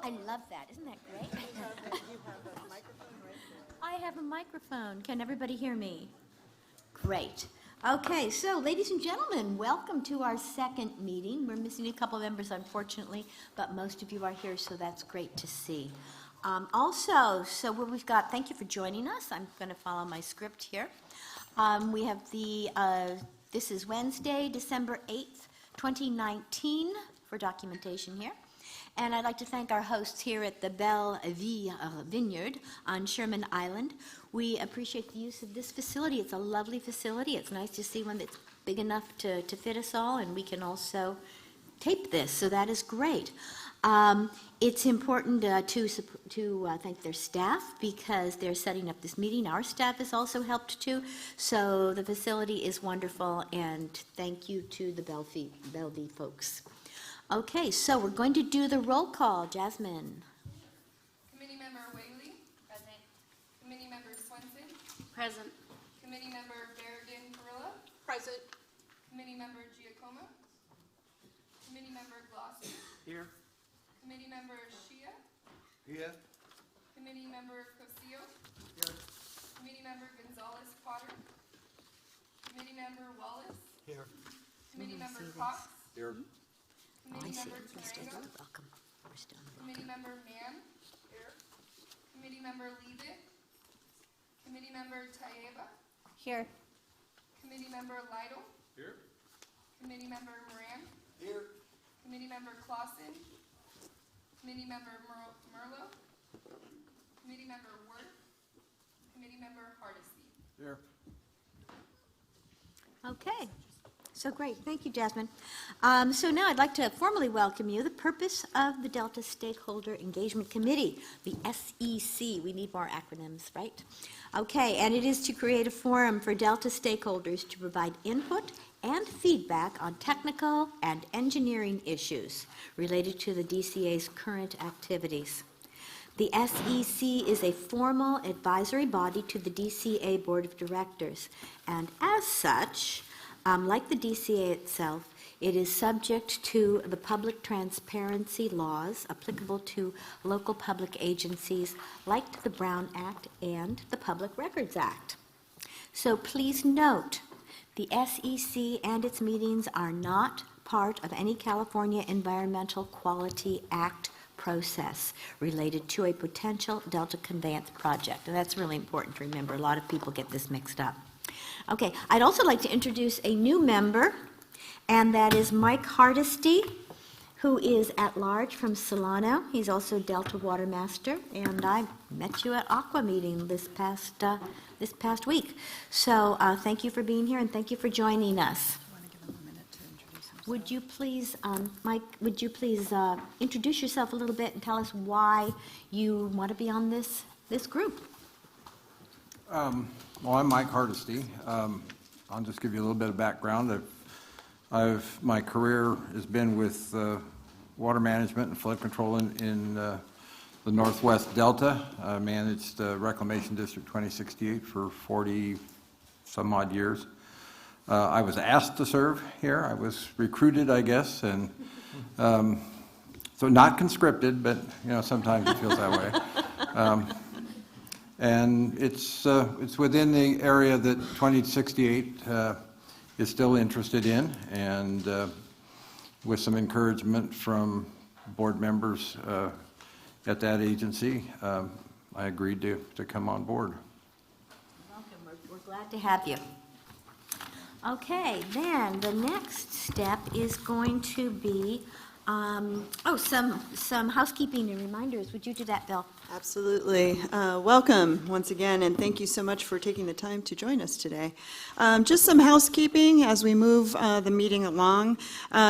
I love that. Isn't that great? You have a microphone right there. I have a microphone. Can everybody hear me? Great. Okay, so ladies and gentlemen, welcome to our second meeting. We're missing a couple of members, unfortunately, but most of you are here, so that's great to see. We've got, thank you for joining us. I'm going to follow my script here. We have this is Wednesday, December 8th, 2019, for documentation here. And I'd like to thank our hosts here at the Belle Vie Vineyard on Sherman Island. We appreciate the use of this facility. It's a lovely facility. It's nice to see one that's big enough to fit us all, and we can also tape this, so that is great. It's important to thank their staff because they're setting up this meeting. Our staff has also helped too, so the facility is wonderful, and thank you to the Belle Vie folks. Okay, so we're going to do the roll call. Jasmine. Committee Member Whaley. Present. Committee Member Swenson. Present. Committee Member Berrigan-Perilla. Present. Committee Member Giacomo. Committee Member Glosser. Here. Committee Member Shia. Here. Committee Member Cosillo. Here. Committee Member Gonzalez-Potter. Committee Member Wallace. Here. Committee Member Cox. Here. Committee Member Yes, Tarango. welcome. We're still on the Committee Member Mann. Here. Committee Member Leavitt. Committee Member Tayeba. Here. Committee Member Lytle. Here. Committee Member Moran. Here. Committee Member Clausen. Committee Member Merlo. Committee Member Worth. Committee Member Hardesty. Here. Okay, so great. Thank you, Jasmine. So now I'd like to formally welcome you. The purpose of the Delta Stakeholder Engagement Committee, the SEC. We need more acronyms, right? Okay, and it is to create a forum for Delta stakeholders to provide input and feedback on technical and engineering issues related to the DCA's current activities. The SEC is a formal advisory body to the DCA Board of Directors, and as such, like the DCA itself, it is subject to the public transparency laws applicable to local public agencies like the Brown Act and the Public Records Act. So please note, the SEC and its meetings are not part of any California Environmental Quality Act process related to a potential Delta Conveyance project. And that's really important to remember. A lot of people get this mixed up. Okay, I'd also like to introduce a new member, and that is Mike Hardesty, who is at large from Solano. He's also Delta Water Master, and I met you at Aqua meeting this past week. So thank you for being here, and thank you for joining us. Would you please, Mike, would you please introduce yourself a little bit and tell us why you want to be on this group? Well, I'm Mike Hardesty. I'll just give you a little bit of background. My career has been with water management and flood control in the Northwest Delta. I managed Reclamation District 2068 for 40 some odd years. I was asked to serve here. I was recruited, I guess, and so not conscripted, but sometimes it feels that way. And it's within the area that 2068 is still interested in, and with some encouragement from board members at that agency, I agreed to come on board. Welcome. We're glad to have you. Okay, then the next step is going to be some housekeeping and reminders. Would you do that, Bill? Absolutely. Welcome once again, and thank you so much for taking the time to join us today. Just some housekeeping as we move the meeting along.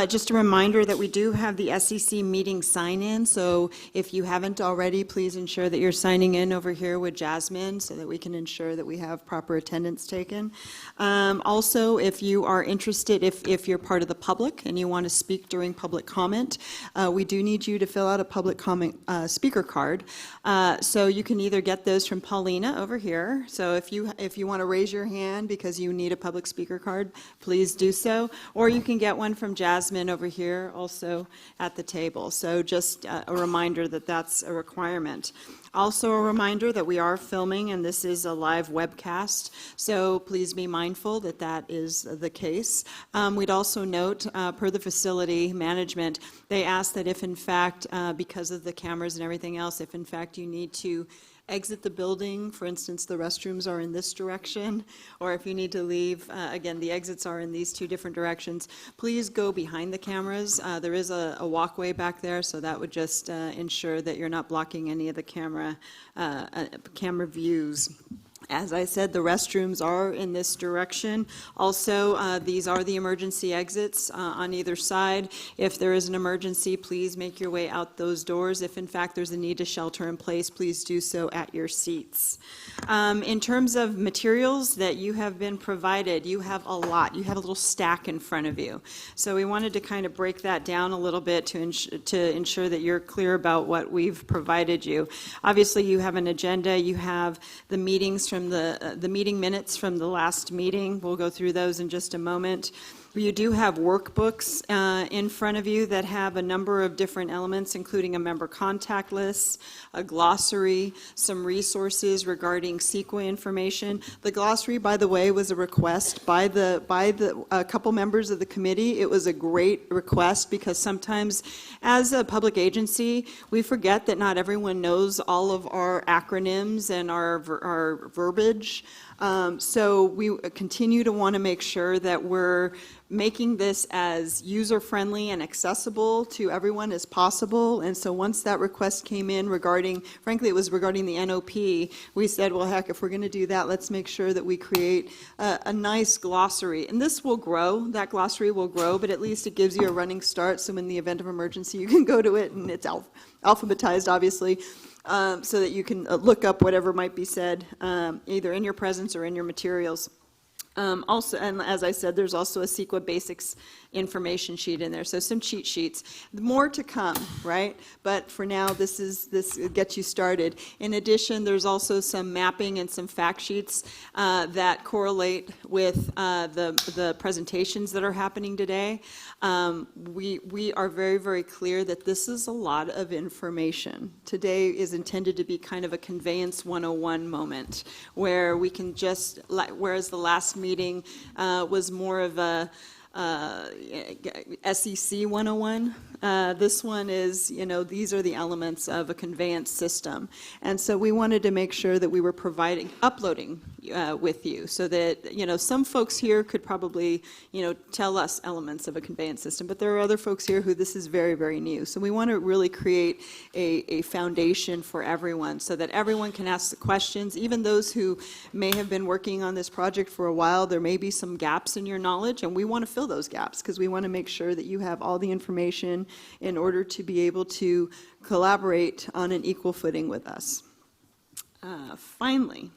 Just a reminder that we do have the SEC meeting sign-in, so if you haven't already, please ensure that you're signing in over here with Jasmine so that we can ensure that we have proper attendance taken. Also, if you are interested, if you're part of the public and you want to speak during public comment, comment. We do need you to fill out a public comment speaker card. So you can either get those from Paulina over here. So if you want to raise your hand because you need a public speaker card, please do so. Or you can get one from Jasmine over here, also at the table. So just a reminder that that's a requirement. Also a reminder that we are filming, and this is a live webcast, so please be mindful that that is the case. We'd also note, per the facility management, they ask that if in fact, because of the cameras and everything else, if in fact you need to exit the building, for instance, the restrooms are in this direction, or if you need to leave, again, the exits are in these two different directions, please go behind the cameras. There is a walkway back there, so that would just ensure that you're not blocking any of the camera views. As I said, the restrooms are in this direction. Also, these are the emergency exits on either side. If there is an emergency, please make your way out those doors. If in fact there's a need to shelter in place, please do so at your seats. In terms of materials that you have been provided, you have a lot. You have a little stack in front of you. So we wanted to kind of break that down a little bit to ensure that you're clear about what we've provided you. Obviously, you have an agenda. You have the meetings from the meeting minutes from the last meeting. We'll go through those in just a moment. You do have workbooks in front of you that have a number of different elements, including a member contact list, a glossary, some resources regarding CEQA information. The glossary, by the way, was a request by a couple members of the committee. It was a great request because sometimes, as a public agency, we forget that not everyone knows all of our acronyms and our verbiage. So we continue to want to make sure that we're making this as user-friendly and accessible to everyone as possible. And so once that request came in regarding, frankly, it was regarding the NOP, we said, well, heck, if we're going to do that, let's make sure that we create a nice glossary. And this will grow, that glossary will grow, but at least it gives you a running start, so in the event of emergency, you can go to it, and it's alphabetized, obviously. So that you can look up whatever might be said, either in your presence or in your materials. Also, and as I said, there's also a CEQA basics information sheet in there, so some cheat sheets. More to come, right? But for now, this gets you started. In addition, there's also some mapping and some fact sheets that correlate with the presentations that are happening today. We are very, very clear that this is a lot of information. Today is intended to be kind of a Conveyance 101 moment, where we can just, whereas the last meeting was more of a SEC 101. This one is, these are the elements of a conveyance system. And so we wanted to make sure that we were uploading with you so that, some folks here could probably, tell us elements of a conveyance system, but there are other folks here who this is very, very new. So we want to really create a foundation for everyone so that everyone can ask the questions. Even those who may have been working on this project for a while, there may be some gaps in your knowledge, and we want to fill those gaps because we want to make sure that you have all the information in order to be able to collaborate on an equal footing with us. Finally,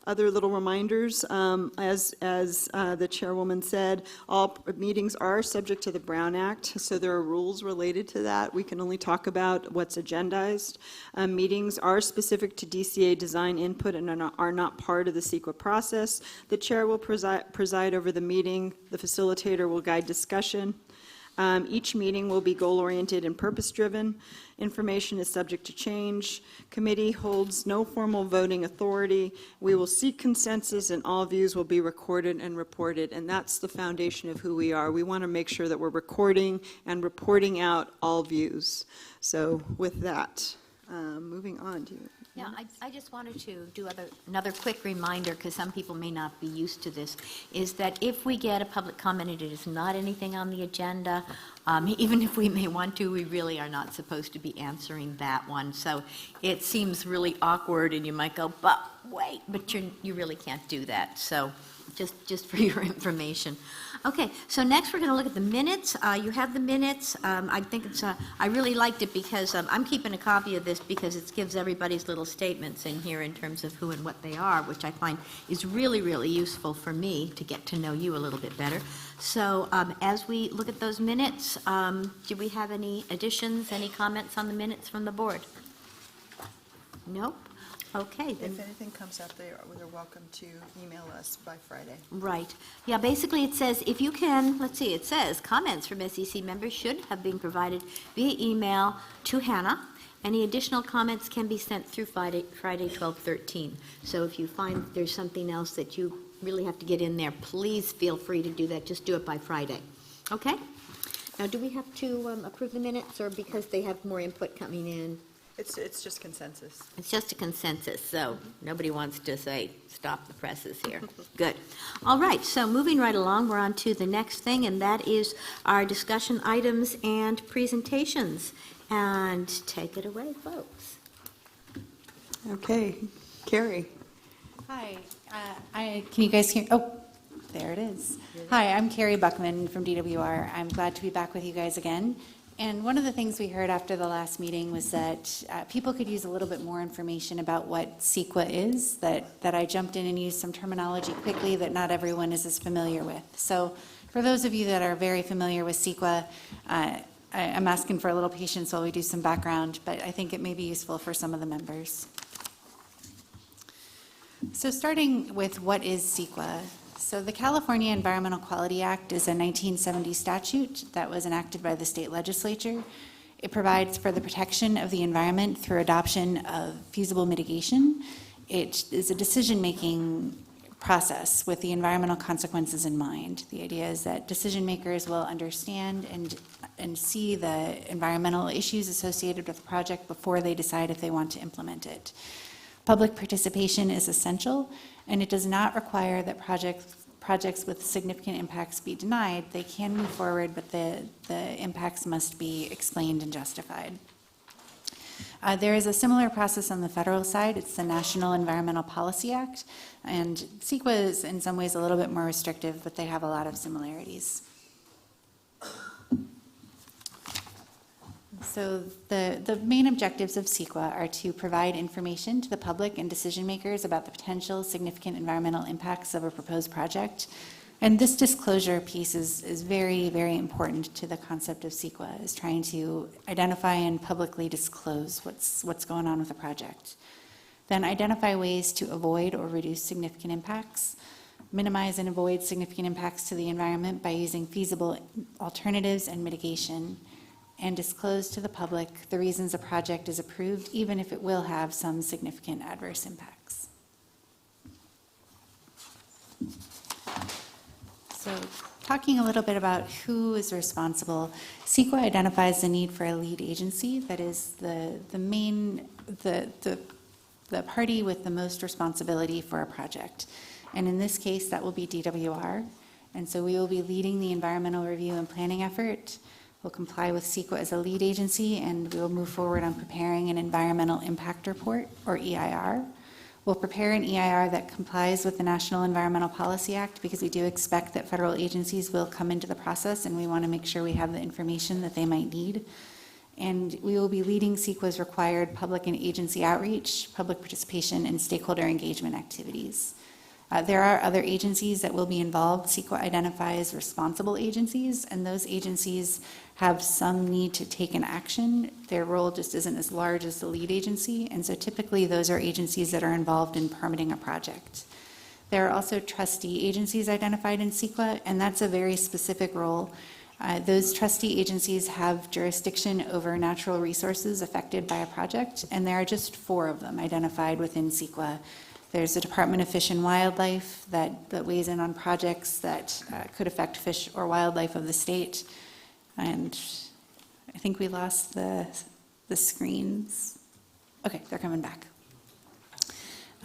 other little reminders, as the chairwoman said, all meetings are subject to the Brown Act, so there are rules related to that. We can only talk about what's agendized. Meetings are specific to DCA design input and are not part of the CEQA process. The chair will preside over the meeting. The facilitator will guide discussion. Each meeting will be goal-oriented and purpose-driven. Information is subject to change. Committee holds no formal voting authority. We will seek consensus, and all views will be recorded and reported, and that's the foundation of who we are. We want to make sure that we're recording and reporting out all views. So with that, moving on to you. Yeah, I just wanted to do another quick reminder, because some people may not be used to this, is that if we get a public comment and it is not anything on the agenda, even if we may want to, we really are not supposed to be answering that one. So it seems really awkward, and you might go, but wait, but you really can't do that. So just for your information. Okay, so next we're going to look at the minutes. You have the minutes. I think it's, I really liked it because I'm keeping a copy of this because it gives everybody's little statements in here in terms of who and what they are, which I find is really, really useful for me to get to know you a little bit better. So as we look at those minutes, do we have any additions, any comments on the minutes from the board? Nope. Okay, then. If anything comes up, they're welcome to email us by Friday. Right. Yeah, basically it says, if you can, let's see, it says, comments from SEC members should have been provided via email to Hannah. Any additional comments can be sent through Friday 12/13. So if you find there's something else that you really have to get in there, please feel free to do that. Just do it by Friday. Okay? Now, do we have to approve the minutes, or because they have more input coming in? It's just consensus. It's just a consensus, so nobody wants to say, stop the presses here. Good. All right, so moving right along, we're on to the next thing, and that is our discussion items and presentations. And take it away, folks. Okay, Carrie. Hi, can you guys hear? Oh, there it is. Hi, I'm Carrie Buckman from DWR. I'm glad to be back with you guys again. And one of the things we heard after the last meeting was that people could use a little bit more information about what CEQA is, that I jumped in and used some terminology quickly that not everyone is as familiar with. So for those of you that are very familiar with CEQA, I'm asking for a little patience while we do some background, but I think it may be useful for some of the members. So starting with what is CEQA. So the California Environmental Quality Act is a 1970 statute that was enacted by the state legislature. It provides for the protection of the environment through adoption of feasible mitigation. It is a decision-making process with the environmental consequences in mind. The idea is that decision makers will understand and see the environmental issues associated with the project before they decide if they want to implement it. Public participation is essential, and it does not require that projects with significant impacts be denied. They can move forward, but the impacts must be explained and justified. There is a similar process on the federal side. It's the National Environmental Policy Act, and CEQA is in some ways a little bit more restrictive, but they have a lot of similarities. So the main objectives of CEQA are to provide information to the public and decision makers about the potential significant environmental impacts of a proposed project. And this disclosure piece is very, very important to the concept of CEQA, is trying to identify and publicly disclose what's going on with the project. Then identify ways to avoid or reduce significant impacts, minimize and avoid significant impacts to the environment by using feasible alternatives and mitigation, and disclose to the public the reasons a project is approved, even if it will have some significant adverse impacts. So talking a little bit about who is responsible, CEQA identifies the need for a lead agency that is the party with the most responsibility for a project. And in this case, that will be DWR. And so we will be leading the environmental review and planning effort. We'll comply with CEQA as a lead agency, and we will move forward on preparing an environmental impact report, or EIR. We'll prepare an EIR that complies with the National Environmental Policy Act, because we do expect that federal agencies will come into the process, and we want to make sure we have the information that they might need. And we will be leading CEQA's required public and agency outreach, public participation, and stakeholder engagement activities. There are other agencies that will be involved. CEQA identifies responsible agencies, and those agencies have some need to take an action. Their role just isn't as large as the lead agency, and so typically those are agencies that are involved in permitting a project. There are also trustee agencies identified in CEQA, and that's a very specific role. Those trustee agencies have jurisdiction over natural resources affected by a project, and there are just 4 of them identified within CEQA. There's the Department of Fish and Wildlife that weighs in on projects that could affect fish or wildlife of the state. And I think we lost the screens. Okay, they're coming back.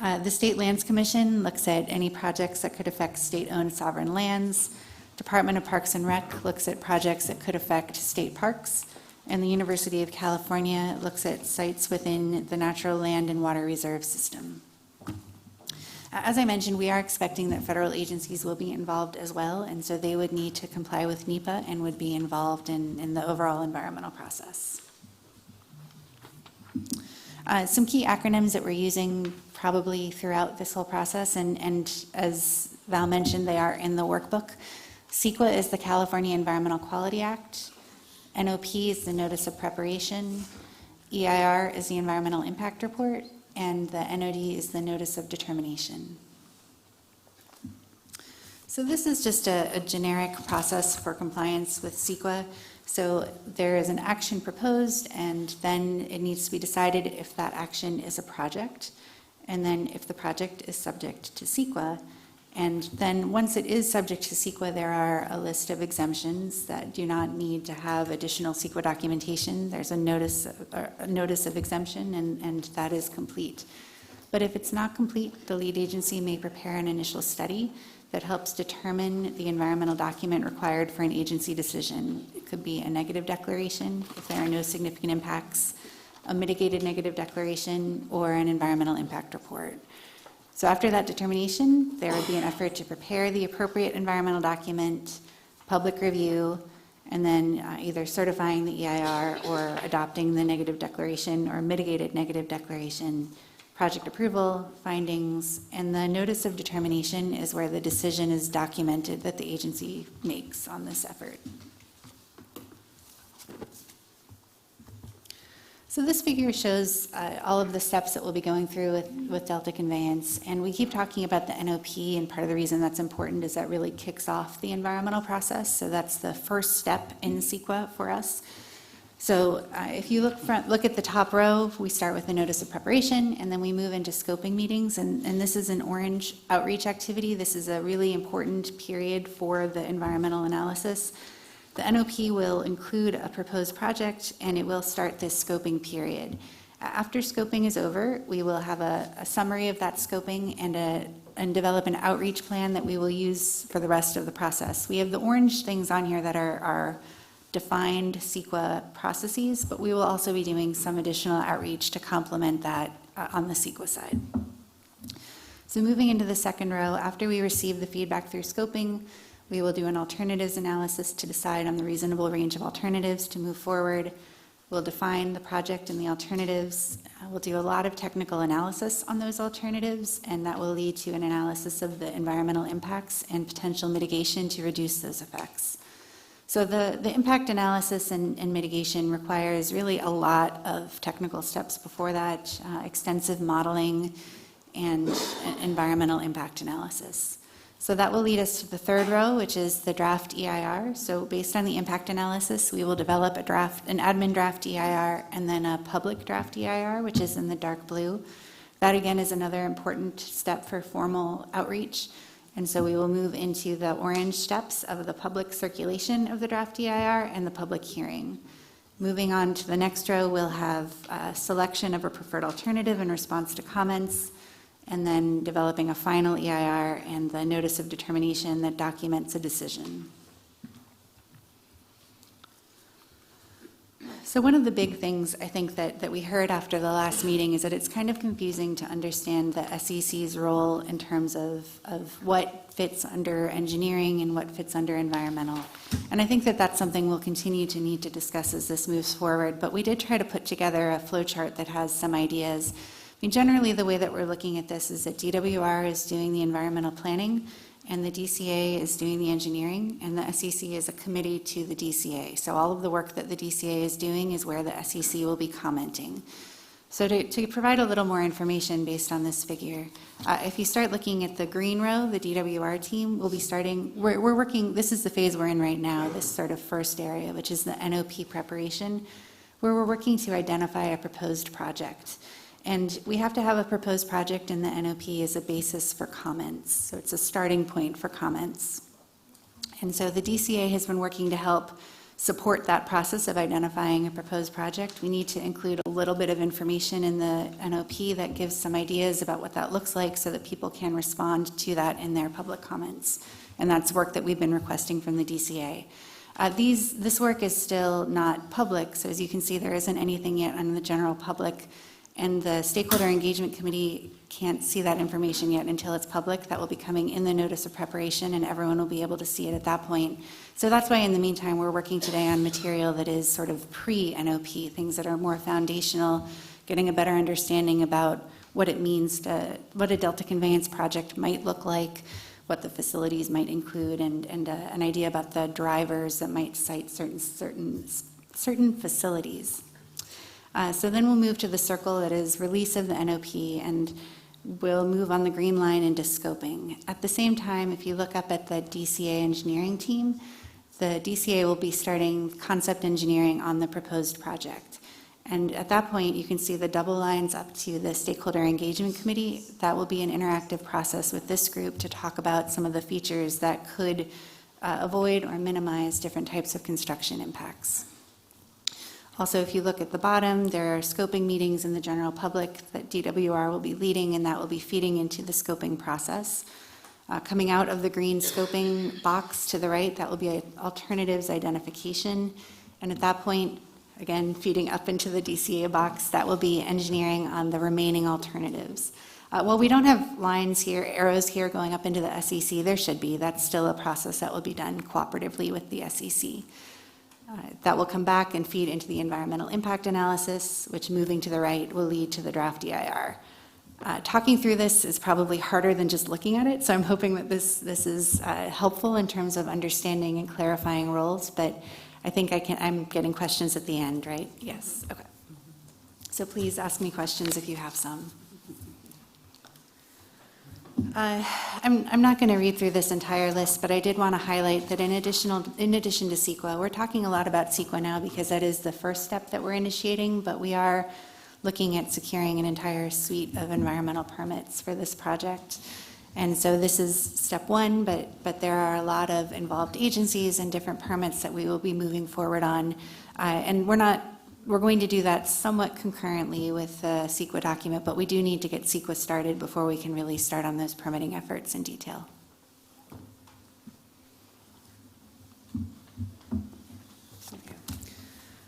The State Lands Commission looks at any projects that could affect state-owned sovereign lands. Department of Parks and Rec looks at projects that could affect state parks. And the University of California looks at sites within the Natural Land and Water Reserve System. As I mentioned, we are expecting that federal agencies will be involved as well, and so they would need to comply with NEPA and would be involved in the overall environmental process. Some key acronyms that we're using probably throughout this whole process, and as Val mentioned, they are in the workbook. CEQA is the California Environmental Quality Act. NOP is the Notice of Preparation. EIR is the Environmental Impact Report, and the NOD is the Notice of Determination. So this is just a generic process for compliance with CEQA. So there is an action proposed, and then it needs to be decided if that action is a project, and then if the project is subject to CEQA. And then once it is subject to CEQA, there are a list of exemptions that do not need to have additional CEQA documentation. There's a notice of exemption, and that is complete. But if it's not complete, the lead agency may prepare an initial study that helps determine the environmental document required for an agency decision. It could be a negative declaration if there are no significant impacts, a mitigated negative declaration, or an environmental impact report. So after that determination, there would be an effort to prepare the appropriate environmental document, public review, and then either certifying the EIR or adopting the negative declaration or mitigated negative declaration, project approval, findings, and the notice of determination is where the decision is documented that the agency makes on this effort. So this figure shows all of the steps that we'll be going through with Delta Conveyance, and we keep talking about the NOP, and part of the reason that's important is that really kicks off the environmental process, so that's the first step in CEQA for us. So if you look at the top row, we start with the notice of preparation, and then we move into scoping meetings, and this is an orange outreach activity. This is a really important period for the environmental analysis. The NOP will include a proposed project, and it will start this scoping period. After scoping is over, we will have a summary of that scoping and develop an outreach plan that we will use for the rest of the process. We have the orange things on here that are defined CEQA processes, but we will also be doing some additional outreach to complement that on the CEQA side. So moving into the second row, after we receive the feedback through scoping, we will do an alternatives analysis to decide on the reasonable range of alternatives to move forward. We'll define the project and the alternatives. We'll do a lot of technical analysis on those alternatives, and that will lead to an analysis of the environmental impacts and potential mitigation to reduce those effects. So the impact analysis and mitigation requires really a lot of technical steps before that, extensive modeling and environmental impact analysis. So that will lead us to the third row, which is the draft EIR. So based on the impact analysis, we will develop an admin draft EIR, and then a public draft EIR, which is in the dark blue. That again is another important step for formal outreach. And so we will move into the orange steps of the public circulation of the draft EIR and the public hearing. Moving on to the next row, we'll have a selection of a preferred alternative in response to comments, and then developing a final EIR and the notice of determination that documents a decision. So one of the big things I think that we heard after the last meeting is that it's kind of confusing to understand the SEC's role in terms of what fits under engineering and what fits under environmental. And I think that that's something we'll continue to need to discuss as this moves forward, but we did try to put together a flow chart that has some ideas. I mean, generally, the way that we're looking at this is that DWR is doing the environmental planning, and the DCA is doing the engineering, and the SEC is a committee to the DCA. So all of the work that the DCA is doing is where the SEC will be commenting. So to provide a little more information based on this figure, if you start looking at the green row, the DWR team will be starting, we're working, this is the phase we're in right now, this sort of first area, which is the NOP preparation, where we're working to identify a proposed project. And we have to have a proposed project in the NOP as a basis for comments. So it's a starting point for comments. And so the DCA has been working to help support that process of identifying a proposed project. We need to include a little bit of information in the NOP that gives some ideas about what that looks like so that people can respond to that in their public comments. And that's work that we've been requesting from the DCA. This work is still not public, so as you can see, there isn't anything yet on the general public. And the Stakeholder Engagement Committee can't see that information yet until it's public. That will be coming in the notice of preparation, and everyone will be able to see it at that point. So that's why in the meantime, we're working today on material that is sort of pre-NOP, things that are more foundational, getting a better understanding about what it means to, what a Delta Conveyance project might look like, what the facilities might include, and an idea about the drivers that might cite certain facilities. So then we'll move to the circle that is release of the NOP, and we'll move on the green line into scoping. At the same time, if you look up at the DCA engineering team, the DCA will be starting concept engineering on the proposed project. And at that point, you can see the double lines up to the Stakeholder Engagement Committee. That will be an interactive process with this group to talk about some of the features that could avoid or minimize different types of construction impacts. Also, if you look at the bottom, there are scoping meetings in the general public that DWR will be leading, and that will be feeding into the scoping process. Coming out of the green scoping box to the right, that will be alternatives identification. And at that point, again, feeding up into the DCA box, that will be engineering on the remaining alternatives. While we don't have lines here, arrows here going up into the SEC, there should be. That's still a process that will be done cooperatively with the SEC. That will come back and feed into the environmental impact analysis, which, moving to the right, will lead to the draft EIR. Talking through this is probably harder than just looking at it, so I'm hoping that this is helpful in terms of understanding and clarifying roles, but I think I'm getting questions at the end, right? Yes, okay. So please ask me questions if you have some. I'm not going to read through this entire list, but I did want to highlight that in addition to CEQA, we're talking a lot about CEQA now because that is the first step that we're initiating, but we are looking at securing an entire suite of environmental permits for this project. And so this is step one, but there are a lot of involved agencies and different permits that we will be moving forward on. And we're going to do that somewhat concurrently with the CEQA document, but we do need to get CEQA started before we can really start on those permitting efforts in detail. Okay.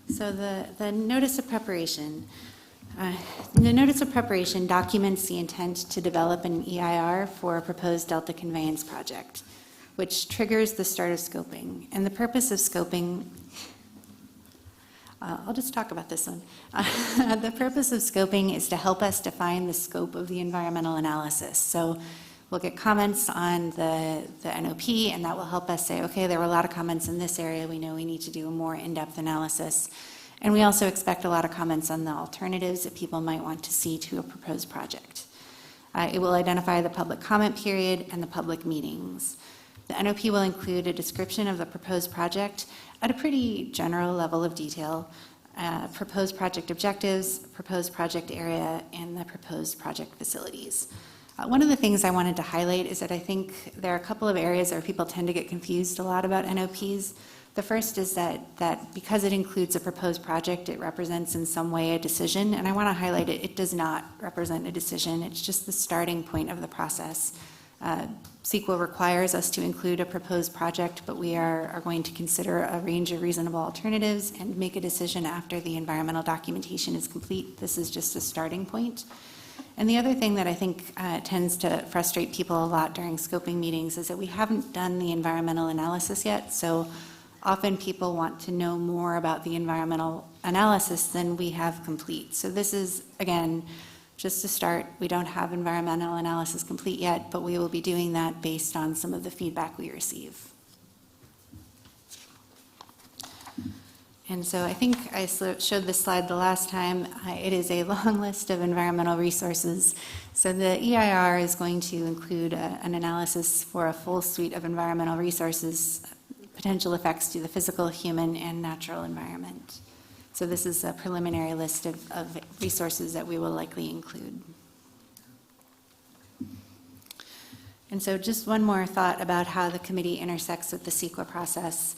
So the notice of preparation. The notice of preparation documents the intent to develop an EIR for a proposed Delta Conveyance project, which triggers the start of scoping. And the purpose of scoping, I'll just talk about this one. The purpose of scoping is to help us define the scope of the environmental analysis. So we'll get comments on the NOP, and that will help us say, okay, there were a lot of comments in this area. We know we need to do a more in-depth analysis. And we also expect a lot of comments on the alternatives that people might want to see to a proposed project. It will identify the public comment period and the public meetings. The NOP will include a description of the proposed project at a pretty general level of detail, proposed project objectives, proposed project area, and the proposed project facilities. One of the things I wanted to highlight is that I think there are a couple of areas where people tend to get confused a lot about NOPs. The first is that because it includes a proposed project, it represents in some way a decision, and I want to highlight it does not represent a decision. It's just the starting point of the process. CEQA requires us to include a proposed project, but we are going to consider a range of reasonable alternatives and make a decision after the environmental documentation is complete. This is just a starting point. And the other thing that I think tends to frustrate people a lot during scoping meetings is that we haven't done the environmental analysis yet, so often people want to know more about the environmental analysis than we have complete. So this is, again, just to start. We don't have environmental analysis complete yet, but we will be doing that based on some of the feedback we receive. And so I think I showed this slide the last time. It is a long list of environmental resources. So the EIR is going to include an analysis for a full suite of environmental resources, potential effects to the physical, human, and natural environment. So this is a preliminary list of resources that we will likely include. And so just one more thought about how the committee intersects with the CEQA process.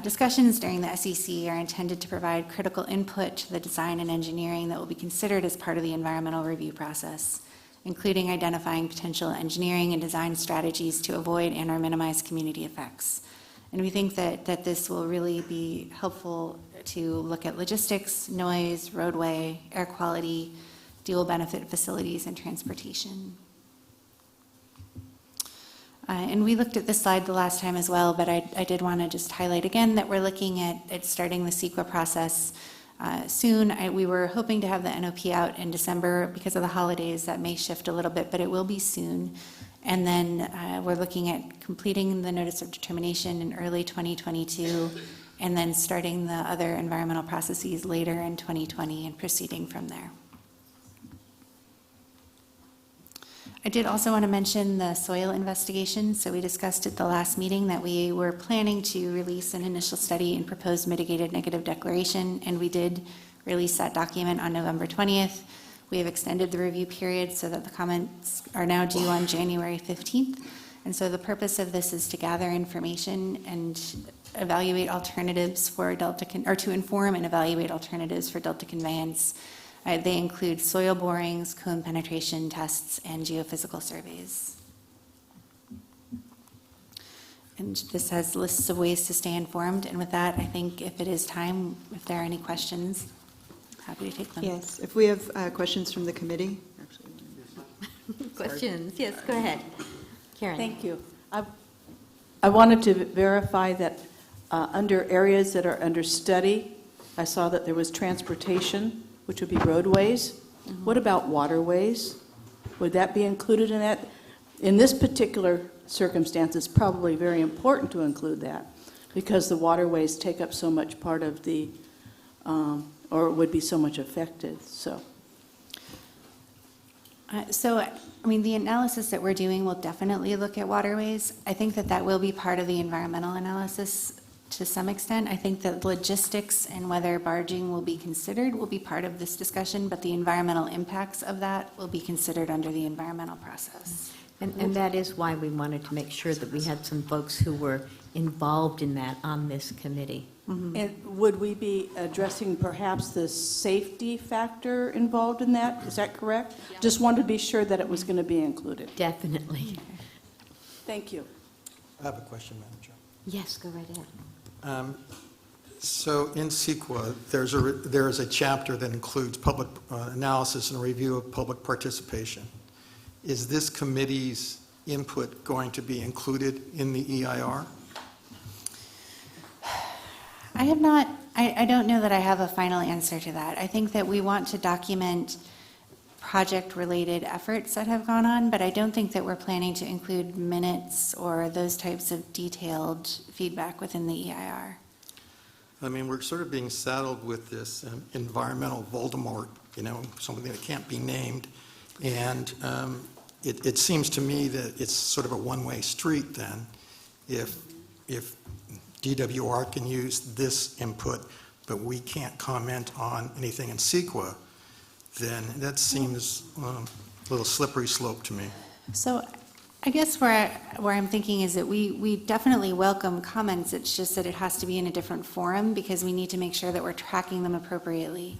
Discussions during the SEC are intended to provide critical input to the design and engineering that will be considered as part of the environmental review process, including identifying potential engineering and design strategies to avoid and or minimize community effects. And we think that this will really be helpful to look at logistics, noise, roadway, air quality, dual benefit facilities, and transportation. And we looked at this slide the last time as well, but I did want to just highlight again that we're looking at starting the CEQA process soon. We were hoping to have the NOP out in December. Because of the holidays, that may shift a little bit, but it will be soon. And then we're looking at completing the notice of determination in early 2022, and then starting the other environmental processes later in 2020 and proceeding from there. I did also want to mention the soil investigation. So we discussed at the last meeting that we were planning to release an initial study and proposed mitigated negative declaration, and we did release that document on November 20th. We have extended the review period so that the comments are now due on January 15th. And so the purpose of this is to gather information and evaluate alternatives for or to inform and evaluate alternatives for delta conveyance. They include soil borings, cone penetration tests, and geophysical surveys. And this has lists of ways to stay informed. And with that, I think if it is time, if there are any questions, happy to take them. Yes, if we have questions from the committee. Questions? Yes, go ahead. Karen. Thank you. I wanted to verify that under areas that are under study, I saw that there was transportation, which would be roadways. Mm-hmm. What about waterways? Would that be included in that? In this particular circumstance, it's probably very important to include that because the waterways take up so much part of the, or would be so much affected, so. I mean, the analysis that we're doing will definitely look at waterways. I think that that will be part of the environmental analysis to some extent. I think that logistics and whether barging will be considered will be part of this discussion, but the environmental impacts of that will be considered under the environmental process. And that is why we wanted to make sure that we had some folks who were involved in that on this committee. Mm-hmm. And would we be addressing perhaps the safety factor involved in that? Is that correct? Yeah. Just wanted to be sure that it was going to be included. Definitely. Thank you. I have a question, Madam Chair. Yes, go right ahead. So in CEQA, there is a chapter that includes public analysis and review of public participation. Is this committee's input going to be included in the EIR? I have not, I don't know that I have a final answer to that. I think that we want to document project-related efforts that have gone on, but I don't think that we're planning to include minutes or those types of detailed feedback within the EIR. I mean, we're sort of being saddled with this environmental Voldemort, you know, something that can't be named. And it seems to me that it's sort of a one-way street then. If DWR can use this input, but we can't comment on anything in CEQA, then that seems a little slippery slope to me. So I guess where I'm thinking is that we definitely welcome comments. It's just that it has to be in a different forum because we need to make sure that we're tracking them appropriately.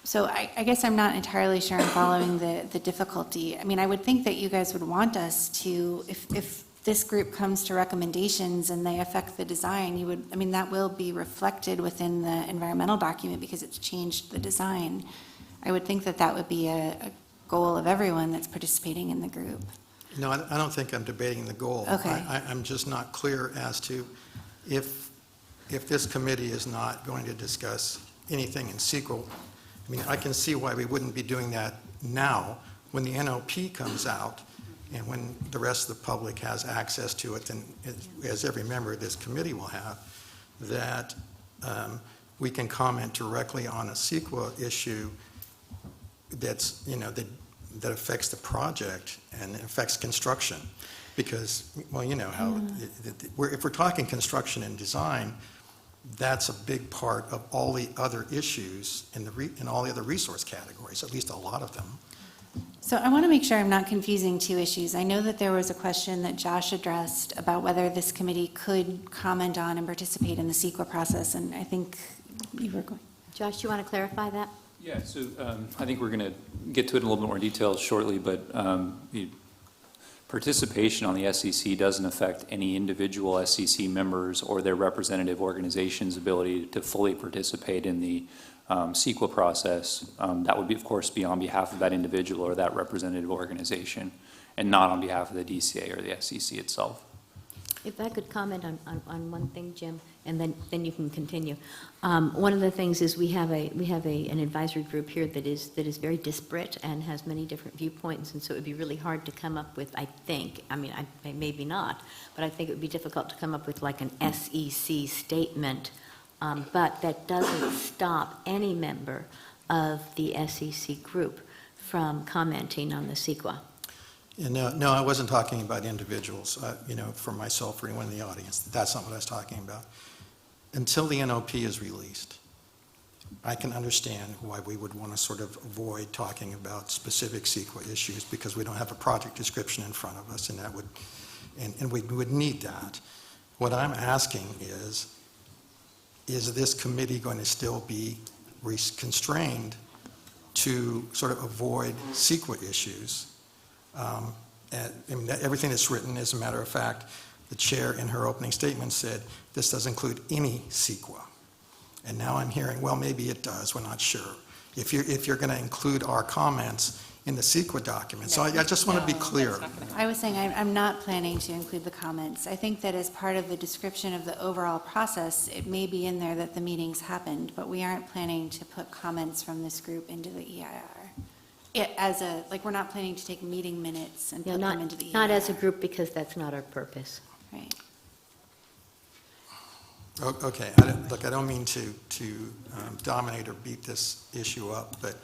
So I guess I'm not entirely sure I'm following the difficulty. I mean, I would think that you guys would want us to, if this group comes to recommendations and they affect the design, you would, I mean, that will be reflected within the environmental document because it's changed the design. I would think that that would be a goal of everyone that's participating in the group. No, I don't think I'm debating the goal. Okay. I'm just not clear as to if this committee is not going to discuss anything in CEQA. I mean, I can see why we wouldn't be doing that now when the NOP comes out and when the rest of the public has access to it, and as every member of this committee will have, that we can comment directly on a CEQA issue that's, you know, that affects the project and affects construction. Because, well, you know how, if we're talking construction and design, that's a big part of all the other issues in all the other resource categories, at least a lot of them. So I want to make sure I'm not confusing two issues. I know that there was a question that Josh addressed about whether this committee could comment on and participate in the CEQA process, and I think you were going. Josh, you want to clarify that? Yeah, so I think we're going to get to it in a little bit more detail shortly, but participation on the SEC doesn't affect any individual SEC members or their representative organization's ability to fully participate in the CEQA process, that would be, of course, be on behalf of that individual or that representative organization, and not on behalf of the DCA or the SEC itself. If I could comment on one thing, Jim, and then you can continue. One of the things is we have an advisory group here that is very disparate and has many different viewpoints, and so it would be really hard to come up with, I think, I mean, maybe not, but I think it would be difficult to come up with like an SEC statement, but that doesn't stop any member of the SEC group from commenting on the CEQA. Yeah, no, I wasn't talking about individuals, for myself or anyone in the audience. That's not what I was talking about. Until the NOP is released, I can understand why we would want to sort of avoid talking about specific CEQA issues because we don't have a project description in front of us, and that would, and we would need that. What I'm asking is this committee going to still be constrained to sort of avoid CEQA issues? Everything that's written, as a matter of fact, the chair in her opening statement said, this does include any CEQA. And now I'm hearing, well, maybe it does, we're not sure. If you're going to include our comments in the CEQA document. So I just want to be clear. I was saying I'm not planning to include the comments. I think that as part of the description of the overall process, it may be in there that the meetings happened, but we aren't planning to put comments from this group into the EIR. We're not planning to take meeting minutes and put them into the EIR. Not as a group, because that's not our purpose. Right. Okay, look, I don't mean to dominate or beat this issue up, but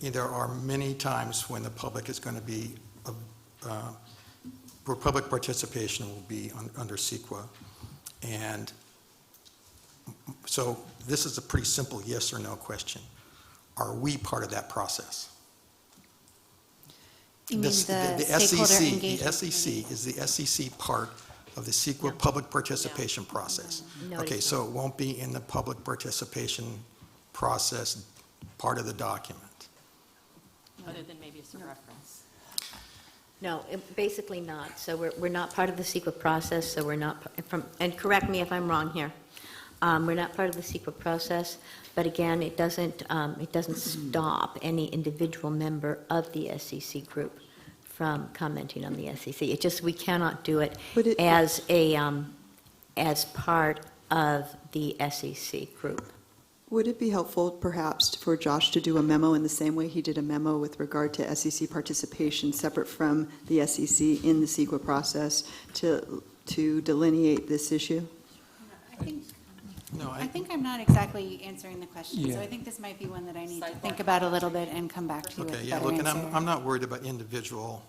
there are many times when the public is going to be, where public participation will be under CEQA, and so this is a pretty simple yes or no question. Are we part of that process? You mean the stakeholder engagement? The SEC, is the SEC part of the CEQA public participation process? No, it Okay, is so it won't be in the public participation process part of the document? Other than maybe as a reference. No, basically not. So we're not part of the CEQA process, so we're not, and correct me if I'm wrong here. We're not part of the CEQA process, but again, it doesn't stop any individual member of the SEC group from commenting on the SEC. It just, we cannot do it as part of the SEC group. Would it be helpful, perhaps, for Josh to do a memo in the same way he did a memo with regard to SEC participation, separate from the SEC in the CEQA process, to delineate this issue? I think I'm not exactly answering the question, so I think this might be one that I need to think about a little bit and come back to you with a Okay, better look, and answer. I'm not worried about individual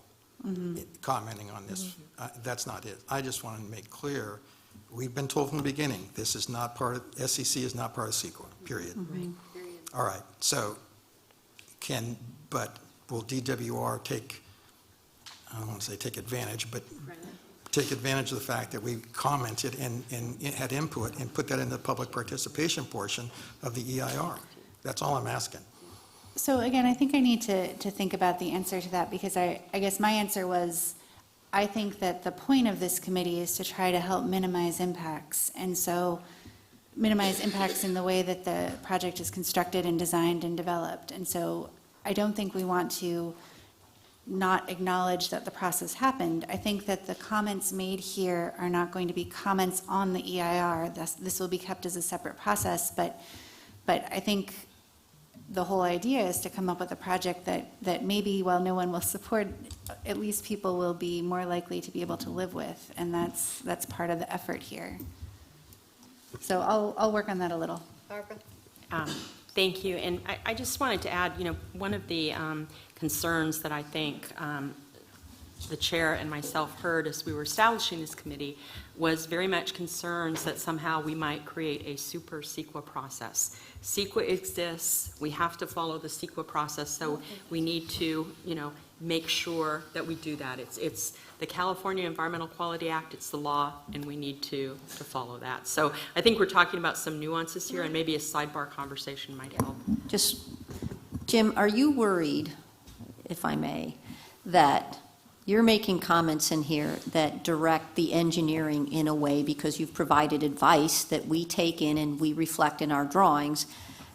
commenting on this. That's not it. I just want to make clear, we've been told from the beginning, this is not part of, SEC is not part of CEQA, period. All right, so but will DWR take, I don't want to say take advantage, but take advantage of the fact that we commented and had input and put that in the public participation portion of the EIR? That's all I'm asking. So again, I think I need to think about the answer to that, because I guess my answer was, I think that the point of this committee is to try to help minimize impacts. And so minimize impacts in the way that the project is constructed and designed and developed. And so I don't think we want to not acknowledge that the process happened. I think that the comments made here are not going to be comments on the EIR. This will be kept as a separate process, but I think the whole idea is to come up with a project that maybe, while no one will support, at least people will be more likely to be able to live with, and that's part of the effort here. So I'll work on that a little. Barbara? Thank you, and I just wanted to add, one of the concerns that I think the chair and myself heard as we were establishing this committee was very much concerns that somehow we might create a super CEQA process. CEQA exists, we have to follow the CEQA process, so we need to, make sure that we do that. It's the California Environmental Quality Act, it's the law, and we need to follow that. So I think we're talking about some nuances here, and maybe a sidebar conversation might help. Just, Jim, are you worried, if I may, that you're making comments in here that direct the engineering in a way because you've provided advice that we take in and we reflect in our drawings,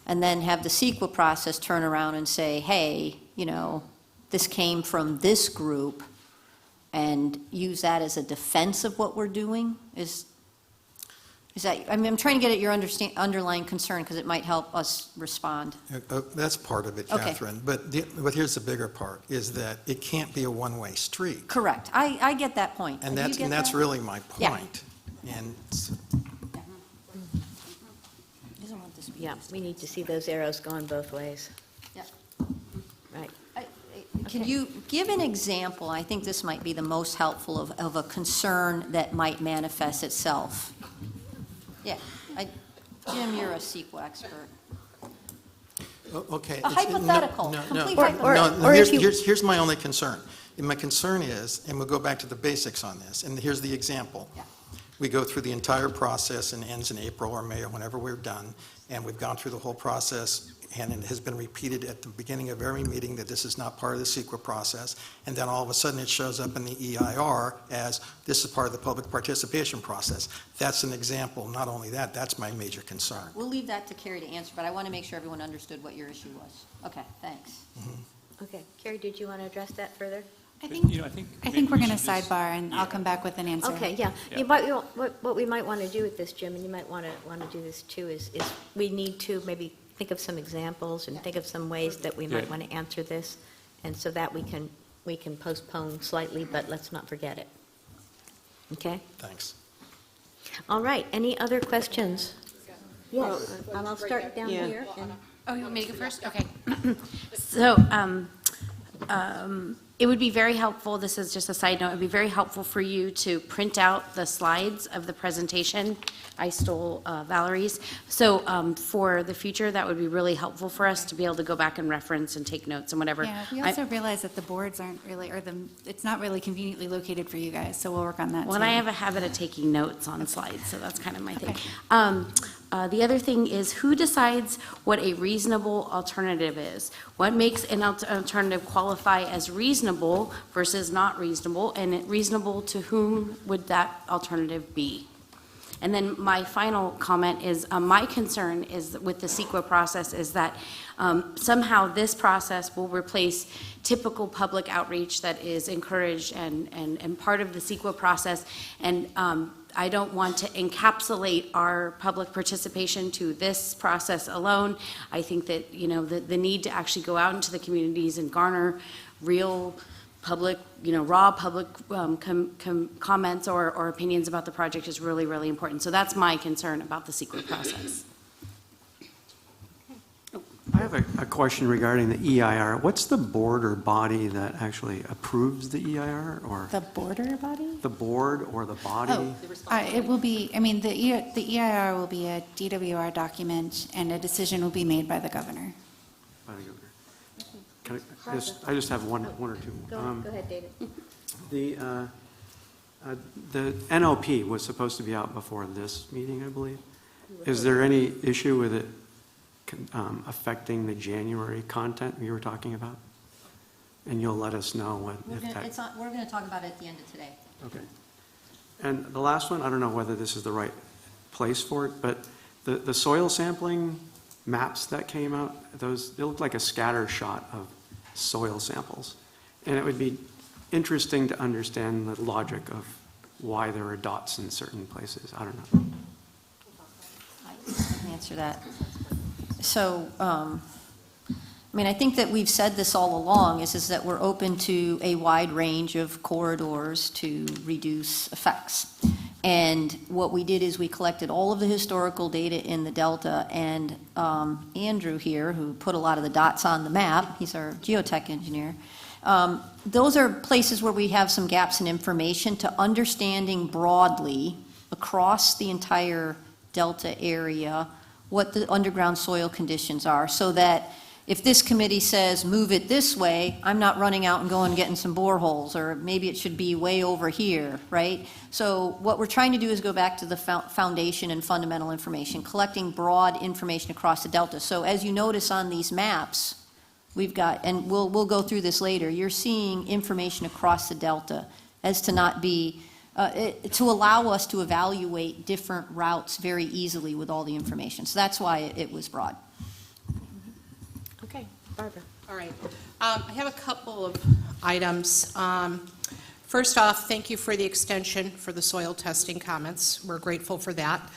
and then have the CEQA process turn around and say, hey, you know, this came from this group, and use that as a defense of what we're doing? Is that, I mean, I'm trying to get at your underlying concern because it might help us respond. That's part of it, Okay. Catherine. But here's the bigger part, is that it can't be a one-way street. Correct. I get that point. And Do you that's, get and that's that? really my Yeah. point. And Doesn't want this to be Yeah, used. we need to see those arrows going both ways. Yeah. Right. Can you give an example? I think this might be the most helpful of a concern that might manifest itself. Yeah, Jim, you're a CEQA expert. Okay. A hypothetical, complete No, hypothetical. no, here's my only concern. And my concern is, and we'll go back to the basics on this, and here's the example. Yeah. We go through the entire process and ends in April or May or whenever we're done, and we've gone through the whole process, and it has been repeated at the beginning of every meeting that this is not part of the CEQA process, and then all of a sudden it shows up in the EIR as this is part of the public participation process. That's an example. Not only that, that's my major concern. We'll leave that to Carrie to answer, but I want to make sure everyone understood what your issue was. Okay, thanks. Okay, Carrie, did you want to address that further? I think, You know, I think I maybe think we're we going to should just- sidebar, and I'll come back with an answer. Okay, yeah. Yeah. You might, what we might want to do with this, Jim, and you might want to do this too, is we need to maybe think of some examples and think of some ways that we might Yeah. want to answer this, and so that we can postpone slightly, but let's not forget it. Okay? Thanks. All right, any other questions? Yes, and I'll start down Yeah. here. and- Oh, you want me to go first? Okay. So, it would be very helpful, this is just a side note, it would be very helpful for you to print out the slides of the presentation. I stole Valerie's. So, for the future, that would be really helpful for us to be able to go back and reference and take notes and whatever. Yeah, we I- also realize that the boards aren't really, it's not really conveniently located for you guys, so we'll work on that Well, and too. I have a habit of taking notes on slides, so that's kind of my thing. Okay. The other thing is, who decides what a reasonable alternative is? What makes an alternative qualify as reasonable versus not reasonable? And reasonable to whom would that alternative be? And then my final comment is, my concern is with the CEQA process is that somehow this process will replace typical public outreach that is encouraged and part of the CEQA process. And I don't want to encapsulate our public participation to this process alone. I think that, you know, the need to actually go out into the communities and garner real public, you know, raw public comments or opinions about the project is really, really important. So that's my concern about the CEQA process. I have a question regarding the EIR. What's the board or body that actually approves the EIR, or The border body? the board or the body? Oh, it will be, I mean, the EIR will be a DWR document, and a decision will be made by the governor. By the governor. Can I just have one or two. Go ahead, David. The NOP was supposed to be out before this meeting, I believe. Is there any issue with it affecting the January content we were talking about? And you'll let us know what, if that. We're going to talk about it at the end of today. Okay. And the last one, I don't know whether this is the right place for it, but the soil sampling maps that came out, they look like a scatter shot of soil samples. And it would be interesting to understand the logic of why there are dots in certain places. I don't know. I can answer that. So, I mean, I think that we've said this all along, is that we're open to a wide range of corridors to reduce effects. And what we did is we collected all of the historical data in the Delta, and Andrew here, who put a lot of the dots on the map, he's our geotech engineer, those are places where we have some gaps in information to understanding broadly across the entire Delta area what the underground soil conditions are, so that if this committee says, move it this way, I'm not running out and going and getting some boreholes, or maybe it should be way over here, right? So what we're trying to do is go back to the foundation and fundamental information, collecting broad information across the Delta. So as you notice on these maps, we've got, and we'll go through this later, you're seeing information across the delta as to not be, to allow us to evaluate different routes very easily with all the information. So that's why it was broad. Okay, Barbara. All right. I have a couple of items. First off, thank you for the extension for the soil testing comments. We're grateful for that.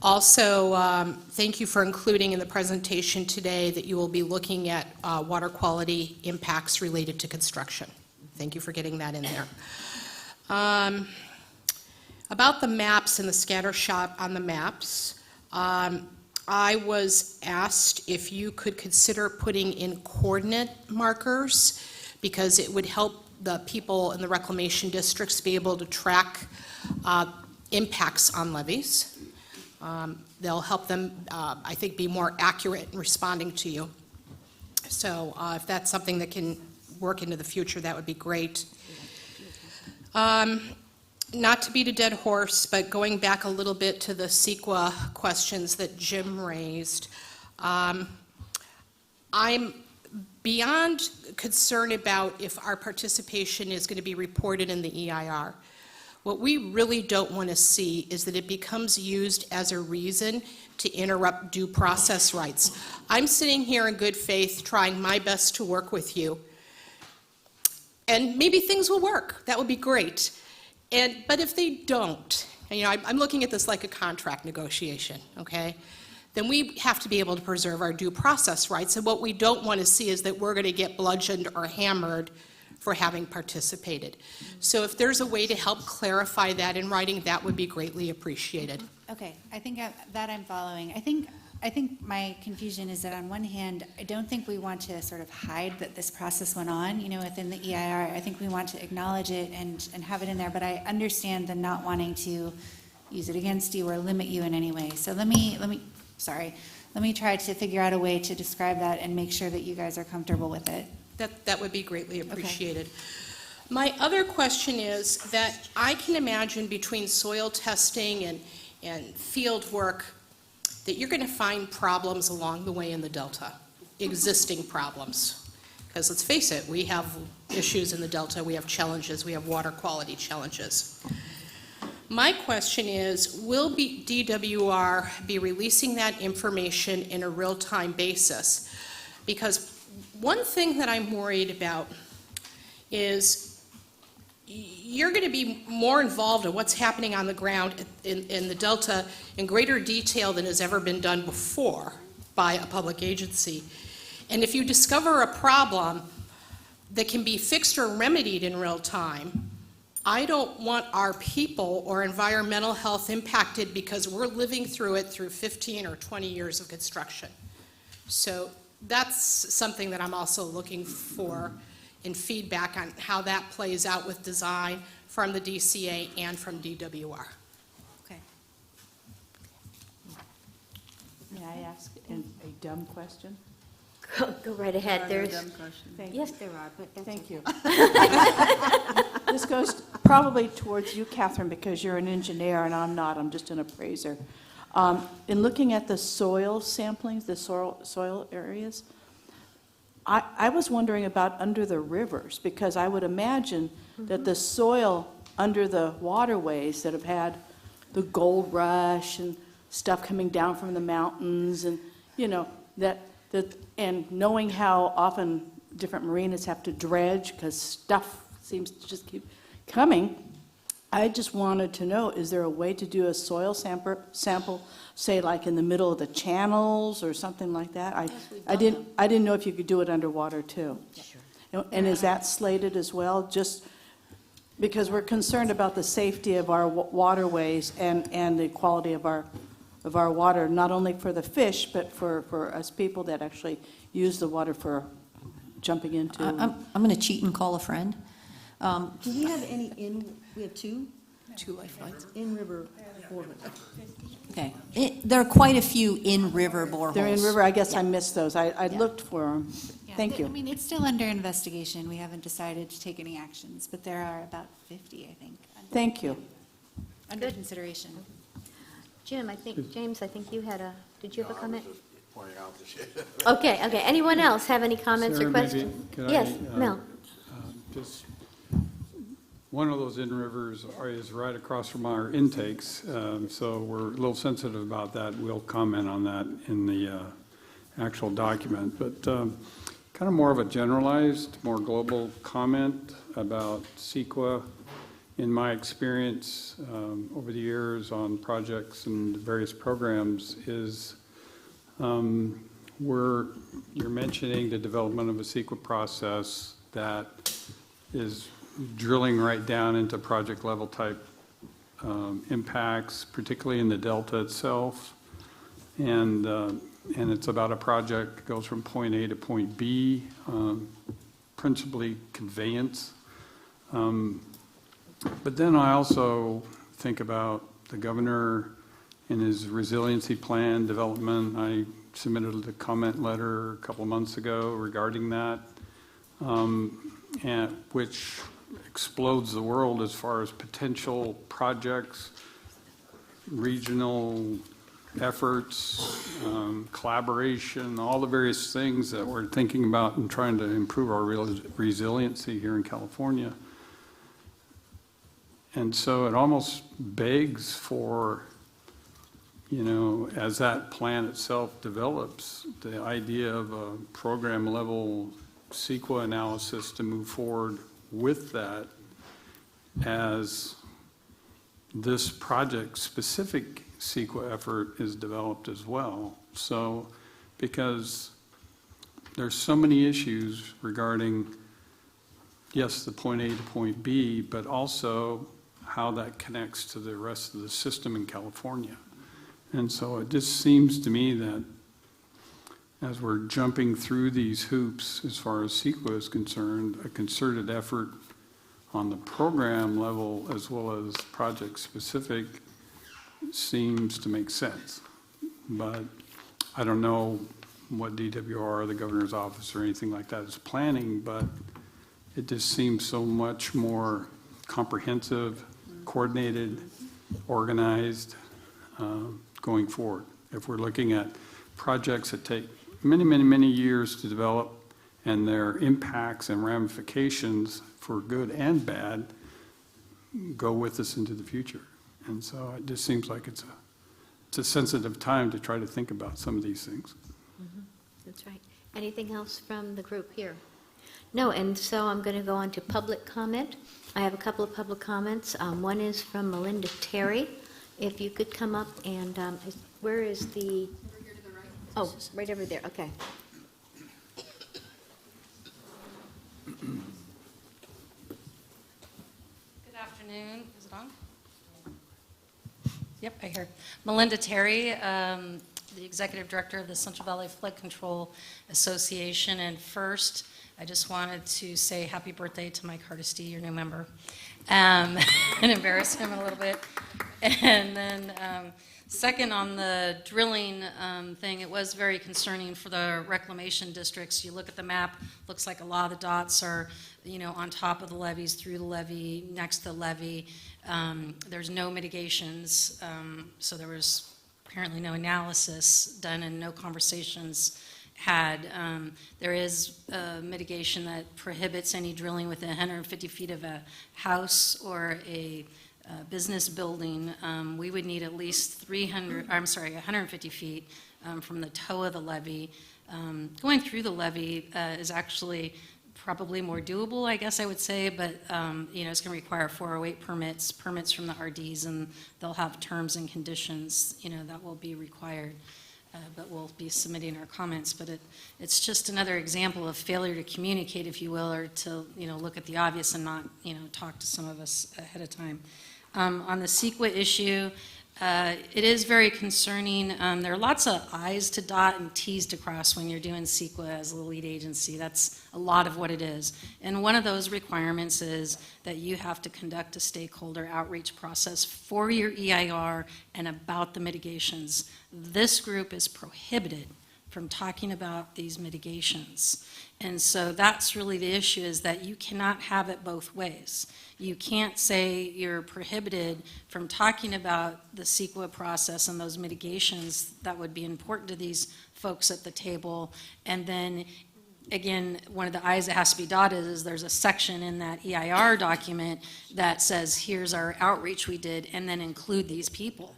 Also, thank you for including in the presentation today that you will be looking at water quality impacts related to construction. Thank you for getting that in there. About the maps and the scatter shot on the maps, I was asked if you could consider putting in coordinate markers, because it would help the people in the reclamation districts be able to track impacts on levees. They'll help them, I think, be more accurate in responding to you. So if that's something that can work into the future, that would be great. Not to beat a dead horse, but going back a little bit to the CEQA questions that Jim raised, I'm beyond concerned about if our participation is going to be reported in the EIR. What we really don't want to see is that it becomes used as a reason to interrupt due process rights. I'm sitting here in good faith trying my best to work with you, and maybe things will work. That would be great. But if they don't, and, I'm looking at this like a contract negotiation, okay? Then we have to be able to preserve our due process rights. And what we don't want to see is that we're going to get bludgeoned or hammered for having participated. So if there's a way to help clarify that in writing, that would be greatly appreciated. Okay, I think that I'm following. I think my confusion is that on one hand, I don't think we want to sort of hide that this process went on, within the EIR. I think we want to acknowledge it and have it in there, but I understand the not wanting to use it against you or limit you in any way. So let me try to figure out a way to describe that and make sure that you guys are comfortable with it. That would be greatly appreciated. Okay. My other question is that I can imagine between soil testing and field work that you're going to find problems along the way in the Delta, existing problems. Because let's face it, we have issues in the Delta, we have challenges, we have water quality challenges. My question is, will DWR be releasing that information in a real-time basis? Because one thing that I'm worried about is you're going to be more involved in what's happening on the ground in the Delta in greater detail than has ever been done before by a public agency. And if you discover a problem that can be fixed or remedied in real time, I don't want our people or environmental health impacted because we're living through it through 15 or 20 years of construction. So that's something that I'm also looking for in feedback on how that plays out with design from the DCA and from DWR. Okay. May I ask a dumb question? Go right ahead. There's, Thank yes, there are, but that's Thank okay. you. This goes probably towards you, Catherine, because you're an engineer and I'm not. I'm just an appraiser. In looking at the soil samplings, the soil areas, I was wondering about under the rivers, because I would imagine that the soil under the waterways that have had the gold rush and stuff coming down from the mountains, and and knowing how often different marinas have to dredge because stuff seems to just keep coming, I just wanted to know, is there a way to do a soil sample, say like in the middle of the channels or something like that? I didn't know if you could do it underwater too. Sure. And is that slated as well? Just because we're concerned about the safety of our waterways and the quality of our water, not only for the fish, but for us people that actually use the water for jumping into. I'm going to cheat and call a friend. Do we have any we have two lifelines. in-river boreholes? Okay. There are quite a few in-river boreholes. They're in river, I guess I missed those. I looked for them. Yeah, Thank you. I mean, it's still under investigation. We haven't decided to take any actions, but there are about 50, I think. Thank you. Under consideration. James, I think you had did you have a comment? pointing out the shit. Okay, anyone else have any comments or Sarah, maybe questions? could I, Yes, Mel. Just, one of those in-rivers is right across from our intakes, so we're a little sensitive about that. We'll comment on that in the actual document, but kind of more of a generalized, more global comment about CEQA. In my experience over the years on projects and various programs is where you're mentioning the development of a CEQA process that is drilling right down into project level type impacts, particularly in the Delta itself. And it's about a project that goes from point A to point B, principally conveyance. But then I also think about the governor in his resiliency plan development. I submitted a comment letter a couple months ago regarding that, and which explodes the world as far as potential projects, regional efforts, collaboration, all the various things that we're thinking about and trying to improve our resiliency here in California. And so it almost begs for, you know, as that plan itself develops, the idea of a program level CEQA analysis to move forward with that as this project specific CEQA effort is developed as well. So, because there's so many issues regarding, yes, the point A to point B, but also how that connects to the rest of the system in California. And so it just seems to me that as we're jumping through these hoops as far as CEQA is concerned, a concerted effort on the program level as well as project specific seems to make sense. But I don't know what DWR, the governor's office, or anything like that is planning, but it just seems so much more comprehensive, coordinated, organized going forward. If we're looking at projects that take many, many, many years to develop and their impacts and ramifications for good and bad go with us into the future. And so it just seems like it's a sensitive time to try to think about some of these things. Mm-hmm. That's right. Anything else from the group here? No, and so I'm going to go on to public comment. I have a couple of public comments. One is from Melinda Terry. If you could come up and, where is the? Over here to the right. Oh, right over there, okay. Good afternoon. Is it on? Yep, I hear. Melinda Terry, the Executive Director of the Central Valley Flood Control Association. And first, I just wanted to say happy birthday to Mike Hardesty, your new member, and embarrass him a little bit. And then second, on the drilling thing, it was very concerning for the reclamation districts. You look at the map, looks like a lot of the dots are, you know, on top of the levees, through the levee, next to the levee. There's no mitigations, so there was apparently no analysis done and no conversations had. There is mitigation that prohibits any drilling within 150 feet of a house or a business building. We would need at least 150 feet from the toe of the levee. Going through the levee is actually probably more doable, I guess I would say, but you know, it's going to require 408 permits from the RDs, and they'll have terms and conditions, you know, that will be required. But we'll be submitting our comments. But it's just another example of failure to communicate, if you will, or to, you know, look at the obvious and not, you know, talk to some of us ahead of time. On the CEQA issue, it is very concerning. There are lots of I's to dot and T's to cross when you're doing CEQA as a lead agency. That's a lot of what it is. And one of those requirements is that you have to conduct a stakeholder outreach process for your EIR and about the mitigations. This group is prohibited from talking about these mitigations. And so that's really the issue, is that you cannot have it both ways. You can't say you're prohibited from talking about the CEQA process and those mitigations that would be important to these folks at the table, and then again, one of the I's that has to be dotted is there's a section in that EIR document that says, here's our outreach we did, and then include these people.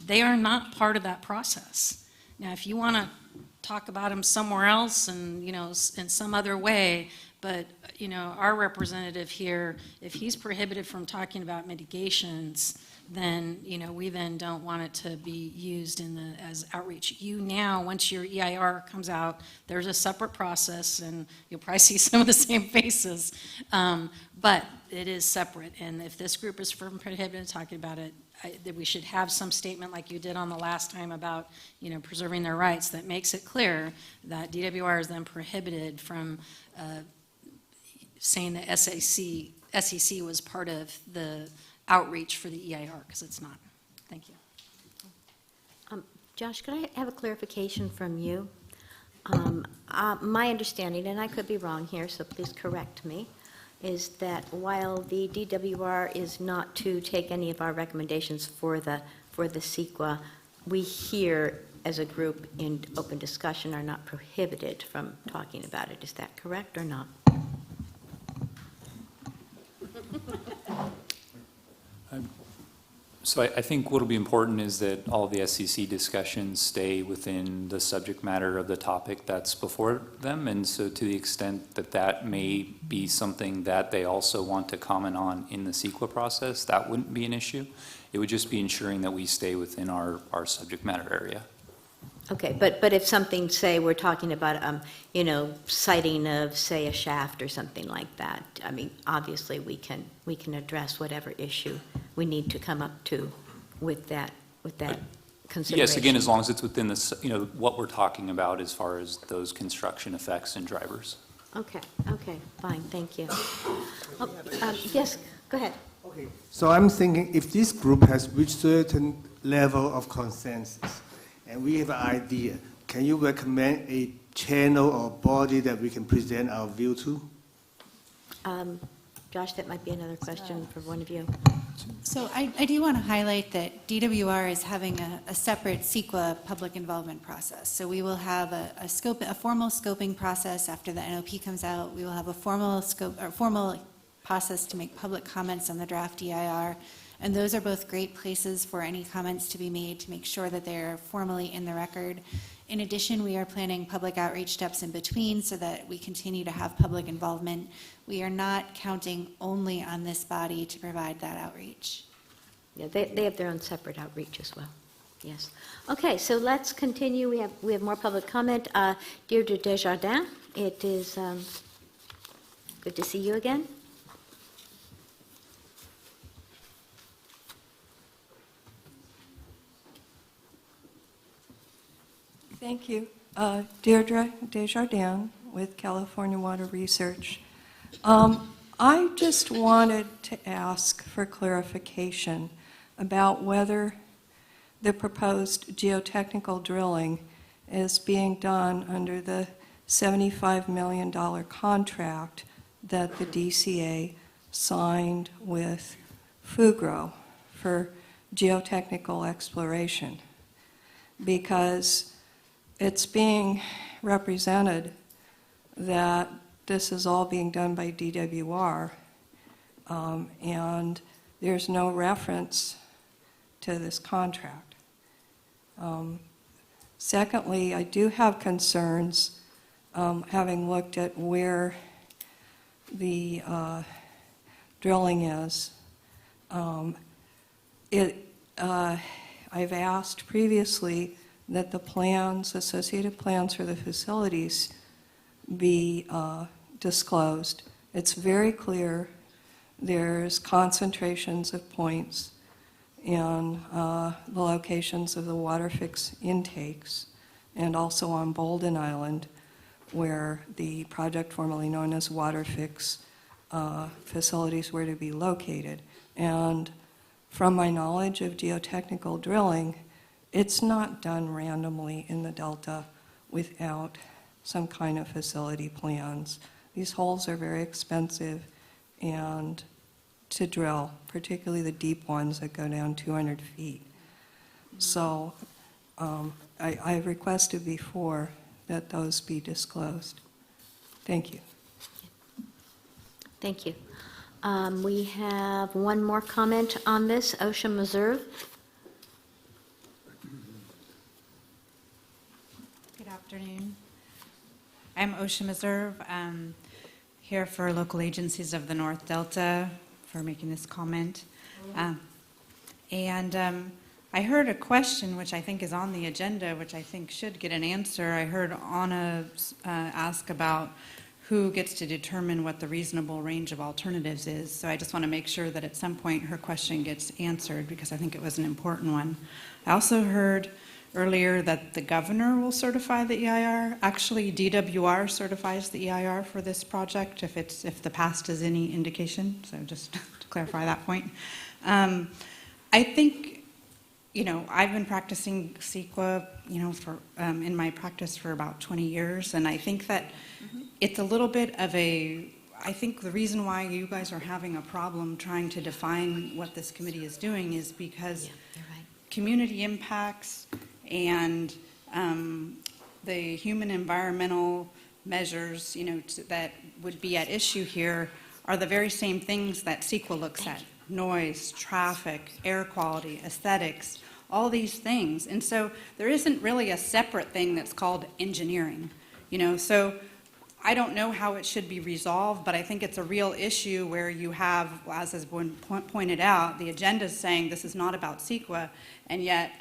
They are not part of that process. Now, if you want to talk about them somewhere else and, you know, in some other way, but, you know, our representative here, if he's prohibited from talking about mitigations, then, you know, we then don't want it to be used as outreach. You now, once your EIR comes out, there's a separate process, and you'll probably see some of the same faces, but it is separate. And if this group is prohibited talking about it, that we should have some statement like you did on the last time about, you know, preserving their rights that makes it clear that DWR is then prohibited from saying that SEC was part of the outreach for the EIR, because it's not. Thank you. Josh, could I have a clarification from you? My understanding, and I could be wrong here, so please correct me, is that while the DWR is not to take any of our recommendations for the CEQA, we here as a group in open discussion are not prohibited from talking about it. Is that correct or not? So I think what'll be important is that all the SEC discussions stay within the subject matter of the topic that's before them. And so to the extent that that may be something that they also want to comment on in the CEQA process, that wouldn't be an issue. It would just be ensuring that we stay within our subject matter area. Okay, but if something, say, we're talking about, you know, siting of, say, a shaft or something like that, I mean, obviously we can address whatever issue we need to come up to with that consideration. Yes, again, as long as it's within the, you know, what we're talking about as far as those construction effects and drivers. Okay, fine, thank you. Yes, go ahead. Okay, so I'm thinking if this group has reached certain level of consensus, and we have an idea, can you recommend a channel or body that we can present our view to? Josh, that might be another question for one of you. So I do want to highlight that DWR is having a separate CEQA public involvement process. So we will have a formal scoping process after the NOP comes out. We will have a formal process to make public comments on the draft EIR. And those are both great places for any comments to be made to make sure that they're formally in the record. In addition, we are planning public outreach steps in between so that we continue to have public involvement. We are not counting only on this body to provide that outreach. Yeah, they have their own separate outreach as well. Yes. Okay, so let's continue. We have more public comment. Deirdre Desjardins, it is good to see you again. Thank you. Deirdre Desjardins with California Water Research. I just wanted to ask for clarification about whether the proposed geotechnical drilling is being done under the $75 million contract that the DCA signed with Fugro for geotechnical exploration. Because it's being represented that this is all being done by DWR, and there's no reference to this contract. Secondly, I do have concerns, having looked at where the drilling is. I've asked previously that the plans, associated plans for the facilities be disclosed. It's very clear there's concentrations of points in the locations of the water fix intakes and also on Bolden Island where the project formerly known as water fix facilities were to be located. And from my knowledge of geotechnical drilling, it's not done randomly in the Delta without some kind of facility plans. These holes are very expensive and to drill, particularly the deep ones that go down 200 feet. So I requested before that those be disclosed. Thank you. Thank you. We have one more comment on this, OSHA Meserve. Good afternoon. I'm OSHA Meserve, here for local agencies of the North Delta for making this comment. I heard a question which I think is on the agenda, which I think should get an answer. I heard Anna ask about who gets to determine what the reasonable range of alternatives is. So I just want to make sure that at some point her question gets answered because I think it was an important one. I also heard earlier that the governor will certify the EIR. Actually, DWR certifies the EIR for this project if the past is any indication. So just to clarify that point. I think, I've been practicing CEQA, for in my practice for about 20 years, and I think that it's a little bit of I think the reason why you guys are having a problem trying to define what this committee is doing is because community impacts and the human environmental measures, that would be at issue here are the very same things that CEQA looks at. Noise, traffic, air quality, aesthetics, all these things. And so there isn't really a separate thing that's called engineering, So I don't know how it should be resolved, but I think it's a real issue where you have, as has been pointed out, the agenda is saying this is not about CEQA, and yet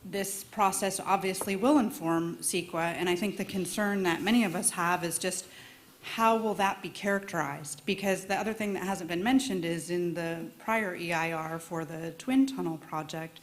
this process obviously will inform CEQA, and I think the concern that many of us have is just how will that be characterized? Because the other thing that hasn't been mentioned is in the prior EIR for the Twin Tunnel project,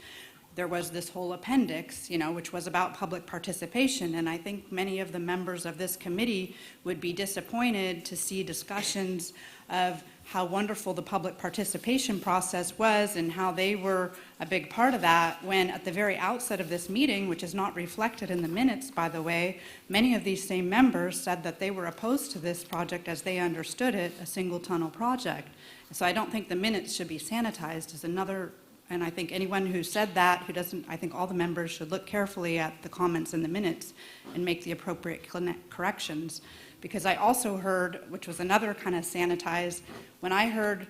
there was this whole appendix, which was about public participation, and I think many of the members of this committee would be disappointed to see discussions of how wonderful the public participation process was and how they were a big part of that when at the very outset of this meeting, which is not reflected in the minutes, by the way, many of these same members said that they were opposed to this project as they understood it, a single tunnel project. So I don't think the minutes should be sanitized as another, and I think anyone who said that, I think all the members should look carefully at the comments in the minutes and make the appropriate corrections. Because I also heard, which was another kind of sanitized, when I heard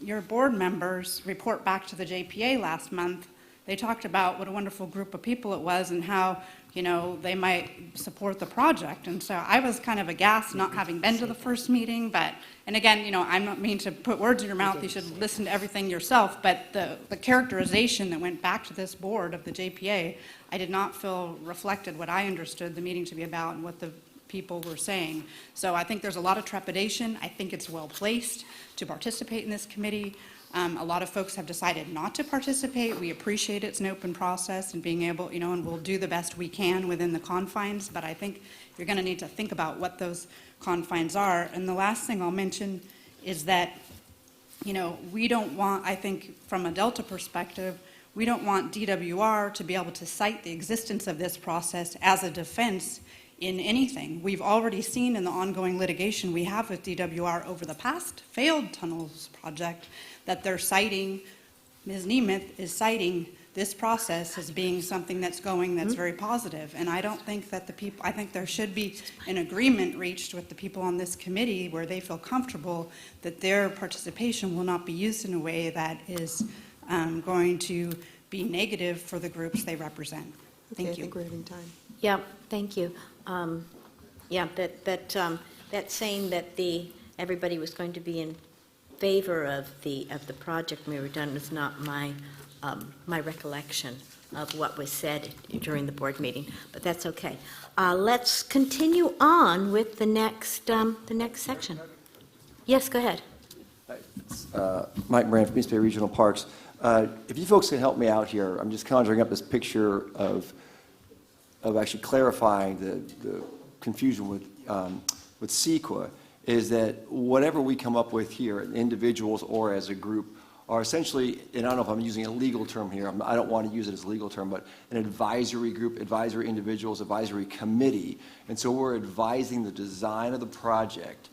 your board members report back to the JPA last month, they talked about what a wonderful group of people it was and how, they might support the project. And so I was kind of aghast not having been to the first meeting, and again, I'm not mean to put words in your mouth, you should listen to everything yourself, but the characterization that went back to this board of the JPA, I did not feel reflected what I understood the meeting to be about and what the people were saying. So I think there's a lot of trepidation. I think it's well placed to participate in this committee. A lot of folks have decided not to participate. We appreciate it's an open process and being able, and we'll do the best we can within the confines, but I think you're going to need to think about what those confines are. And the last thing I'll mention is that, we don't want, I think from a Delta perspective, we don't want DWR to be able to cite the existence of this process as a defense in anything. We've already seen in the ongoing litigation we have with DWR over the past failed tunnels project that they're citing, Ms. Nemeth is citing this process as being something that's very positive. And I don't think that I think there should be an agreement reached with the people on this committee where they feel comfortable that their participation will not be used in a way that is going to be negative for the groups they represent. Thank you. I think we're having time. Yeah, thank you. That saying that everybody was going to be in favor of the project we were done was not my recollection of what was said during the board meeting, but that's okay. Let's continue on with the next section. Yes, go ahead. Mike Moran from East Bay Regional Parks. If you folks can help me out here, I'm just conjuring up this picture of actually clarifying the confusion with CEQA, is that whatever we come up with here, individuals or as a group, are essentially, and I don't know if I'm using a legal term here, I don't want to use it as a legal term, but an advisory group, advisory individuals, advisory committee. And so we're advising the design of the project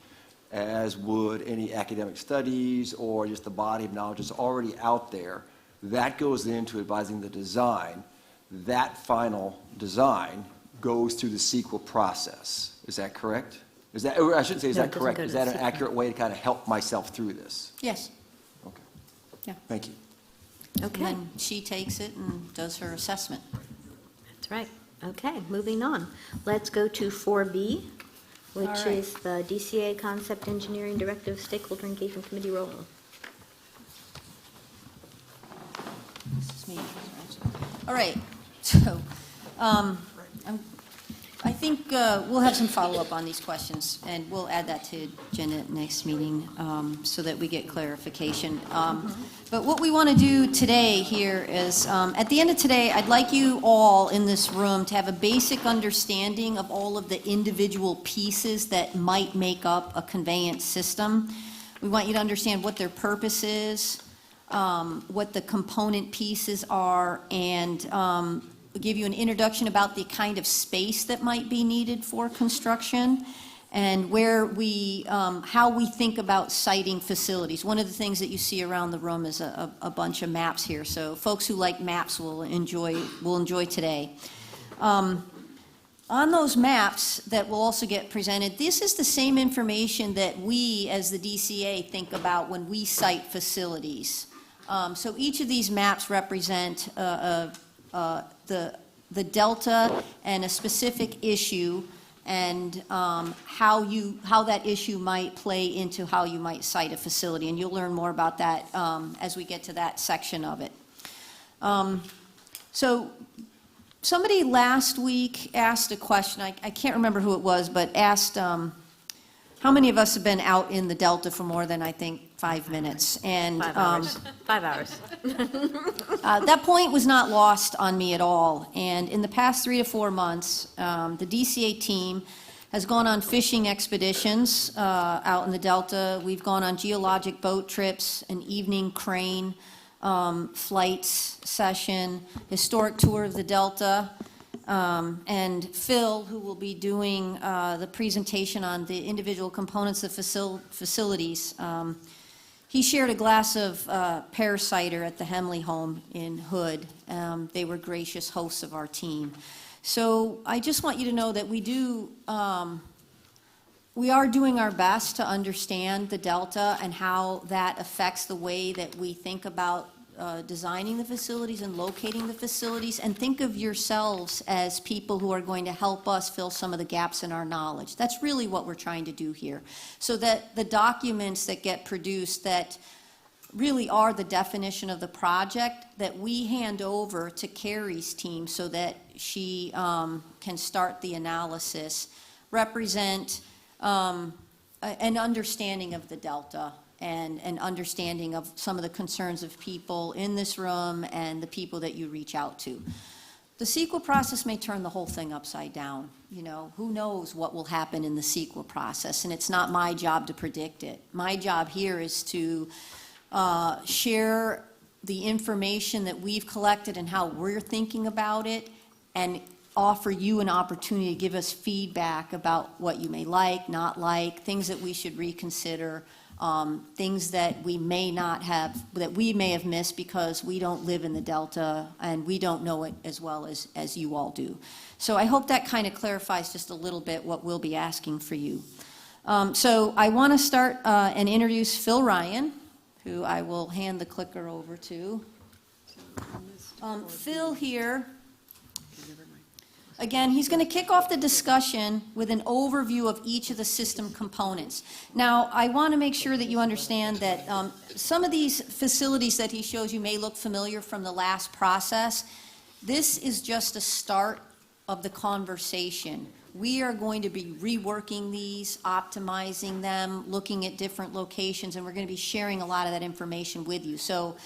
as would any academic studies or just the body of knowledge that's already out there. That goes into advising the design. That final design goes through the CEQA process. Is that correct? Is that, or I shouldn't say, is that correct? Is that an accurate way to kind of help myself through this? Yes. Okay. Yeah. Thank you. Okay. And then she takes it and does her assessment. That's right. Okay, moving on. Let's go to 4B, which All right. is the DCA Concept Engineering Directive Stakeholder Engagement Committee role. This is me. All right, so I think we'll have some follow-up on these questions, and we'll add that to agenda next meeting so that we get clarification. But what we want to do today here is, at the end of today, I'd like you all in this room to have a basic understanding of all of the individual pieces that might make up a conveyance system. We want you to understand what their purpose is, what the component pieces are, and give you an introduction about the kind of space that might be needed for construction, and where we, how we think about siting facilities. One of the things that you see around the room is a bunch of maps here, so folks who like maps will enjoy today. On those maps that will also get presented, this is the same information that we, as the DCA, think about when we site facilities. So each of these maps represent the delta and a specific issue, and how that issue might play into how you might site a facility. And you'll learn more about that as we get to that section of it. So somebody last week asked a question, I can't remember who it was, but asked how many of us have been out in the Delta for more than, I think, 5 minutes? And 5 hours. 5 hours. That point was not lost on me at all. And in the past 3 to 4 months, the DCA team has gone on fishing expeditions out in the Delta. We've gone on geologic boat trips, an evening crane flights session, historic tour of the Delta. And Phil, who will be doing the presentation on the individual components of facilities, he shared a glass of pear cider at the Hemley home in Hood. They were gracious hosts of our team. So I just want you to know that we are doing our best to understand the Delta and how that affects the way that we think about designing the facilities and locating the facilities, and think of yourselves as people who are going to help us fill some of the gaps in our knowledge. That's really what we're trying to do here. So that the documents that get produced that really are the definition of the project that we hand over to Carrie's team so that she can start the analysis represent an understanding of the Delta and an understanding of some of the concerns of people in this room and the people that you reach out to. The CEQA process may turn the whole thing upside down. You know, who knows what will happen in the CEQA process, and it's not my job to predict it. My job here is to share the information that we've collected and how we're thinking about it, and offer you an opportunity to give us feedback about what you may like, not like, things that we should reconsider, things that we may not have, that we may have missed because we don't live in the Delta and we don't know it as well as you all do. So I hope that kind of clarifies just a little bit what we'll be asking for you. So I want to start and introduce Phil Ryan, who I will hand the clicker over to. Phil here. Again, he's going to kick off the discussion with an overview of each of the system components. Now, I want to make sure that you understand that some of these facilities that he shows you may look familiar from the last process. This is just a start of the conversation. We are going to be reworking these, optimizing them, looking at different locations, and we're going to be sharing a lot of that information with you. So,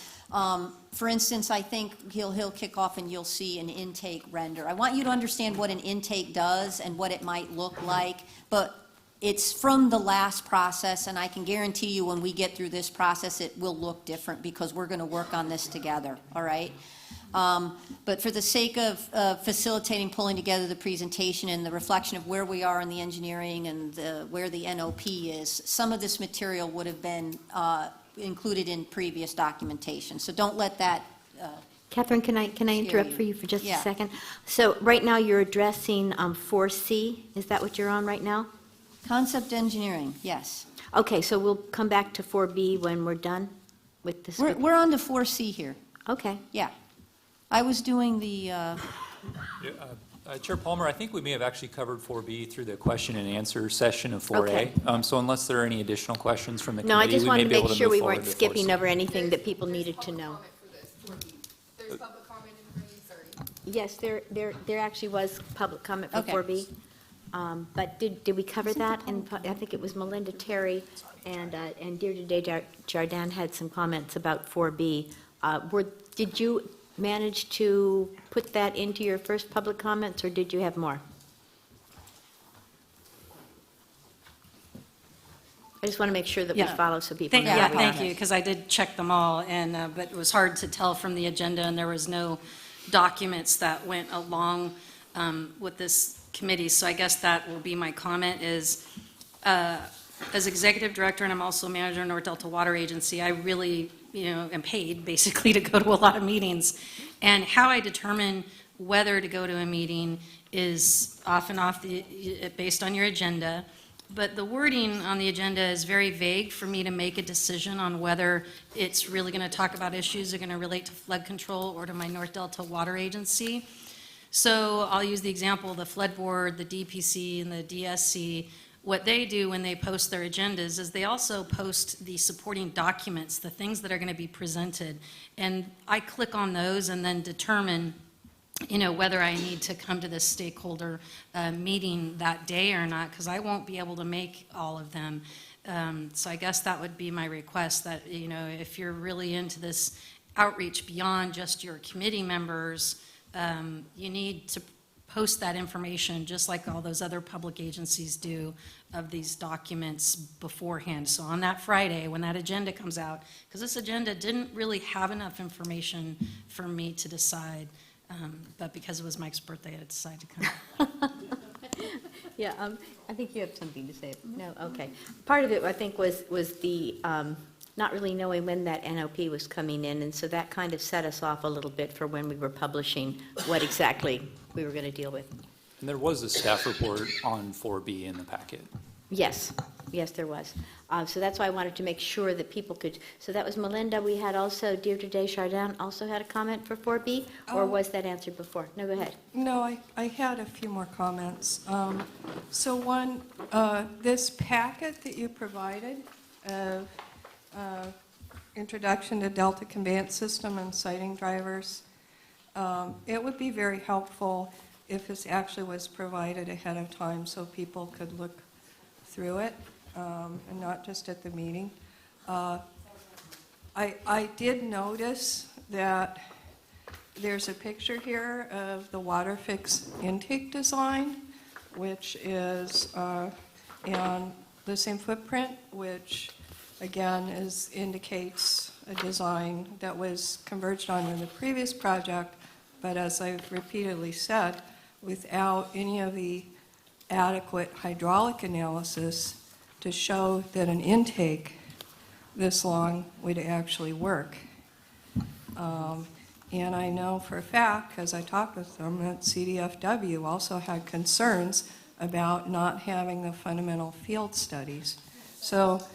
for instance, I think he'll kick off and you'll see an intake render. I want you to understand what an intake does and what it might look like, but it's from the last process, and I can guarantee you when we get through this process, it will look different because we're going to work on this together, all right? But for the sake of facilitating, pulling together the presentation and the reflection of where we are in the engineering and where the NOP is, some of this material would have been included in previous documentation. So don't let that Catherine, can I interrupt you. for you for just Yeah. a second? So right now, you're addressing 4C. Is that what you're on right now? Concept engineering, yes. Okay, so we'll come back to 4B when we're done with this. We're on to 4C here. Okay. Yeah. I was doing the, Chair Palmer, I think we may have actually covered 4B through the question and answer session of 4A. Okay. So unless there are any additional questions from the No, I committee, just we may wanted to be able make to sure move we forward weren't to skipping 4C. over anything that people needed to know. There's public comment in 3:30. Yes, there actually was public comment for Okay. 4B. But did we cover that? And I think it was Melinda Terry and Deirdre Jardin had some comments about 4B. Did you manage to put that into your first public comments, or did you have more? I just want to make sure that we Yeah. follow so people know. Yeah, what we thank have. you, because I did check them all, and, but it was hard to tell from the agenda, and there was no documents that went along with this committee. So I guess that will be my comment is, as executive director, and I'm also manager of North Delta Water Agency, I really, am paid basically to go to a lot of meetings. And how I determine whether to go to a meeting is based on your agenda. But the wording on the agenda is very vague for me to make a decision on whether it's really going to talk about issues that are going to relate to flood control or to my North Delta Water Agency. So I'll use the example of the Flood Board, the DPC, and the DSC. What they do when they post their agendas is they also post the supporting documents, the things that are going to be presented. And I click on those and then determine whether I need to come to this stakeholder meeting that day or not, because I won't be able to make all of them. So I guess that would be my request, that, if you're really into this outreach beyond just your committee members, you need to post that information, just like all those other public agencies do, of these documents beforehand. So on that Friday, when that agenda comes out, because this agenda didn't really have enough information for me to decide, but because it was Mike's birthday, I decided to come. Yeah, I think you have something to say. No, okay. Part of it, I think, was the not really knowing when that NOP was coming in, and so that kind of set us off a little bit for when we were publishing what exactly we were going to deal with. And there was a staff report on 4B in the packet. Yes, yes, there was. So that's why I wanted to make sure that people could, so that was Melinda. We had also Deirdre Desjardins also had a comment for 4B, or was that answered before? No, go ahead. No, I had a few more comments. So one, this packet that you provided of Introduction to Delta Conveyance System and Siting Drivers, it would be very helpful if this actually was provided ahead of time so people could look through it and not just at the meeting. I did notice that there's a picture here of the water fix intake design, which is on the same footprint, which again indicates a design that was converged on in the previous project, but as I've repeatedly said, without any of the adequate hydraulic analysis to show that an intake this long would actually work. And I know for a fact, because I talked with them, that CDFW also had concerns about not having the fundamental field studies. So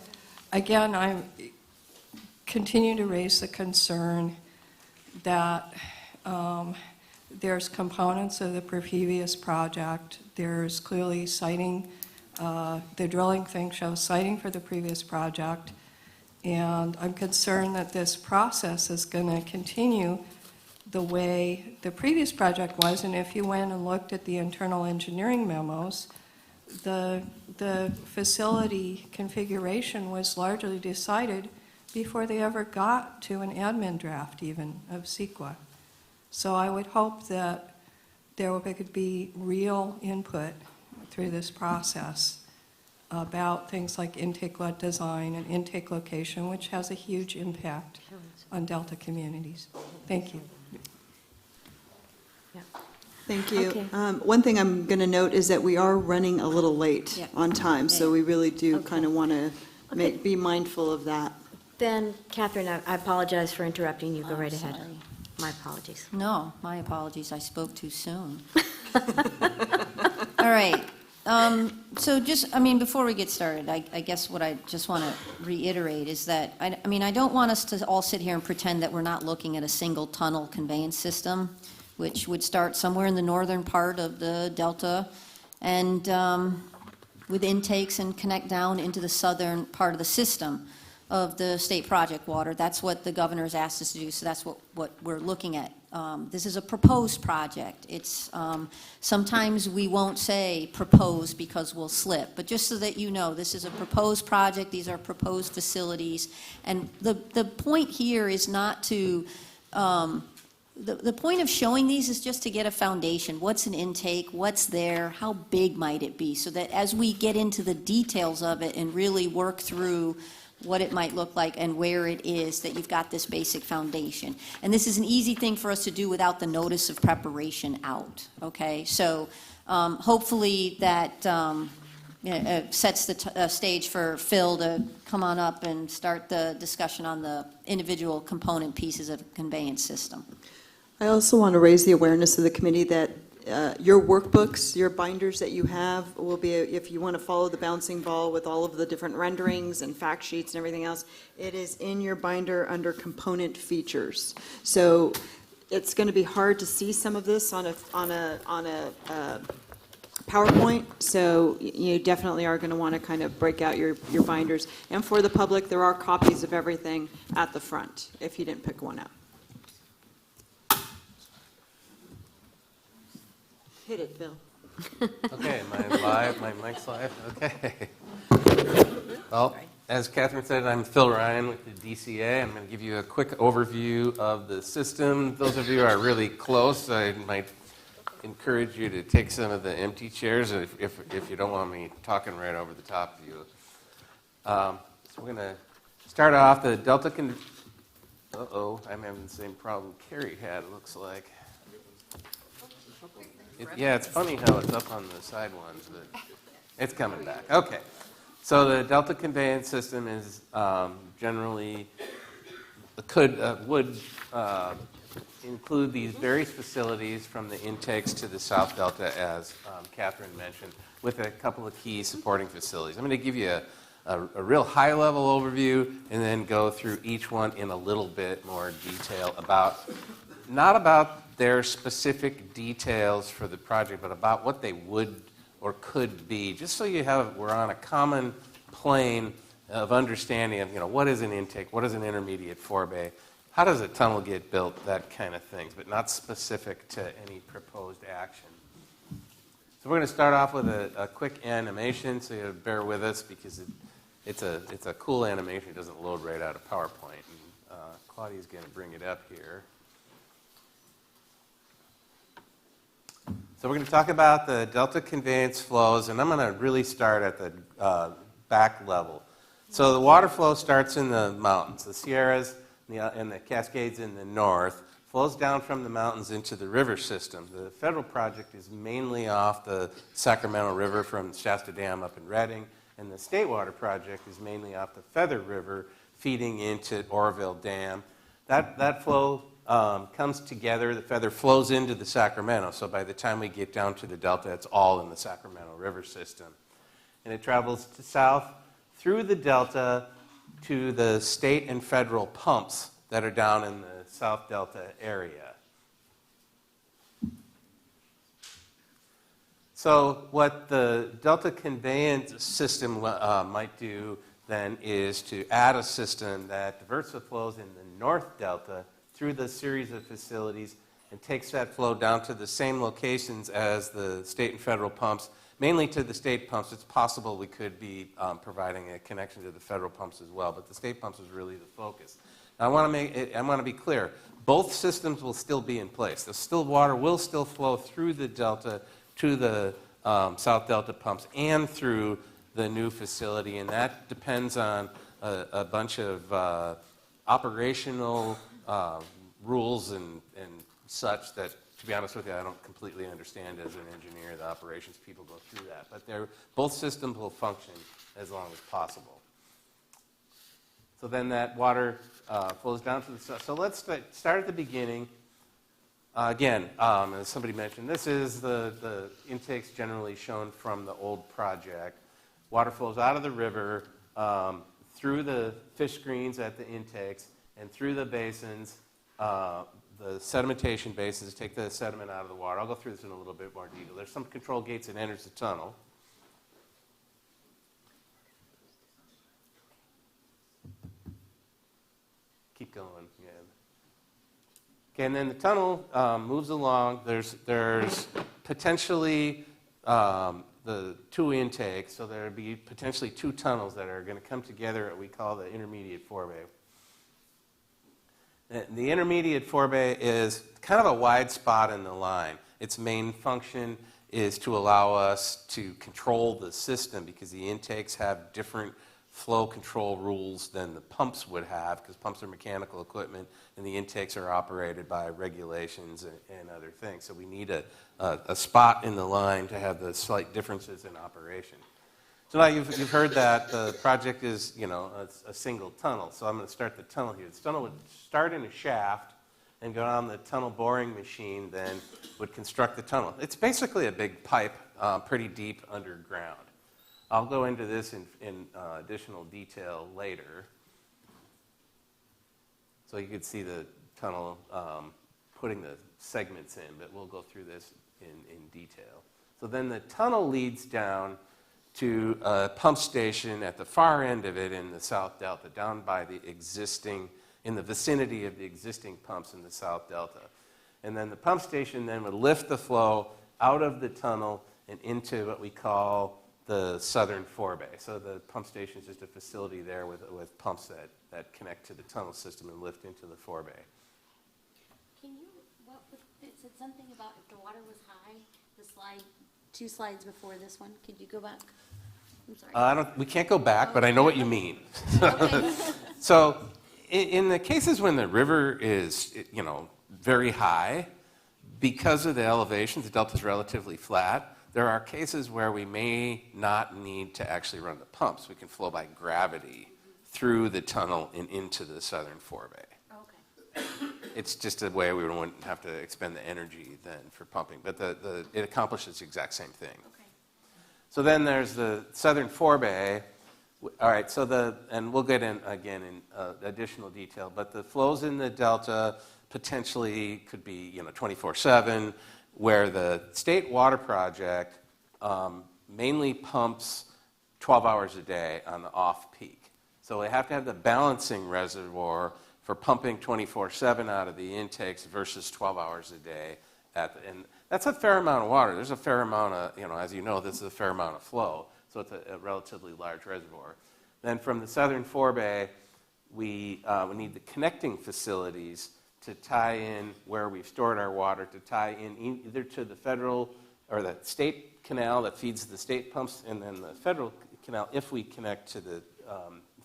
again, I continue to raise the concern that there's components of the previous project. There's clearly siting, the drilling thing shows siting for the previous project. And I'm concerned that this process is going to continue the way the previous project was. And if you went and looked at the internal engineering memos, the facility configuration was largely decided before they ever got to an admin draft even of CEQA. So I would hope that there could be real input through this process about things like intake lot design and intake location, which has a huge impact on Delta communities. Thank you. Thank you. Okay. One thing I'm going to note is that we are running a little late Yeah. on time, so Yeah. we really do Okay. kind of want to Okay. be mindful of that. Then, Catherine, I apologize for interrupting you. Go I'm right ahead. sorry. My apologies. No, my apologies, I spoke too soon. All right, so just, before we get started, I guess what I just want to reiterate is that, I don't want us to all sit here and pretend that we're not looking at a single tunnel conveyance system, which would start somewhere in the northern part of the Delta, and with intakes and connect down into the southern part of the system of the state project water. That's what the governor's asked us to do, so that's what we're looking at. This is a proposed project. It's, sometimes we won't say proposed because we'll slip, but just so that you know, this is a proposed project, these are proposed facilities, and the point here is not to, the point of showing these is just to get a foundation. What's an intake? What's there? How big might it be? So that as we get into the details of it and really work through what it might look like and where it is, that you've got this basic foundation. And this is an easy thing for us to do without the notice of preparation out, okay? So hopefully that sets the stage for Phil to come on up and start the discussion on the individual component pieces of the conveyance system. I also want to raise the awareness of the committee that your workbooks, your binders that you have will be, if you want to follow the bouncing ball with all of the different renderings and fact sheets and everything else, it is in your binder under component features. So it's going to be hard to see some of this on a PowerPoint, so you definitely are going to want to kind of break out your binders. And for the public, there are copies of everything at the front if you didn't pick one up. Hit it, Bill. Okay, am I live? My mic's live? Okay. Well, as Catherine said, I'm Phil Ryan with the DCA. I'm going to give you a quick overview of the system. Those of you who are really close, I might encourage you to take some of the empty chairs if you don't want me talking right over the top of you. So we're going to start off the Delta Uh-oh, I'm having the same problem Carrie had, it looks like. Yeah, it's funny how it's up on the side ones, but it's coming back. Okay. So the Delta conveyance system is generally would include these various facilities from the intakes to the South Delta, as Catherine mentioned, with a couple of key supporting facilities. I'm going to give you a real high-level overview and then go through each one in a little bit more detail not about their specific details for the project, but about what they would or could be, just so we're on a common plane of understanding of, what is an intake, what is an intermediate forebay, how does a tunnel get built, that kind of things, but not specific to any proposed action. So we're going to start off with a quick animation, so you bear with us because it's a cool animation. It doesn't load right out of PowerPoint. And Claudia's going to bring it up here. So we're going to talk about the Delta conveyance flows, and I'm going to really start at the back level. So the water flow starts in the mountains, the Sierras and the Cascades in the north, flows down from the mountains into the river system. The federal project is mainly off the Sacramento River from Shasta Dam up in Redding, and the state water project is mainly off the Feather River feeding into Oroville Dam. That flow comes together, the Feather flows into the Sacramento, so by the time we get down to the Delta, it's all in the Sacramento River system. And it travels to south through the Delta to the state and federal pumps that are down in the South Delta area. So what the Delta conveyance system might do then is to add a system that diverts the flows in the North Delta through the series of facilities and takes that flow down to the same locations as the state and federal pumps, mainly to the state pumps. It's possible we could be providing a connection to the federal pumps as well, but the state pumps is really the focus. Now, I want to be clear. Both systems will still be in place. The still water will still flow through the Delta to the South Delta pumps and through the new facility, and that depends on a bunch of operational rules and such that, to be honest with you, I don't completely understand as an engineer. The operations people go through that. But both systems will function as long as possible. So then that water flows down to the south. So let's start at the beginning. Again, as somebody mentioned, this is the intakes generally shown from the old project. Water flows out of the river through the fish screens at the intakes and through the basins, the sedimentation basins, take the sediment out of the water. I'll go through this in a little bit more detail. There's some control gates that enters the tunnel. Keep going, yeah. Okay, and then the tunnel moves along. There's potentially the two intakes, so there would be potentially two tunnels that are going to come together at what we call the intermediate forebay. The intermediate forebay is kind of a wide spot in the line. Its main function is to allow us to control the system because the intakes have different flow control rules than the pumps would have, because pumps are mechanical equipment and the intakes are operated by regulations and other things. So we need a spot in the line to have the slight differences in operation. So now you've heard that the project is, a single tunnel. So I'm going to start the tunnel here. The tunnel would start in a shaft and go down the tunnel boring machine, then would construct the tunnel. It's basically a big pipe, pretty deep underground. I'll go into this in additional detail later. So you could see the tunnel putting the segments in, but we'll go through this in detail. So then the tunnel leads down to a pump station at the far end of it in the South Delta, down by in the vicinity of the existing pumps in the South Delta. And then the pump station then would lift the flow out of the tunnel and into what we call the southern forebay. So the pump station is just a facility there with pumps that connect to the tunnel system and lift into the forebay. Can you, it said something about if the water was high, the slide, 2 slides before this one. Could you go back? I'm sorry. We can't go back, but I know what you mean. Okay. So in the cases when the river is, very high, because of the elevation, the delta is relatively flat, there are cases where we may not need to actually run the pumps. We can flow by gravity through the tunnel and into the southern forebay. Okay. It's just a way we wouldn't have to expend the energy then for pumping, but it accomplishes the exact same thing. Okay. So then there's the southern forebay. All right, and we'll get in again in additional detail, but the flows in the delta potentially could be 24/7, where the state water project mainly pumps 12 hours a day on the off-peak. So they have to have the balancing reservoir for pumping 24/7 out of the intakes versus 12 hours a day. And that's a fair amount of water. There's a fair amount of, as you know, this is a fair amount of flow. So it's a relatively large reservoir. Then from the southern forebay, we need the connecting facilities to tie in where we've stored our water, to tie in either to the federal or the state canal that feeds the state pumps, and then the federal canal, if we connect to the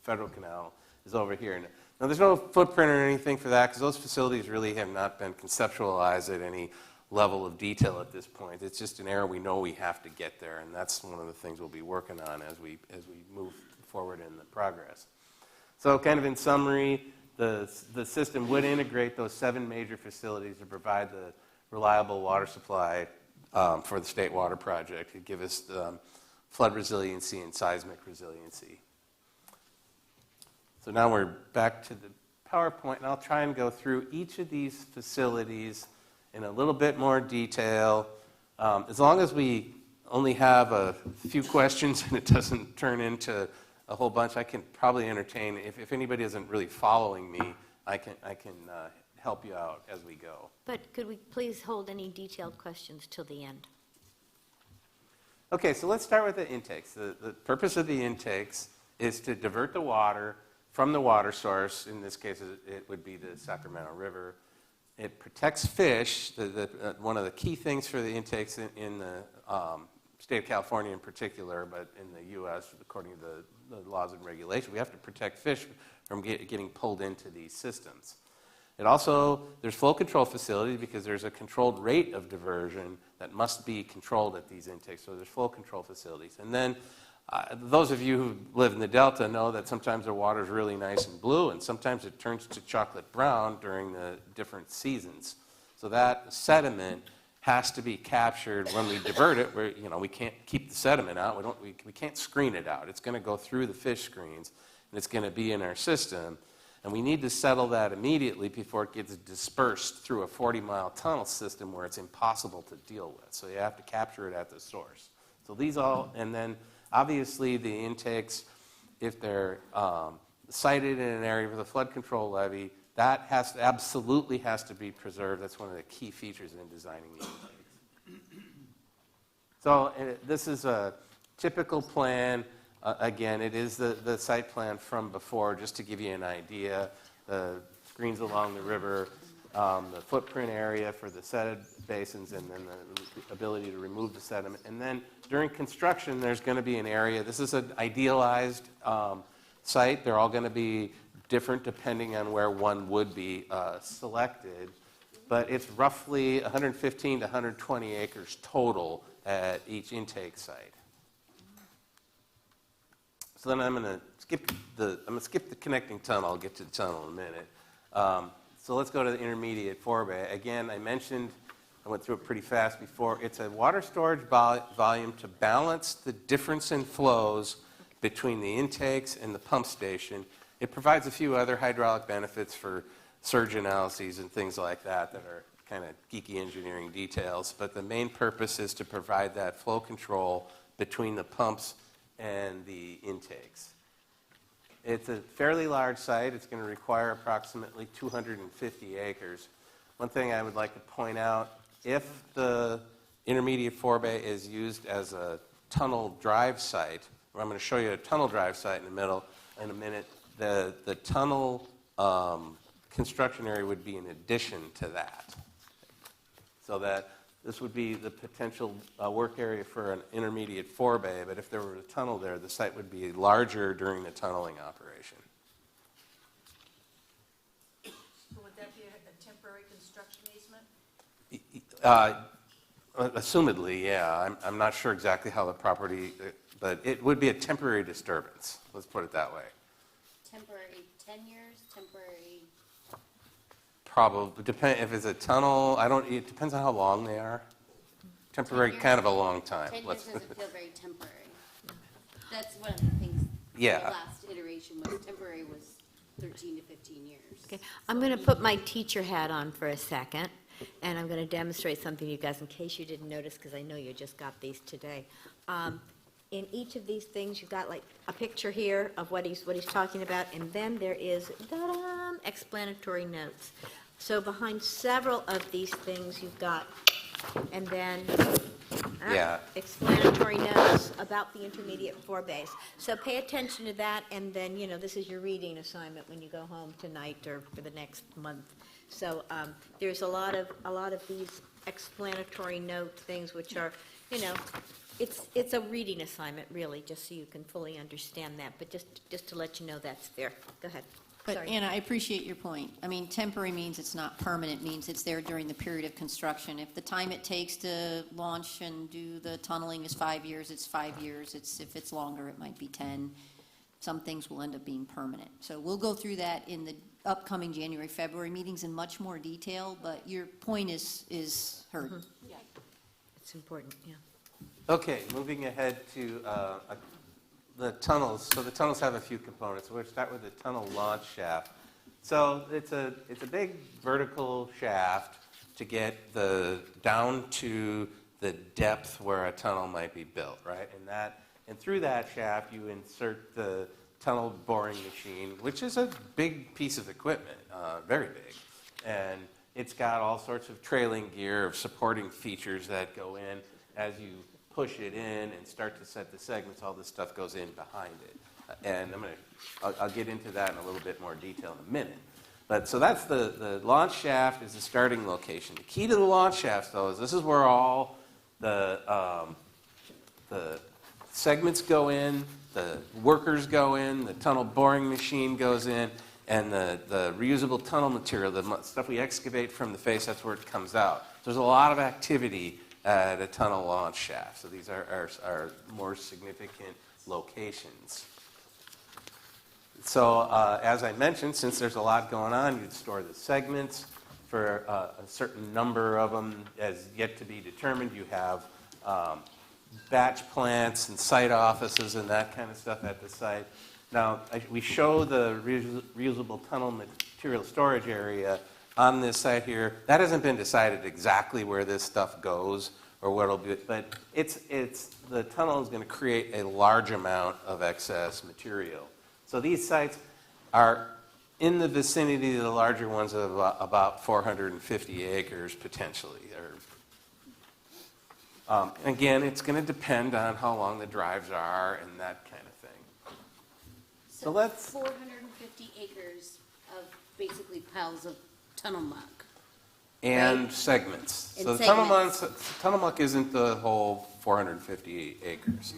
federal canal, is over here. Now, there's no footprint or anything for that because those facilities really have not been conceptualized at any level of detail at this point. It's just an area we know we have to get there, and that's one of the things we'll be working on as we move forward in the progress. So kind of in summary, the system would integrate those 7 major facilities to provide the reliable water supply for the state water project to give us flood resiliency and seismic resiliency. So now we're back to the PowerPoint, and I'll try and go through each of these facilities in a little bit more detail. As long as we only have a few questions and it doesn't turn into a whole bunch, I can probably entertain. If anybody isn't really following me, I can help you out as we go. But could we please hold any detailed questions till the end? Okay, so let's start with the intakes. The purpose of the intakes is to divert the water from the water source. In this case, it would be the Sacramento River. It protects fish. One of the key things for the intakes in the state of California in particular, but in the U.S., according to the laws and regulations, we have to protect fish from getting pulled into these systems. It also, there's flow control facilities because there's a controlled rate of diversion that must be controlled at these intakes. So there's flow control facilities. And then those of you who live in the Delta know that sometimes the water is really nice and blue, and sometimes it turns to chocolate brown during the different seasons. So that sediment has to be captured when we divert it. We can't keep the sediment out. We can't screen it out. It's going to go through the fish screens, and it's going to be in our system. And we need to settle that immediately before it gets dispersed through a 40-mile tunnel system where it's impossible to deal with. So you have to capture it at the source. So these all, and then obviously the intakes, if they're sited in an area with a flood control levee, that absolutely has to be preserved. That's one of the key features in designing the intakes. So this is a typical plan. Again, it is the site plan from before, just to give you an idea. The screens along the river, the footprint area for the setted basins, and then the ability to remove the sediment. And then during construction, there's going to be an area. This is an idealized site. They're all going to be different depending on where one would be selected. But it's roughly 115 to 120 acres total at each intake site. So then I'm going to skip the connecting tunnel. I'll get to the tunnel in a minute. So let's go to the intermediate forebay. Again, I went through it pretty fast before. It's a water storage volume to balance the difference in flows between the intakes and the pump station. It provides a few other hydraulic benefits for surge analyses and things like that are kind of geeky engineering details. But the main purpose is to provide that flow control between the pumps and the intakes. It's a fairly large site. It's going to require approximately 250 acres. One thing I would like to point out, if the intermediate forebay is used as a tunnel drive site, I'm going to show you a tunnel drive site in a minute, the tunnel construction area would be in addition to that. So that this would be the potential work area for an intermediate forebay, but if there were a tunnel there, the site would be larger during the tunneling operation. Would that be a temporary construction easement? Assumedly, yeah. I'm not sure exactly how the property, but it would be a temporary disturbance. Let's put it that way. Temporary 10 years, temporary... Probably, if it's a tunnel, it depends on how long they are. Temporary, kind of a long time. 10 years doesn't feel very temporary. That's one of the things. Yeah. The last iteration was temporary was 13 to 15 years. Okay, I'm going to put my teacher hat on for a second, and I'm going to demonstrate something to you guys in case you didn't notice, because I know you just got these today. In each of these things, you've got like a picture here of what he's talking about, and then there is explanatory notes. So behind several of these things, you've got, and then explanatory notes about the intermediate forebays. So pay attention to that, and then, this is your reading assignment when you go home tonight or for the next month. So there's a lot of these explanatory note things which are, it's a reading assignment, really, just so you can fully understand that. But just to let you know that's there. Go ahead. But Sorry. Anna, I appreciate your point. I mean, temporary means it's not permanent, means it's there during the period of construction. If the time it takes to launch and do the tunneling is 5 years, it's 5 years. If it's longer, it might be 10. Some things will end up being permanent. So we'll go through that in the upcoming January, February meetings in much more detail, but your point is heard. Mm-hmm. Yeah. It's important, yeah. Okay, moving ahead to the tunnels. So the tunnels have a few components. We'll start with the tunnel launch shaft. So it's a big vertical shaft to get down to the depth where a tunnel might be built, right? And through that shaft, you insert the tunnel boring machine, which is a big piece of equipment, very big. And it's got all sorts of trailing gear of supporting features that go in as you push it in and start to set the segments. All this stuff goes in behind it. And I'll get into that in a little bit more detail in a minute. But so that's the launch shaft is the starting location. The key to the launch shaft, though, is this is where all the the segments go in, the workers go in, the tunnel boring machine goes in, and the reusable tunnel material, the stuff we excavate from the face, that's where it comes out. There's a lot of activity at a tunnel launch shaft, so these are more significant locations. So as I mentioned, since there's a lot going on, you'd store the segments. For a certain number of them as yet to be determined, you have batch plants and site offices and that kind of stuff at the site. Now, we show the reusable tunnel material storage area on this site here. That hasn't been decided exactly where this stuff goes or what it'll be, but the tunnel is going to create a large amount of excess material. So these sites are in the vicinity of the larger ones of about 450 acres potentially. Again, it's going to depend on how long the drives are and that kind of thing. So let's 450 acres of basically piles of tunnel muck. And right? segments. And So the tunnel muck isn't the whole 450 acres.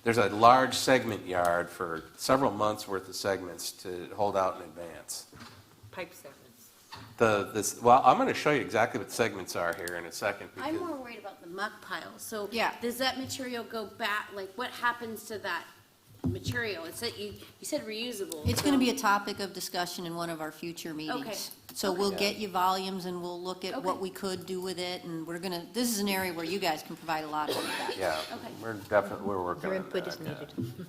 There's a large segment yard for several months worth of segments to hold out in advance. Pipe segments. Well, I'm going to show you exactly what segments are here in a second. I'm more worried about the muck pile. So Yeah. does that material go back? Like, what happens to that material? It's that you said reusable. It's going to be a topic of discussion in one of our future meetings. Okay. So Okay. we'll get you volumes and we'll look at what Okay. we could do with it, and this is an area where you guys can provide a lot of feedback. Yeah, Okay. we're working Your on input that. is needed.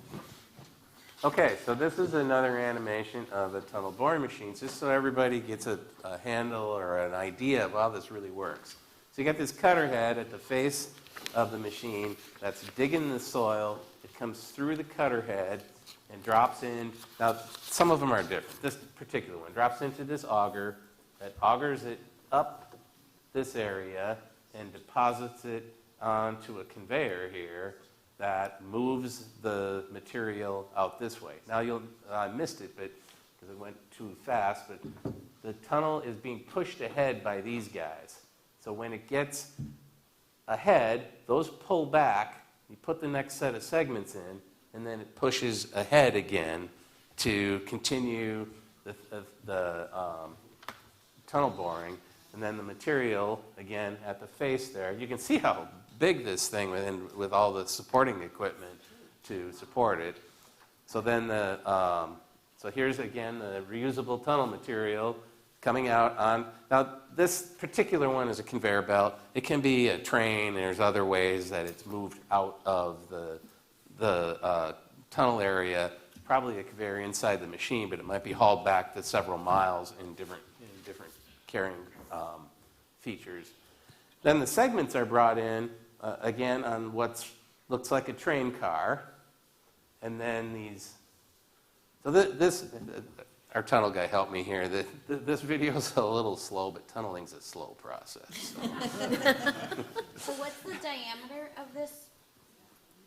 Okay, so this is another animation of a tunnel boring machine, just so everybody gets a handle or an idea of how this really works. So you got this cutter head at the face of the machine that's digging the soil. It comes through the cutter head and drops in. Now, some of them are different. This particular one drops into this auger that augers it up this area and deposits it onto a conveyor here that moves the material out this way. Now, I missed it because it went too fast, but the tunnel is being pushed ahead by these guys. So when it gets ahead, those pull back, you put the next set of segments in, and then it pushes ahead again to continue the tunnel boring. And then the material, again, at the face there, you can see how big this thing with all the supporting equipment to support it. So then so here's again the reusable tunnel material coming out on, now this particular one is a conveyor belt. It can be a train. There's other ways that it's moved out of the tunnel area, probably a conveyor inside the machine, but it might be hauled back to several miles in different carrying features. Then the segments are brought in, again, on what looks like a train car. And then our tunnel guy helped me here. This video is a little slow, but tunneling's a slow process. So what's the diameter of this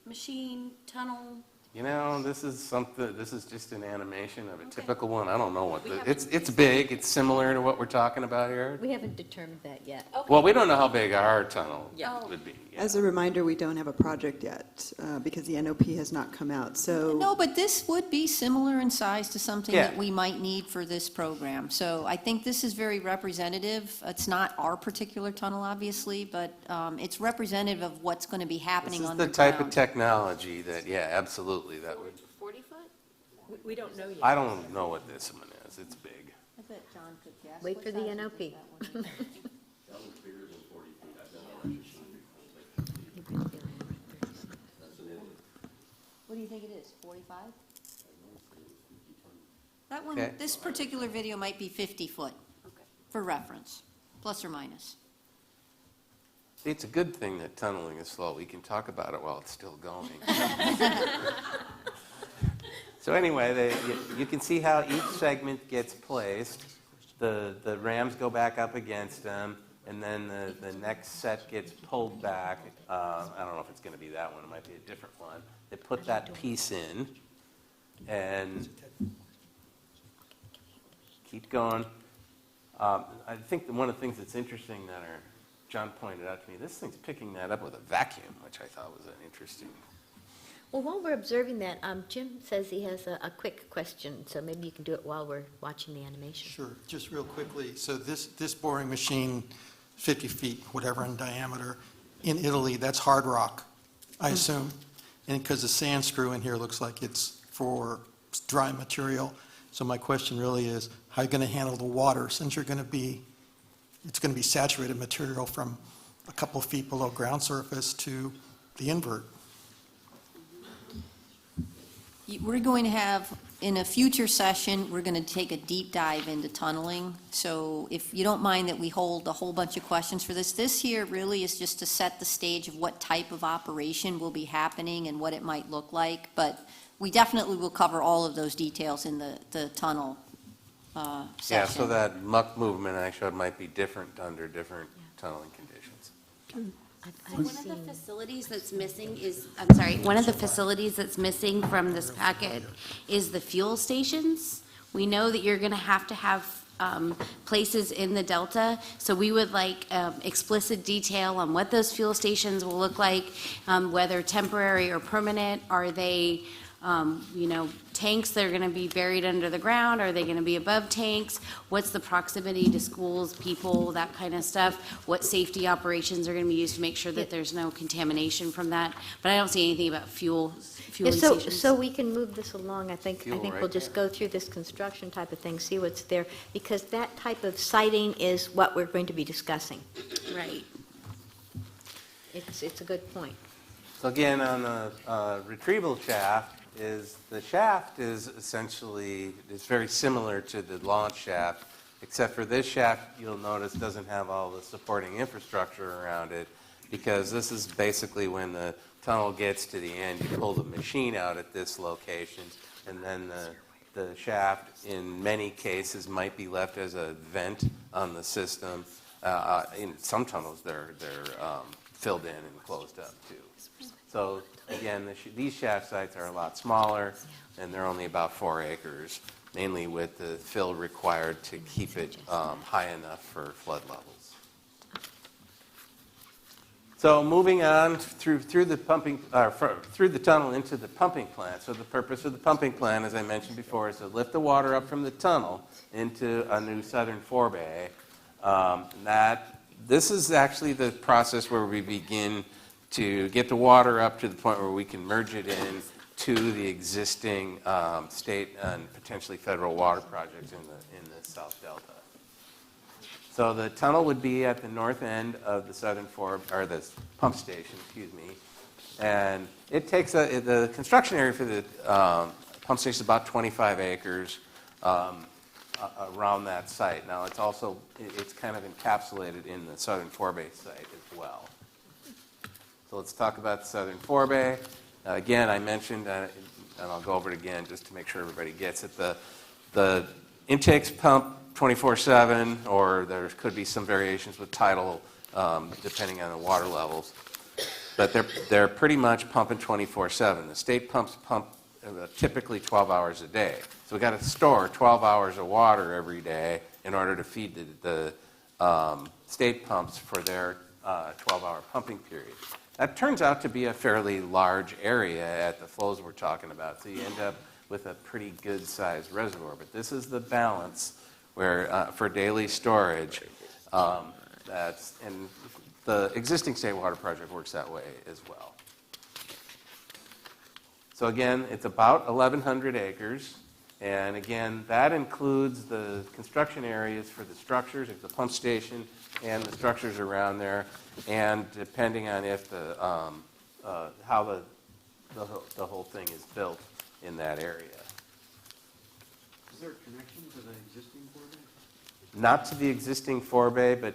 machine tunnel? You know, this is just an animation of a typical one. I don't know what it's big. It's similar to what we're talking about here. We haven't determined that yet. Well, we don't know how big our tunnel Yeah. would be. As a reminder, we don't have a project yet because the NOP has not come out. So No, but this would be similar in size to something Yeah. that we might need for this program. So I think this is very representative. It's not our particular tunnel, obviously, but it's representative of what's going to be happening This is on the the type of ground. technology that, yeah, absolutely, that would. 40 foot? We don't know yet. I don't know what this one is. It's big. I bet John could guess. Wait What for the size is NOP. that one? What do you think it is, 45? That one, Okay. this particular video might be 50 foot, for reference, plus or minus. See, it's a good thing that tunneling is slow. We can talk about it while it's still going. So anyway, you can see how each segment gets placed. The rams go back up against them, and then the next set gets pulled back. I don't know if it's going to be that one. It might be a different one. They put that piece in, and keep going. I think one of the things that's interesting that John pointed out to me, this thing's picking that up with a vacuum, which I thought was an interesting Well, while we're observing that, Jim says he has a quick question, so maybe you can do it while we're watching the animation. Sure, just real quickly. So this boring machine, 50 feet, whatever in diameter, in Italy, that's hard rock, I assume? And because the sand screw in here looks like it's for dry material. So my question really is, how are you going to handle the water since it's going to be saturated material from a couple feet below ground surface to the invert? We're going to have, in a future session, we're going to take a deep dive into tunneling. So if you don't mind that we hold a whole bunch of questions for this here really is just to set the stage of what type of operation will be happening and what it might look like. But we definitely will cover all of those details in the tunnel session. Yeah, so that muck movement I showed might be different under different tunneling conditions. So one of the facilities that's missing is, I'm sorry, one of the facilities that's missing from this packet is the fuel stations. We know that you're going to have places in the Delta, so we would like explicit detail on what those fuel stations will look like, whether temporary or permanent. Are they, tanks that are going to be buried under the ground? Are they going to be above tanks? What's the proximity to schools, people, that kind of stuff? What safety operations are going to be used to make sure that there's no contamination from that? But I don't see anything about fueling stations. So we can move this along. I think right we'll just go through this construction type of thing, see what's there, because that type of siting is what we're going to be discussing. Right. It's a good point. So again, on the retrieval shaft, the shaft is essentially, it's very similar to the launch shaft, except for this shaft, you'll notice, doesn't have all the supporting infrastructure around it, because this is basically when the tunnel gets to the end, you pull the machine out at this location, and then the shaft, in many cases, might be left as a vent on the system. In some tunnels, they're filled in and closed up, too. So again, these shaft sites are a lot smaller, and they're only about 4 acres, mainly with the fill required to keep it high enough for flood levels. So moving on through the pumping, through the tunnel into the pumping plant. So the purpose of the pumping plant, as I mentioned before, is to lift the water up from the tunnel into a new southern forebay. This is actually the process where we begin to get the water up to the point where we can merge it in to the existing state and potentially federal water projects in the South Delta. So the tunnel would be at the north end of the southern or the pump station, excuse me, and it takes the construction area for the pump station is about 25 acres around that site. Now it's kind of encapsulated in the southern forebay site as well. So let's talk about the southern forebay. Again, I mentioned, and I'll go over it again just to make sure everybody gets it, the intakes pump 24/7, or there could be some variations with tidal depending on the water levels. But they're pretty much pumping 24/7. The state pumps pump typically 12 hours a day. So we've got to store 12 hours of water every day in order to feed the state pumps for their 12-hour pumping period. That turns out to be a fairly large area at the flows we're talking about, so you end up with a pretty good-sized reservoir. But this is the balance where for daily storage. And the existing state water project works that way as well. So again, it's about 1,100 acres. And again, that includes the construction areas for the structures, like the pump station and the structures around there, and depending on if how the whole thing is built in that area. Is there a connection to the existing forebay? Not to the existing forebay, but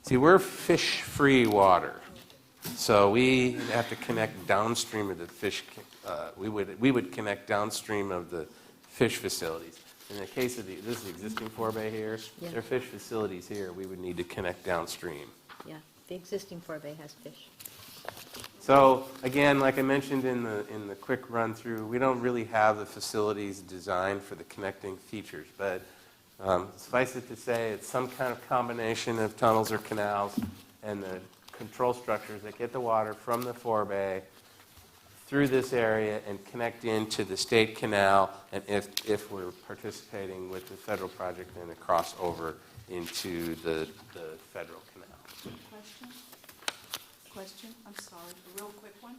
we're fish-free water. So we have to connect downstream of the fish. We would connect downstream of the fish facilities. In the case of this is the existing forebay here, there are fish facilities here. We would need to connect downstream. Yeah, the existing forebay has fish. So again, like I mentioned in the quick run through, we don't really have the facilities designed for the connecting features, but suffice it to say, it's some kind of combination of tunnels or canals and the control structures that get the water from the forebay through this area and connect into the state canal, and if we're participating with the federal project, then cross over into the federal canal. Question? I'm sorry, a real quick one.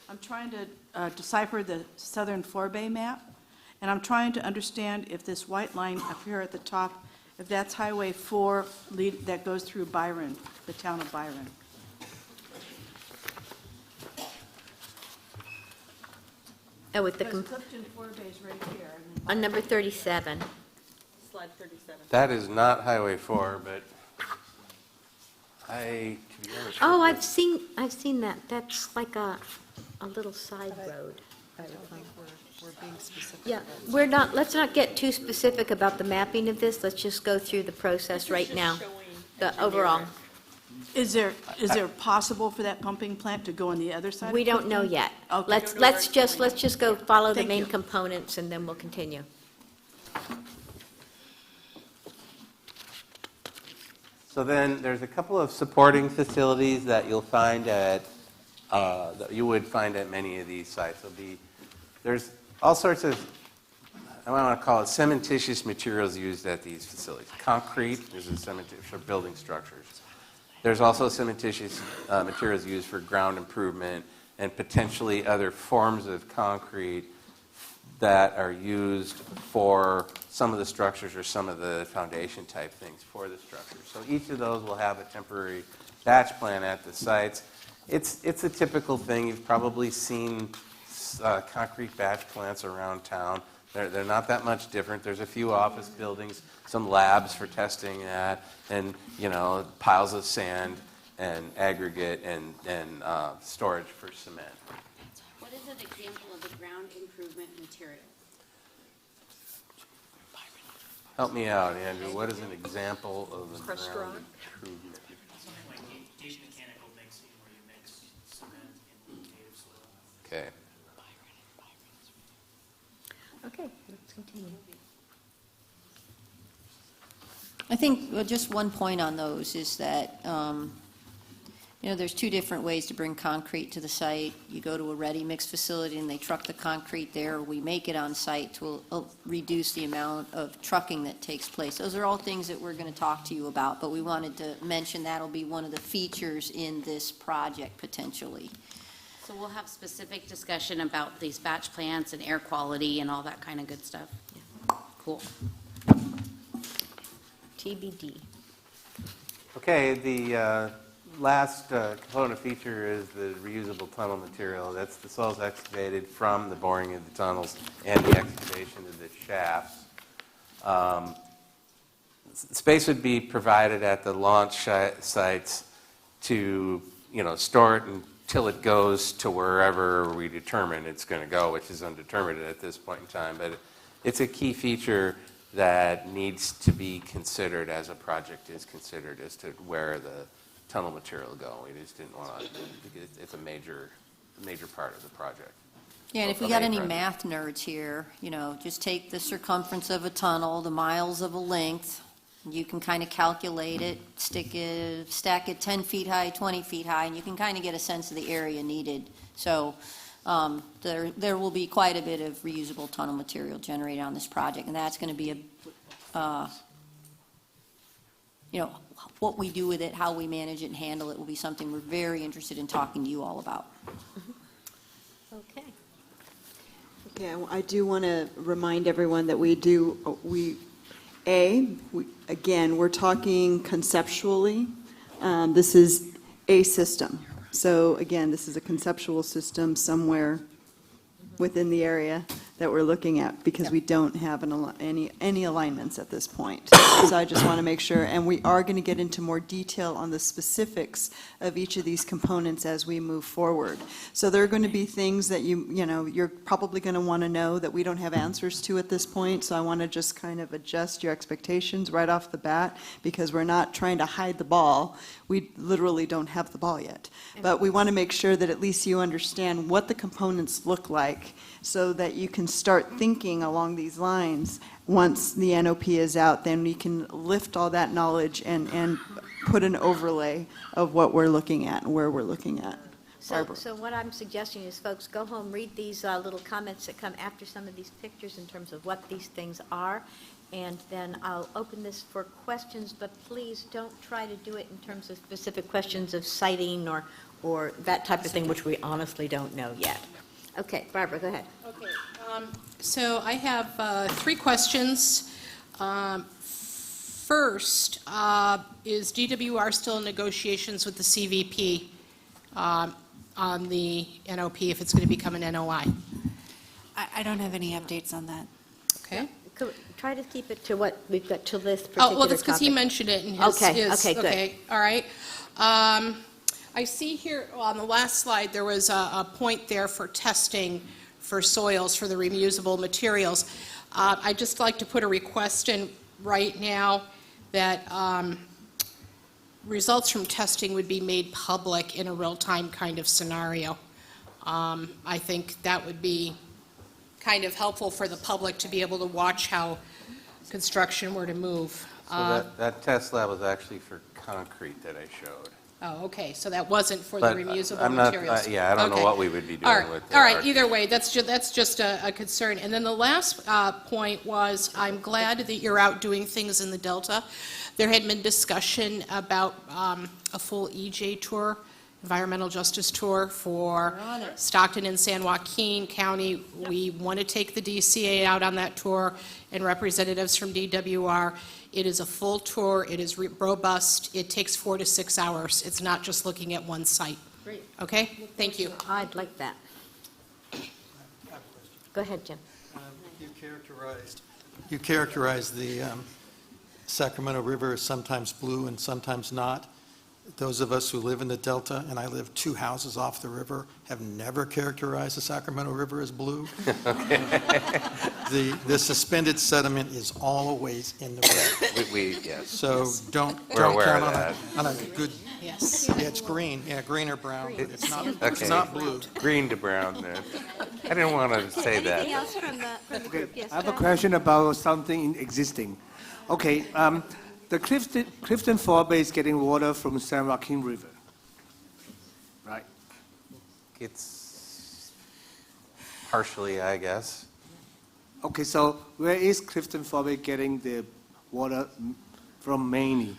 I'm trying to decipher the southern forebay map, and I'm trying to understand if this white line up here at the top, if that's Highway 4 that goes through Byron, the town of Byron. Oh, with the, Because Clifton Forebay is right here. and then on number 37. Slide 37. That is not Highway 4, but to be honest. Oh, with I've seen that. That's like a little side road. I don't think we're being specific. Yeah, we're not, let's not get too specific about the mapping of this. Let's just go through the process right now. The overall. Is there possible for that pumping plant to go on the other side? We of don't know Clifton? yet. Okay. Let's just go follow the Thank main you. components and then we'll continue. So then there's a couple of supporting facilities that you'll find at, that you would find at many of these sites. There's all sorts of, I want to call it cementitious materials used at these facilities. Concrete is a cementitious for building structures. There's also cementitious materials used for ground improvement and potentially other forms of concrete that are used for some of the structures or some of the foundation type things for the structures. So each of those will have a temporary batch plan at the sites. It's a typical thing. You've probably seen concrete batch plants around town. They're not that much different. There's a few office buildings, some labs for testing that, and piles of sand and aggregate and storage for cement. What is an example of a ground improvement material? Help me out, Andrew. What is an example of a Crushed ground rock? improvement? Something like mechanical mixing where you mix cement and native soil. Okay. Okay, let's continue. I think just one point on those is that, there's two different ways to bring concrete to the site. You go to a ready mix facility and they truck the concrete there. We make it on site to reduce the amount of trucking that takes place. Those are all things that we're going to talk to you about, but we wanted to mention that'll be one of the features in this project potentially. So we'll have specific discussion about these batch plants and air quality and all that kind of good stuff. Cool. TBD. Okay, the last component feature is the reusable tunnel material. That's the soils excavated from the boring of the tunnels and the excavation of the shafts. Space would be provided at the launch sites to, store it until it goes to wherever we determine it's going to go, which is undetermined at this point in time. But it's a key feature that needs to be considered as a project is considered as to where the tunnel material will go. We just didn't want to, because it's a major part of the project. Yeah, and if we got any math nerds here, just take the circumference of a tunnel, the miles of a length, you can kind of calculate it, stack it 10 feet high, 20 feet high, and you can kind of get a sense of the area needed. So there will be quite a bit of reusable tunnel material generated on this project, and that's going to be what we do with it, how we manage it and handle it will be something we're very interested in talking to you all about. Okay. Okay, I do want to remind everyone that again, we're talking conceptually. This is a system. So again, this is a conceptual system somewhere within the area that we're looking at because we don't have any alignments at this point. So I just want to make sure, and we are going to get into more detail on the specifics of each of these components as we move forward. So there are going to be things that you're probably going to want to know that we don't have answers to at this point. So I want to just kind of adjust your expectations right off the bat because we're not trying to hide the ball. We literally don't have the ball yet. But we want to make sure that at least you understand what the components look like so that you can start thinking along these lines. Once the NOP is out, then we can lift all that knowledge and put an overlay of what we're looking at and where we're looking at. Barbara. So what I'm suggesting is, folks, go home, read these little comments that come after some of these pictures in terms of what these things are, and then I'll open this for questions, but please don't try to do it in terms of specific questions of citing or that type of thing, which we honestly don't know yet. Okay, Barbara, go ahead. Okay, so I have 3 questions. First, is DWR still in negotiations with the CVP on the NOP if it's going to become an NOI? I don't have any updates on that. Okay. Try to keep it to what we've got to this particular topic. Oh, well, that's because he mentioned it in his. Okay, good. Okay, all right. I see here on the last slide, there was a point there for testing for soils for the reusable materials. I'd just like to put a request in right now that results from testing would be made public in a real-time kind of scenario. I think that would be kind of helpful for the public to be able to watch how construction were to move. So that test lab was actually for concrete that I showed. Oh, okay, so that wasn't for But the reusable I'm not, materials. yeah, I don't know Okay. what we would be All doing right, with all right, our- either way, that's just a concern. And then the last point was, I'm glad that you're out doing things in the Delta. There had been discussion about a full EJ tour, environmental justice tour for Stockton and San Joaquin County. We want to take the DCA out on that tour and representatives from DWR. It is a full tour. It is robust. It takes 4 to 6 hours. It's not just looking at one site. Great. Okay? Thank you. I'd like that. Go ahead, Jim. You characterized the Sacramento River as sometimes blue and sometimes not. Those of us who live in the Delta, and I live 2 houses off the river, have never characterized the Sacramento River as blue. The suspended sediment is always in the river. Yes. So don't We're aware count of on that. on a good, Yes. yeah, it's green, green or brown, but it's not Okay. blue. Green to brown then. I didn't want to say that. Anything else from the group? Yes, I have go a ahead. question about something in existing. Okay, the Clifton Forebay is getting water from San Joaquin River, right? It's partially, I guess. Okay, so where is Clifton Forebay getting the water from mainly?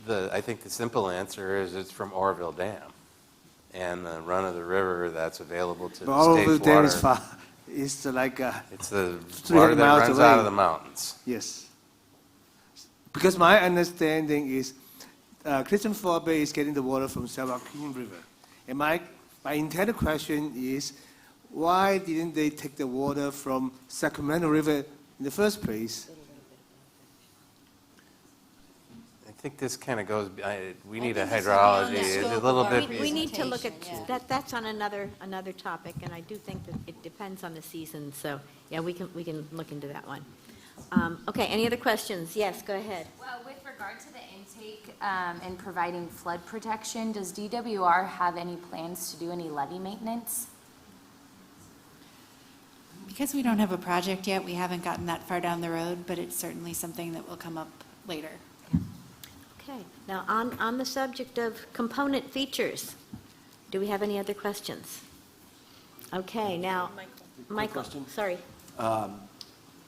I think the simple answer is it's from Oroville Dam. And the run of the river that's available to But the all of the state's dam water. is far. It's like It's the 300 water that miles runs away. out of the mountains. Yes. Because my understanding is Clifton Forebay is getting the water from San Joaquin River. And my intended question is, why didn't they take the water from Sacramento River in the first place? I think this kind of goes, we need a hydrology, it's a little bit. We need to look at, that's on another topic, and I do think that it depends on the season, so, yeah, we can look into that one. Okay, any other questions? Yes, go ahead. Well, with regard to the intake and providing flood protection, does DWR have any plans to do any levee maintenance? Because we don't have a project yet, we haven't gotten that far down the road, but it's certainly something that will come up later. Okay, now on the subject of component features, do we have any other questions? Okay, now, Michael, sorry. Might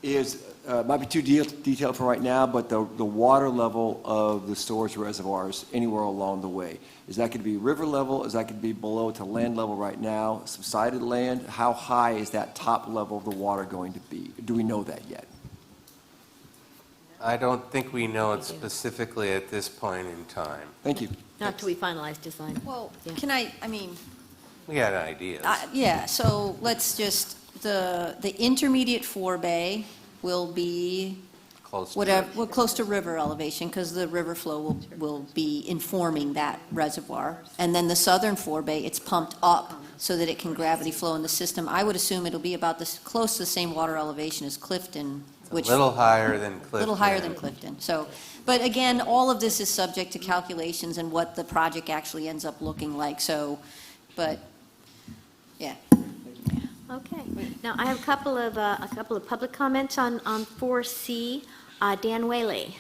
be too detailed for right now, but the water level of the storage reservoirs anywhere along the way, is that going to be river level? Is that going to be below to land level right now, subsided land? How high is that top level of the water going to be? Do we know that yet? I don't think we know it specifically at this point in time. Thank you. Not till we finalize design. Well, Yeah. can I mean, We had ideas. yeah, so let's just, the intermediate forebay will be Close to whatever, well, close to river elevation, because the river flow will be informing that reservoir. And then the southern forebay, it's pumped up so that it can gravity flow in the system. I would assume it'll be about this, close to the same water elevation as Clifton, which. A little higher than Clifton. Little higher than Clifton. So, but again, all of this is subject to calculations and what the project actually ends up looking like. So, but, yeah. Okay, now I have a couple of public comments on 4C. Dan Whaley.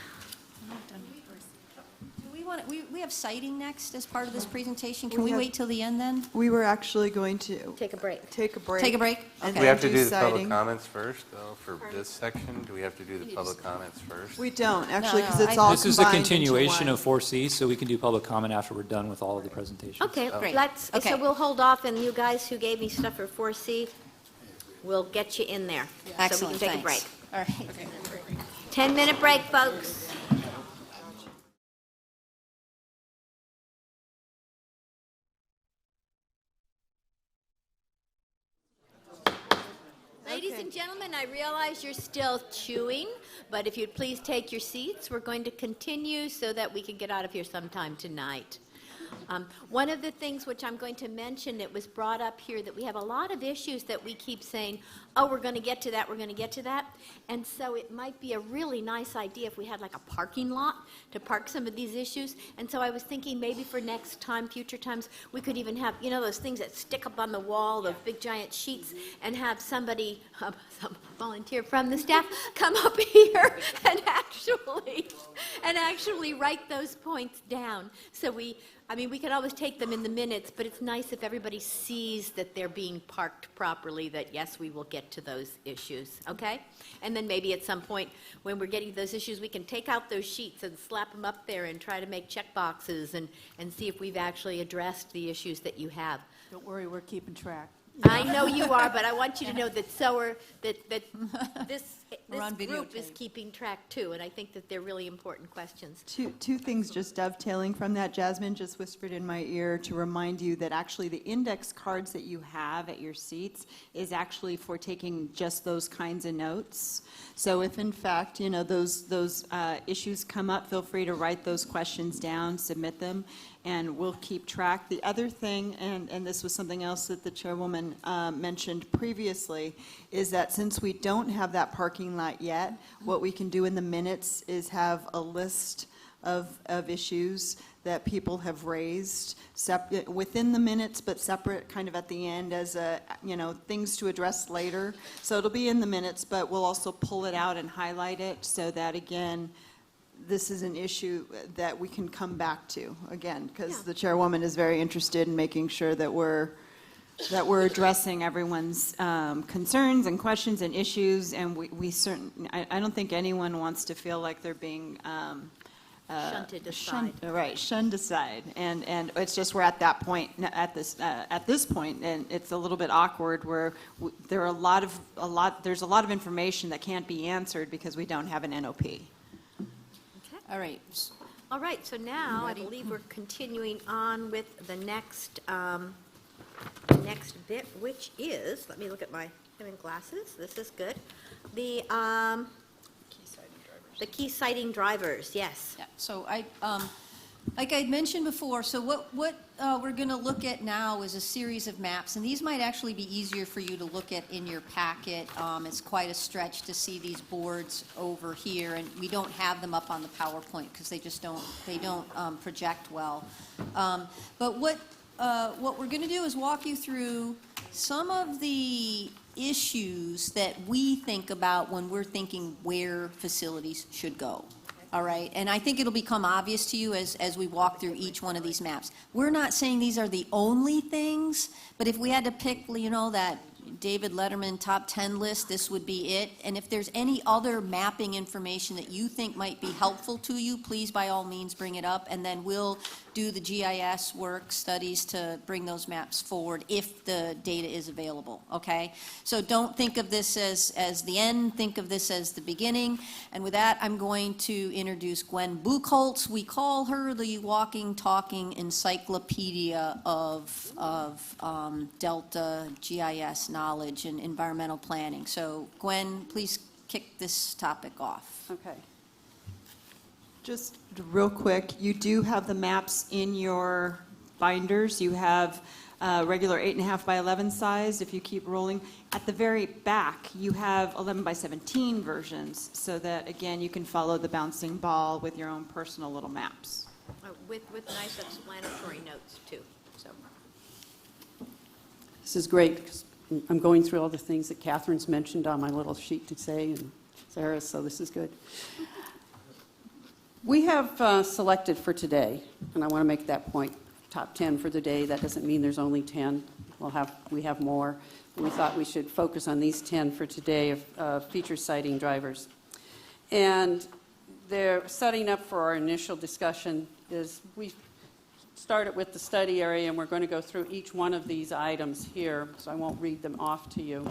We we have citing next as part of this presentation? Can We we have- wait till the end then? We were actually going to Take a break. take a break. Take a break? and Do we have to then do the public citing. comments first, though, for this section? Do we have to do the public comments first? We don't, actually, because no, it's all This is a combined into continuation one. of 4C, so we can do public comment after we're done with all of the presentations. Okay, Great. let's, Okay. so we'll hold off, and you guys who gave me stuff for 4C, we'll get you in there. Excellent, So we can take a break. thanks. All right. 10-minute break, folks. Ladies and gentlemen, I realize you're still chewing, but if you'd please take your seats, we're going to continue so that we can get out of here sometime tonight. One of the things which I'm going to mention that was brought up here, that we have a lot of issues that we keep saying, oh, we're going to get to that, we're going to get to that. And so it might be a really nice idea if we had like a parking lot to park some of these issues. And so I was thinking maybe for next time, future times, we could even have, you know, those things that stick up on the wall, those big giant sheets, and have somebody, some volunteer from the staff, come up here and actually write those points down. So we could always take them in the minutes, but it's nice if everybody sees that they're being parked properly, that yes, we will get to those issues, okay? And then maybe at some point, when we're getting those issues, we can take out those sheets and slap them up there and try to make check boxes and see if we've actually addressed the issues that you have. Don't worry, we're keeping track. I know you are, but I want you to know that this We're on group is videotape. keeping track too, and I think that they're really important questions. Two things just dovetailing from that. Jasmine just whispered in my ear to remind you that actually the index cards that you have at your seats is actually for taking just those kinds of notes. So if in fact, you know, those issues come up, feel free to write those questions down, submit them, and we'll keep track. The other thing, and this was something else that the chairwoman mentioned previously, is that since we don't have that parking lot yet, what we can do in the minutes is have a list of issues that people have raised separate within the minutes, but separate kind of at the end as things to address later. So it'll be in the minutes, but we'll also pull it out and highlight it so that, again, this is an issue that we can come back to, again, because the chairwoman is very interested in making sure that we're addressing everyone's concerns and questions and issues, and we certainly, I don't think anyone wants to feel like they're being Shunted aside. shunned aside, and it's just we're at that point at this point, and it's a little bit awkward where there's a lot of information that can't be answered because we don't have an NOP. All right. All right, so now I believe we're continuing on with the next bit, which is, let me look at my glasses, this is good. The key citing drivers, yes. Yeah, so like I mentioned before, so what we're going to look at now is a series of maps, and these might actually be easier for you to look at in your packet. It's quite a stretch to see these boards over here, and we don't have them up on the PowerPoint because they don't project well. But what we're going to do is walk you through some of the issues that we think about when we're thinking where facilities should go. All right, and I think it'll become obvious to you as we walk through each one of these maps. We're not saying these are the only things, but if we had to pick, you know, that David Letterman top 10 list, this would be it. And if there's any other mapping information that you think might be helpful to you, please by all means bring it up, and then we'll do the GIS work studies to bring those maps forward if the data is available, okay? So don't think of this as the end, think of this as the beginning. And with that, I'm going to introduce Gwen Buchholz. We call her the walking, talking encyclopedia of Delta GIS knowledge and environmental planning. So Gwen, please kick this topic off. Okay. Just real quick, you do have the maps in your binders. You have regular 8.5 by 11 size. If you keep rolling, at the very back, you have 11 by 17 versions, so that again you can follow the bouncing ball with your own personal little maps. With nice explanatory notes too. So. This is great because I'm going through all the things that Catherine's mentioned on my little sheet to say, and Sarah, so this is good. We have selected for today, and I want to make that point, top 10 for the day. That doesn't mean there's only 10. We have more. We thought we should focus on these 10 for today of feature citing drivers. And they're setting up for our initial discussion is we started with the study area, and we're going to go through each one of these items here, so I won't read them off to you.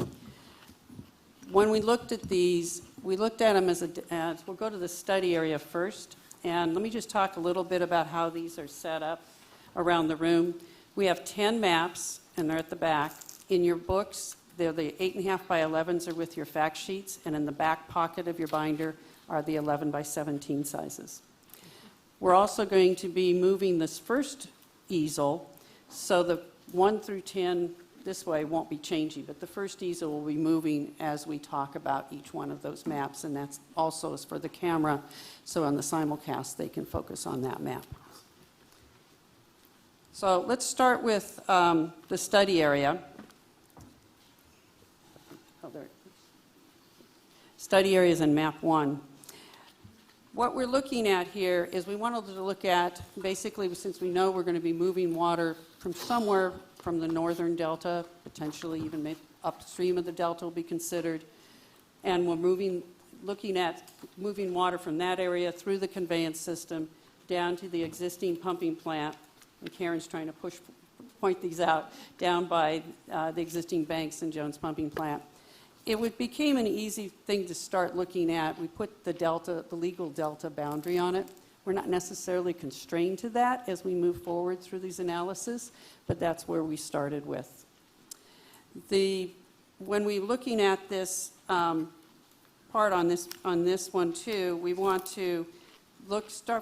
When we looked at these, we looked at them as we'll go to the study area first, and let me just talk a little bit about how these are set up around the room. We have 10 maps, and they're at the back. In your books, they're the 8.5 by 11s are with your fact sheets, and in the back pocket of your binder are the 11 by 17 sizes. We're also going to be moving this first easel, so the 1 through 10 this way won't be changing, but the first easel will be moving as we talk about each one of those maps, and that's also is for the camera, so on the simulcast they can focus on that map. So let's start with the study area. Study areas in map 1. What we're looking at here is we wanted to look at, basically, since we know we're going to be moving water from somewhere from the northern delta, potentially even upstream of the delta will be considered, and we're looking at moving water from that area through the conveyance system down to the existing pumping plant, and Karen's trying to point these out, down by the existing Banks and Jones pumping plant. It became an easy thing to start looking at. We put the legal delta boundary on it. We're not necessarily constrained to that as we move forward through these analyses, but that's where we started with. When we're looking at this part on this one too, we want to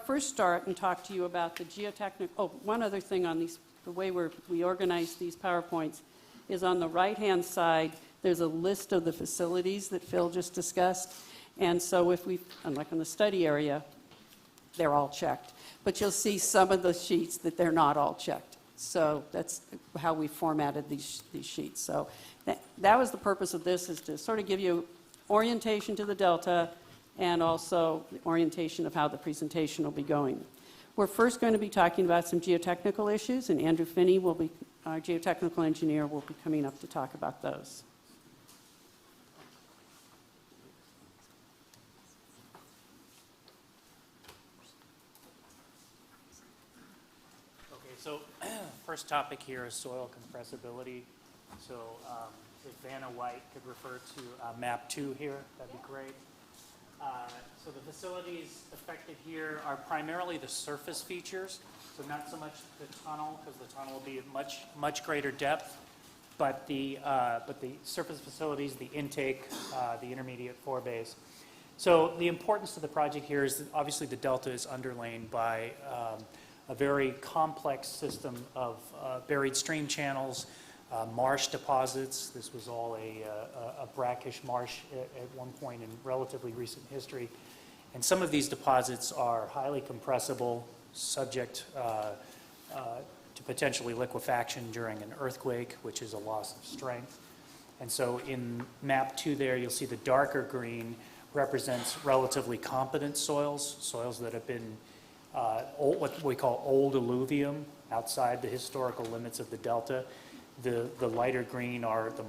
first start and talk to you about the geotechnical. Oh, one other thing on these, the way we organize these PowerPoints is on the right-hand side. There's a list of the facilities that Phil just discussed, and so unlike in the study area, they're all checked. But you'll see some of the sheets that they're not all checked. So that's how we formatted these sheets. So that was the purpose of this, is to sort of give you orientation to the delta and also the orientation of how the presentation will be going. We're first going to be talking about some geotechnical issues, and Andrew Finney, our geotechnical engineer, will be coming up to talk about those. So first topic here is soil compressibility. So if Vanna White could refer to map 2 here, that'd be great. So the facilities affected here are primarily the surface features, so not so much the tunnel, because the tunnel will be at much greater depth, but the surface facilities, the intake, the intermediate forebays. So the importance of the project here is that obviously the delta is underlain by a very complex system of buried stream channels, marsh deposits. This was all a brackish marsh at one point in relatively recent history. And some of these deposits are highly compressible, subject to potentially liquefaction during an earthquake, which is a loss of strength. And so in map 2 there, you'll see the darker green represents relatively competent soils that have been what we call old alluvium, outside the historical limits of the delta. The lighter green are the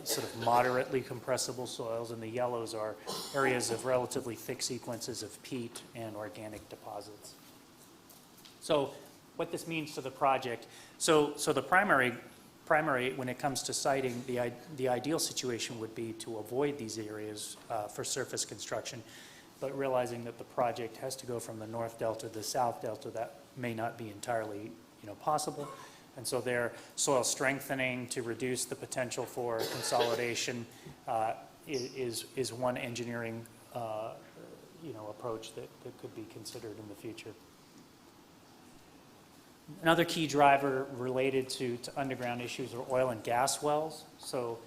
sort of moderately compressible soils, and the yellows are areas of relatively thick sequences of peat and organic deposits. So what this means to the project, so the primary, when it comes to siting, the ideal situation would be to avoid these areas for surface construction, but realizing that the project has to go from the North Delta to the South Delta, that may not be entirely possible. And so their soil strengthening to reduce the potential for consolidation is one engineering approach that could be considered in the future. Another key driver related to underground issues are oil and gas wells. So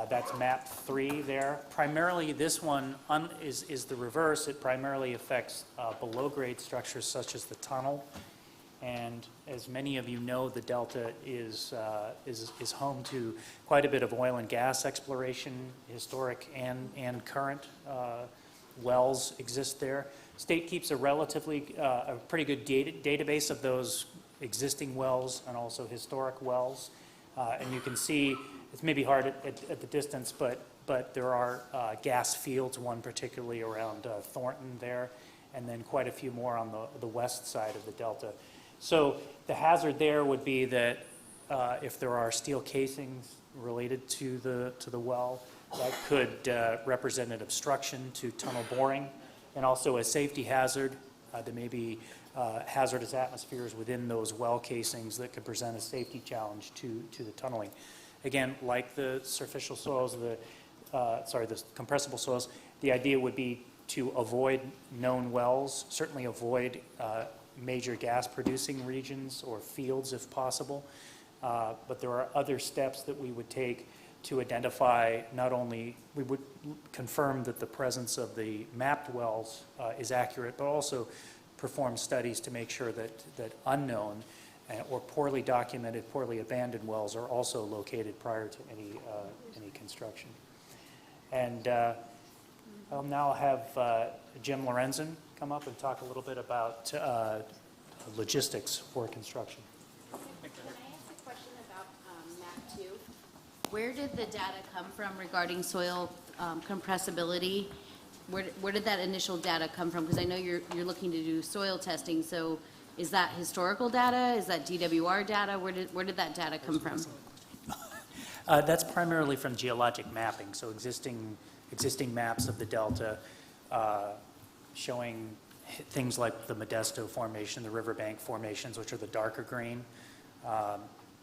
that's map 3 there. Primarily, this one is the reverse. It primarily affects below-grade structures such as the tunnel. And as many of you know, the Delta is home to quite a bit of oil and gas exploration, historic and current wells exist there. State keeps a pretty good database of those existing wells and also historic wells. And you can see, it's maybe hard at the distance, but there are gas fields, one particularly around Thornton there, and then quite a few more on the west side of the delta. So the hazard there would be that if there are steel casings related to the well, that could represent an obstruction to tunnel boring, and also a safety hazard. There may be hazardous atmospheres within those well casings that could present a safety challenge to the tunneling. Again, like the superficial soils, the compressible soils, the idea would be to avoid known wells, certainly avoid major gas producing regions or fields if possible. But there are other steps that we would take to identify, not only, we would confirm that the presence of the mapped wells is accurate, but also perform studies to make sure that unknown or poorly documented, poorly abandoned wells are also located prior to any construction. And I'll now have Jim Lorenzen come up and talk a little bit about logistics for construction. Can I ask a question about map 2? Where did the data come from regarding soil compressibility? Where did that initial data come from? Because I know you're looking to do soil testing, so is that historical data? Is that DWR data? Where did that data come from? That's primarily from geologic mapping, so existing maps of the delta showing things like the Modesto Formation, the riverbank formations, which are the darker green.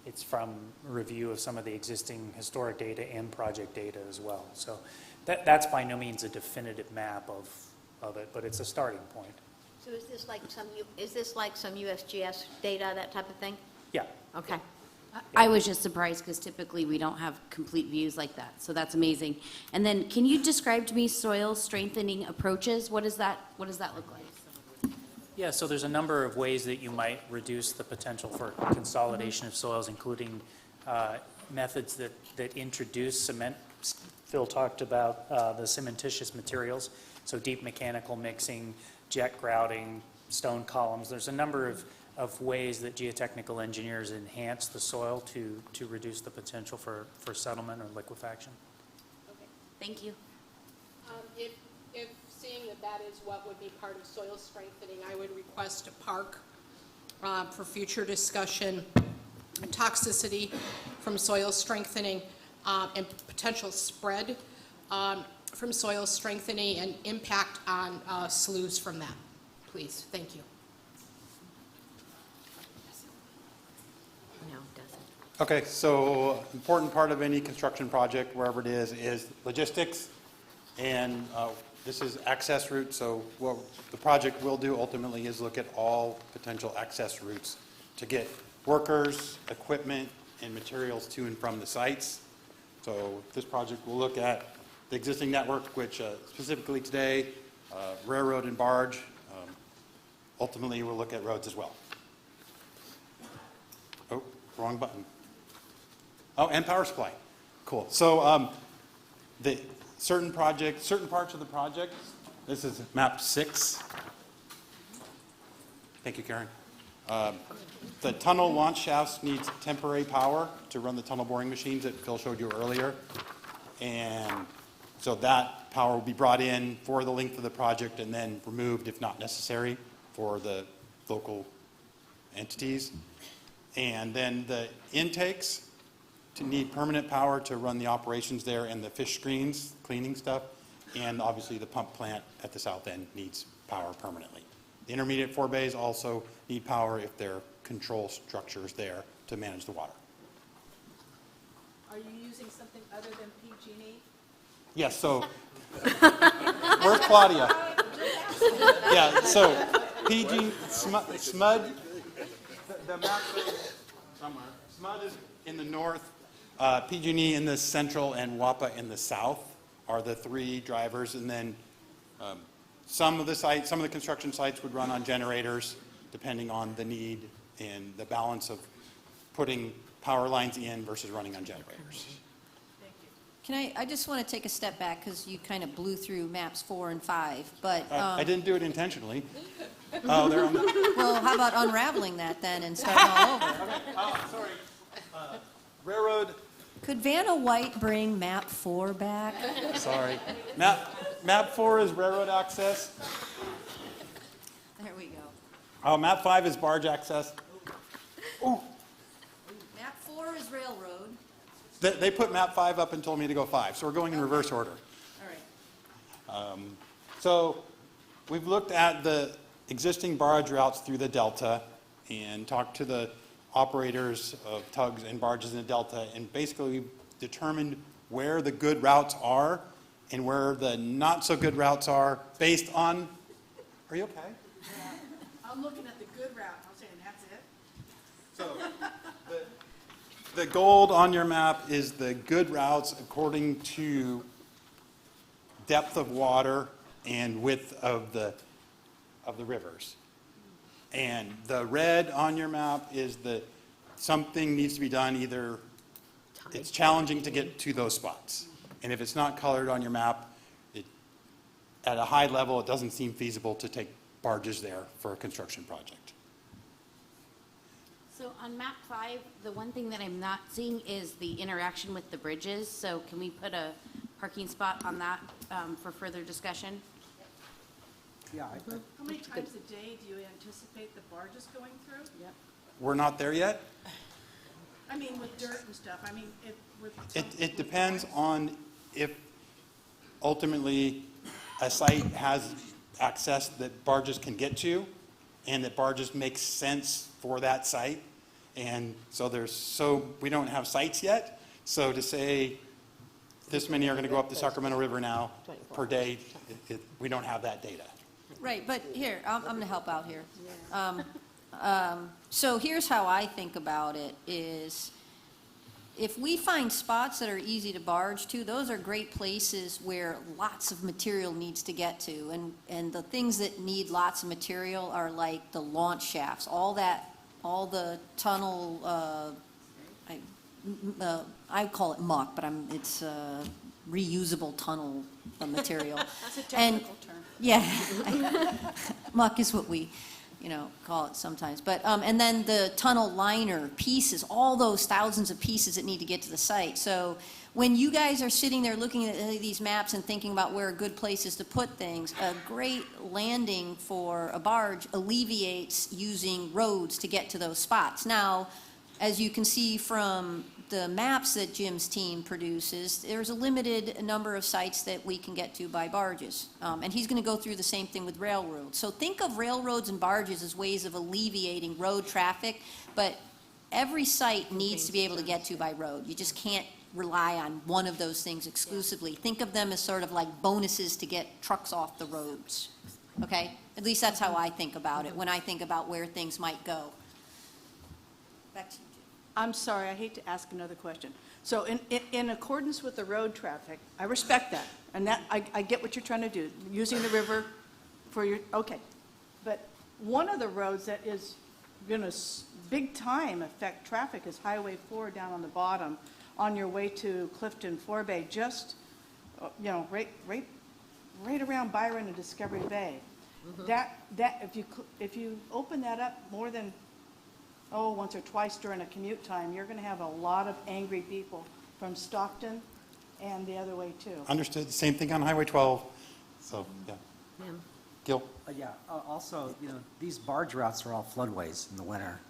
It's from a review of some of the existing historic data and project data as well. So that's by no means a definitive map of it, but it's a starting point. So is this like some USGS data, that type of thing? Yeah. Okay. I was just surprised because typically we don't have complete views like that, so that's amazing. And then can you describe to me soil strengthening approaches? What does that look like? Yeah, so there's a number of ways that you might reduce the potential for consolidation of soils, including methods that introduce cement. Phil talked about the cementitious materials, so deep mechanical mixing, jet grouting, stone columns. There's a number of ways that geotechnical engineers enhance the soil to reduce the potential for settlement or liquefaction. Okay, thank you. If seeing that is what would be part of soil strengthening, I would request a park for future discussion, toxicity from soil strengthening, and potential spread from soil strengthening and impact on sloughs from that. Please, thank you. No, it doesn't. Okay, so important part of any construction project, wherever it is logistics. And this is access routes. So what the project will do ultimately is look at all potential access routes to get workers, equipment, and materials to and from the sites. So this project will look at the existing network, which specifically today, railroad and barge. Ultimately, we'll look at roads as well. Oh, wrong button. Oh, and power supply. Cool. So the certain parts of the project, this is map 6. Thank you, Karen. The tunnel launch shafts needs temporary power to run the tunnel boring machines that Phil showed you earlier. And so that power will be brought in for the length of the project and then removed if not necessary for the local entities. And then the intakes to need permanent power to run the operations there and the fish screens, cleaning stuff. And obviously the pump plant at the south end needs power permanently. The intermediate forebays also need power if there are control structures there to manage the water. Are you using something other than PG&E? Yes, so where's Claudia? Yeah, so PG, SMUD, the map is somewhere. SMUD is in the north, PG&E in the central, and WAPA in the south are the three drivers. And then some of the construction sites would run on generators depending on the need and the balance of putting power lines in versus running on generators. I just want to take a step back, because you kind of blew through maps 4 and 5, but. I didn't do it intentionally. Oh, they're on the. Well, how about unraveling that then and starting all over? Okay. Oh, sorry. Railroad. Could Vanna White bring map 4 back? Sorry. Map 4 is railroad access. There we go. Oh, map 5 is barge access. Oh, Map 4 is railroad. they put map 5 up and told me to go 5, so we're going in reverse order. All right. So we've looked at the existing barge routes through the Delta and talked to the operators of tugs and barges in the Delta, and basically we've determined where the good routes are and where the not so good routes are based on, are you okay? I'm looking at the good route, I'm saying that's it. So the gold on your map is the good routes according to depth of water and width of the rivers. And the red on your map is that something needs to be done, either it's challenging to get to those spots. And if it's not colored on your map, at a high level, it doesn't seem feasible to take barges there for a construction project. So on map 5, the one thing that I'm not seeing is the interaction with the bridges. So can we put a parking spot on that for further discussion? Yeah. How many times a day do you anticipate the barges going through? Yep. We're not there yet. I mean, with dirt and stuff, I mean, It depends on if ultimately a site has access that barges can get to and that barges make sense for that site. And so we don't have sites yet. So to say this many are going to go up the Sacramento River now per day, we don't have that data. Right, but here, I'm going to help out here. So here's how I think about it is, if we find spots that are easy to barge to, those are great places where lots of material needs to get to. And the things that need lots of material are like the launch shafts, all the tunnel, I call it muck, but it's reusable tunnel material. That's a technical term. Yeah, muck is what we, call it sometimes. But, and then the tunnel liner pieces, all those thousands of pieces that need to get to the site. So when you guys are sitting there looking at these maps and thinking about where a good place is to put things, a great landing for a barge alleviates using roads to get to those spots. Now, as you can see from the maps that Jim's team produces, there's a limited number of sites that we can get to by barges. And he's going to go through the same thing with railroads. So think of railroads and barges as ways of alleviating road traffic, but every site needs to be able to get to by road. You just can't rely on one of those things exclusively. Think of them as sort of like bonuses to get trucks off the roads, okay? At least that's how I think about it when I think about where things might go. Back to you. I'm sorry, I hate to ask another question. So in accordance with the road traffic, I respect that, and that, I get what you're trying to do, using the river for your, okay. But one of the roads that is going to big time affect traffic is Highway 4 down on the bottom, on your way to Clifton Forebay, just, right around Byron and Discovery Bay. If you open that up more than once or twice during a commute time, you're going to have a lot of angry people from Stockton and the other way too. Understood. Same thing on Highway 12. So, yeah. Gil? Also, these barge routes are all floodways in the winter.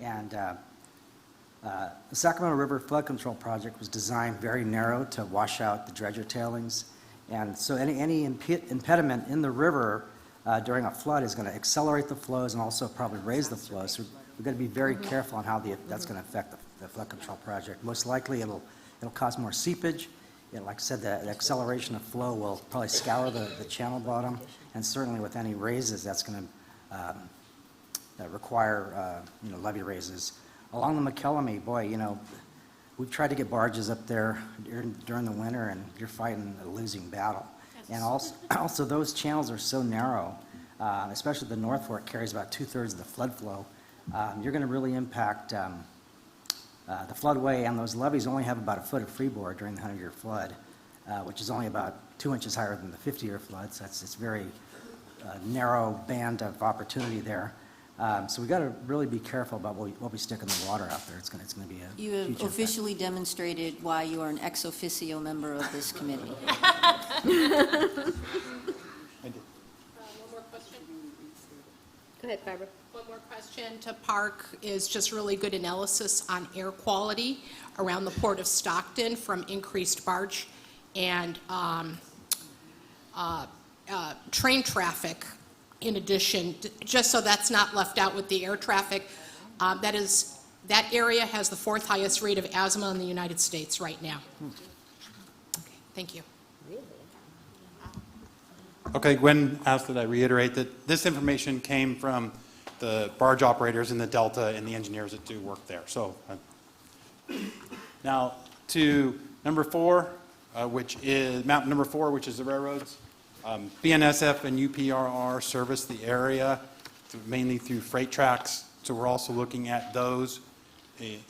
And the Sacramento River Flood Control Project was designed very narrow to wash out the dredger tailings. And so any impediment in the river during a flood is going to accelerate the flows and also probably raise the flows. So we've got to be very careful on how that's going to affect the flood control project. Most likely it'll cause more seepage. Like I said, the acceleration of flow will probably scour the channel bottom, and certainly with any raises, that's going to require levee raises. Along the McKelvey, boy, we've tried to get barges up there during the winter, and you're fighting a losing battle. And also those channels are so narrow, especially the North Fork carries about 2/3 of the flood flow. You're going to really impact The floodway and those levees only have about a foot of freeboard during the 100-year flood, which is only about 2 inches higher than the 50-year flood, so it's very narrow band of opportunity there. So we got to really be careful about what we stick in the water out there. It's going to be a You huge have impact. officially demonstrated why you are an ex officio member of this committee. Go ahead, Barbara. One more question to Park is just really good analysis on air quality around the Port of Stockton from increased barge and train traffic in addition, just so that's not left out with the air traffic. That area has the 4th highest rate of asthma in the United States right now. Okay, thank you. Okay, Gwen asked that I reiterate that this information came from the barge operators in the Delta and the engineers that do work there. So now to number 4, which is map number 4, which is the railroads. BNSF and UPRR service the area mainly through freight tracks. So we're also looking at those,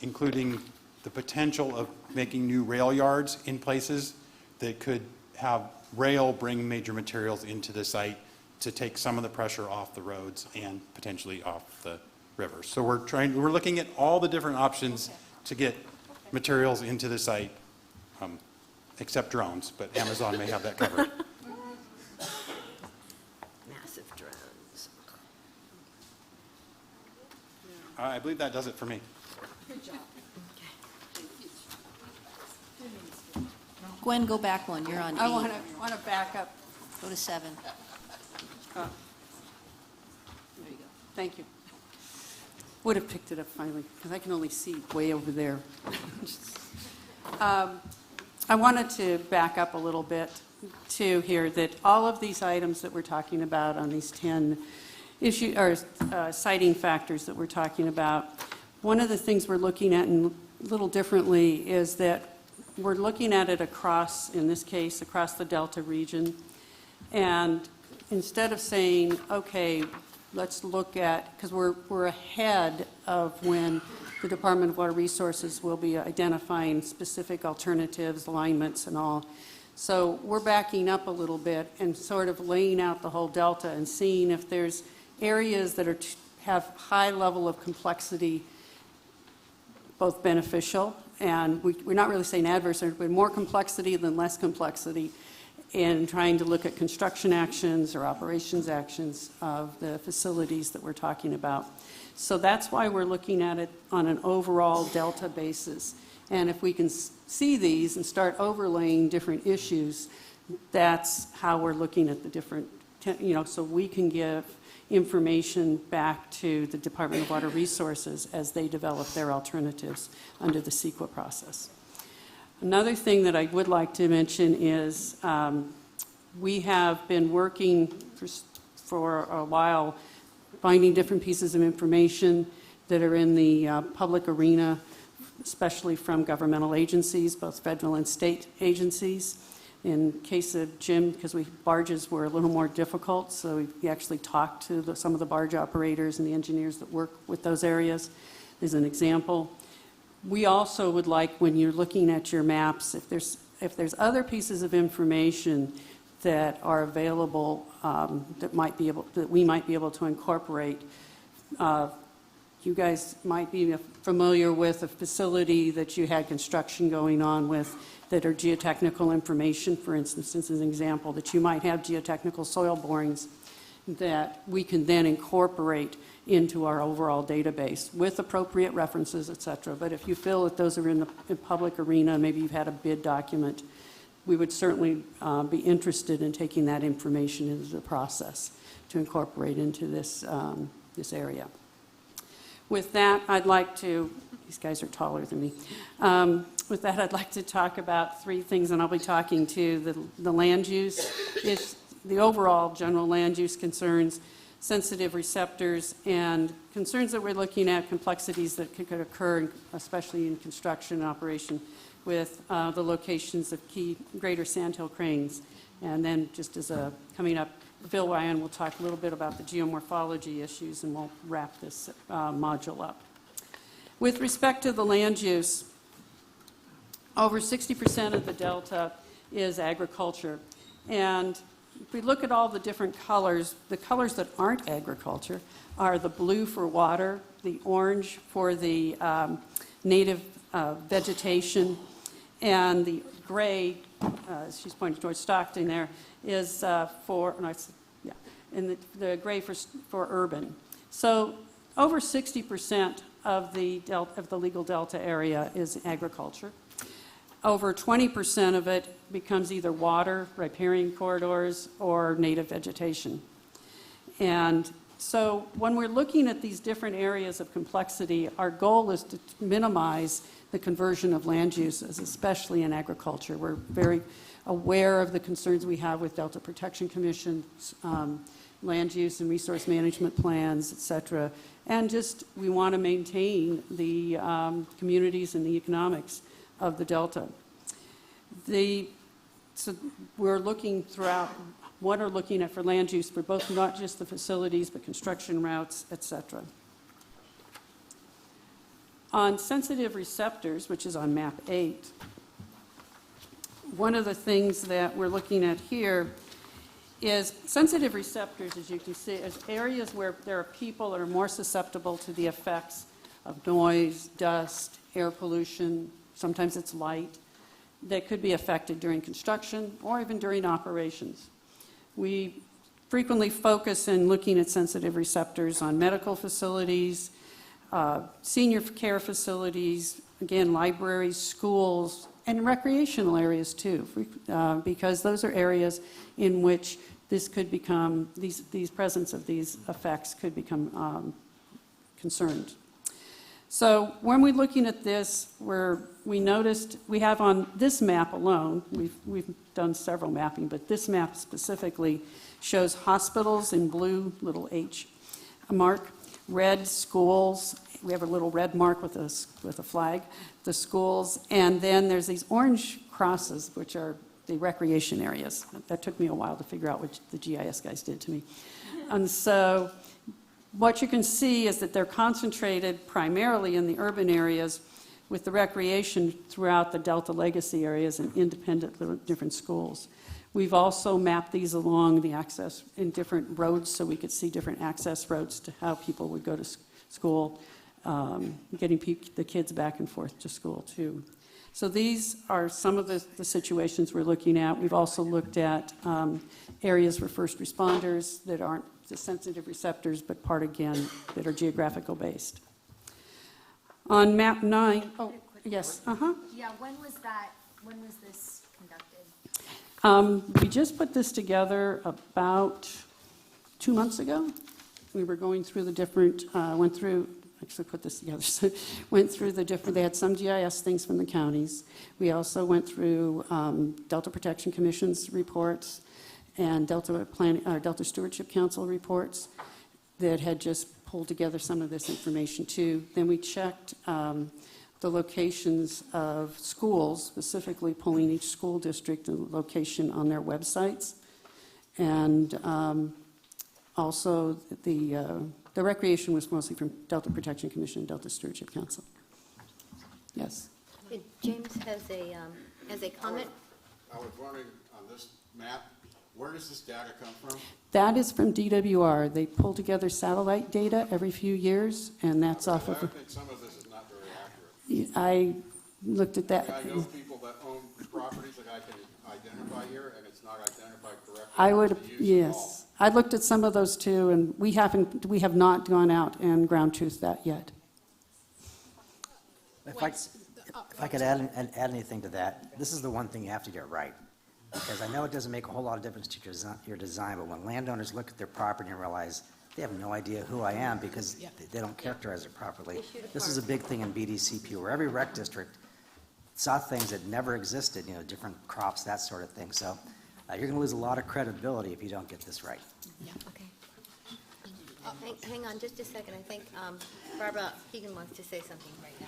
including the potential of making new rail yards in places that could have rail bring major materials into the site to take some of the pressure off the roads and potentially off the rivers. So we're looking at all the different options to get materials into the site, except drones, but Amazon may have that covered. Massive drones. I believe that does it for me. Good job. Gwen, go back one. You're on 8. I want to back up. Go to 7. There you go. Thank you. Would have picked it up finally, because I can only see way over there. I wanted to back up a little bit to here that all of these items that we're talking about on these 10 citing factors that we're talking about, one of the things we're looking at a little differently is that we're looking at it across, in this case, across the Delta region. And instead of saying, okay, let's look at, because we're ahead of when the Department of Water Resources will be identifying specific alternatives, alignments, and all. So we're backing up a little bit and sort of laying out the whole Delta and seeing if there's areas that have high level of complexity, both beneficial, and we're not really saying adverse, but more complexity than less complexity in trying to look at construction actions or operations actions of the facilities that we're talking about. So that's why we're looking at it on an overall Delta basis. And if we can see these and start overlaying different issues, that's how we're looking at the different, so we can give information back to the Department of Water Resources as they develop their alternatives under the CEQA process. Another thing that I would like to mention is we have been working for a while finding different pieces of information that are in the public arena, especially from governmental agencies, both federal and state agencies. In case of Jim, because barges were a little more difficult, so we actually talked to some of the barge operators and the engineers that work with those areas, as an example. We also would like, when you're looking at your maps, if there's other pieces of information that are available that we might be able to incorporate. You guys might be familiar with a facility that you had construction going on with that are geotechnical information, for instance, as an example, that you might have geotechnical soil borings that we can then incorporate into our overall database with appropriate references, et cetera. But if you feel that those are in the public arena, maybe you've had a bid document, we would certainly be interested in taking that information into the process to incorporate into this, this area. With that, I'd like to, these guys are taller than me. With that, I'd like to talk about 3 things, and I'll be talking to the land use, the overall general land use concerns, sensitive receptors, and concerns that we're looking at, complexities that could occur, especially in construction and operation, with the locations of key greater sandhill cranes. And then just as a coming up, Phil Ryan will talk a little bit about the geomorphology issues, and we'll wrap this module up. With respect to the land use, over 60% of the delta is agriculture. And if we look at all the different colors, the colors that aren't agriculture are the blue for water, the orange for the native vegetation, and the gray, she's pointing towards Stockton there, is and the gray for urban. So over 60% of the legal delta area is agriculture. Over 20% of it becomes either water, riparian corridors, or native vegetation. And so when we're looking at these different areas of complexity, our goal is to minimize the conversion of land uses, especially in agriculture. We're very aware of the concerns we have with Delta Protection Commission, land use and resource management plans, et cetera. And just we want to maintain the communities and the economics of the Delta. So we're looking throughout what are looking at for land use for both not just the facilities, but construction routes, et cetera. On sensitive receptors, which is on map 8, one of the things that we're looking at here is sensitive receptors, as you can see, as areas where there are people that are more susceptible to the effects of noise, dust, air pollution, sometimes it's light, that could be affected during construction or even during operations. We frequently focus in looking at sensitive receptors on medical facilities, senior care facilities, again, libraries, schools, and recreational areas too, because those are areas in which this could become, these presence of these effects could become concerned. So when we're looking at this, we noticed, we have on this map alone, we've done several mapping, but this map specifically shows hospitals in blue, little H mark, red schools, we have a little red mark with a flag, the schools, and then there's these orange crosses, which are the recreation areas. That took me a while to figure out what the GIS guys did to me. And so what you can see is that they're concentrated primarily in the urban areas with the recreation throughout the Delta Legacy areas and independent different schools. We've also mapped these along the access in different roads so we could see different access roads to how people would go to school, getting the kids back and forth to school too. So these are some of the situations we're looking at. We've also looked at areas for first responders that aren't the sensitive receptors, but part again that are geographical based. On map 9, oh yes, Yeah, when was this conducted? We just put this together about 2 months ago. We were going through the different, actually put this together, so went through the different, they had some GIS things from the counties. We also went through Delta Protection Commission's reports and Delta Stewardship Council reports that had just pulled together some of this information too. Then we checked the locations of schools, specifically pulling each school district and location on their websites. And also the recreation was mostly from Delta Protection Commission and Delta Stewardship Council. Yes. James has a comment. I was wondering on this map, where does this data come from? That is from DWR. They pull together satellite data every few years, and that's off of. I think some of this is not very accurate. I looked at that. I know people that own properties that I can identify here, and it's not identified correctly. I would, yes. I looked at some of those too, and we have not gone out and ground truth that yet. If I could add anything to that, this is the one thing you have to get right. Because I know it doesn't make a whole lot of difference to your design, but when landowners look at their property and realize they have no idea who I am because they don't characterize it properly. This is a big thing in BDCP, where every rec district saw things that never existed, different crops, that sort of thing. So you're going to lose a lot of credibility if you don't get this right. Yeah. Okay. Hang on just a second. I think Barbara Keegan wants to say something right now.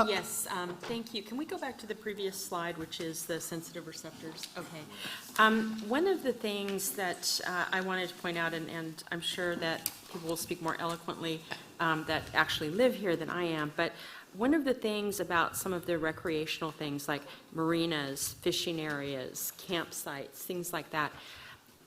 Yes, thank you. Can we go back to the previous slide, which is the sensitive receptors? Okay. One of the things that I wanted to point out, and I'm sure that people will speak more eloquently that actually live here than I am, but one of the things about some of the recreational things like marinas, fishing areas, campsites, things like that,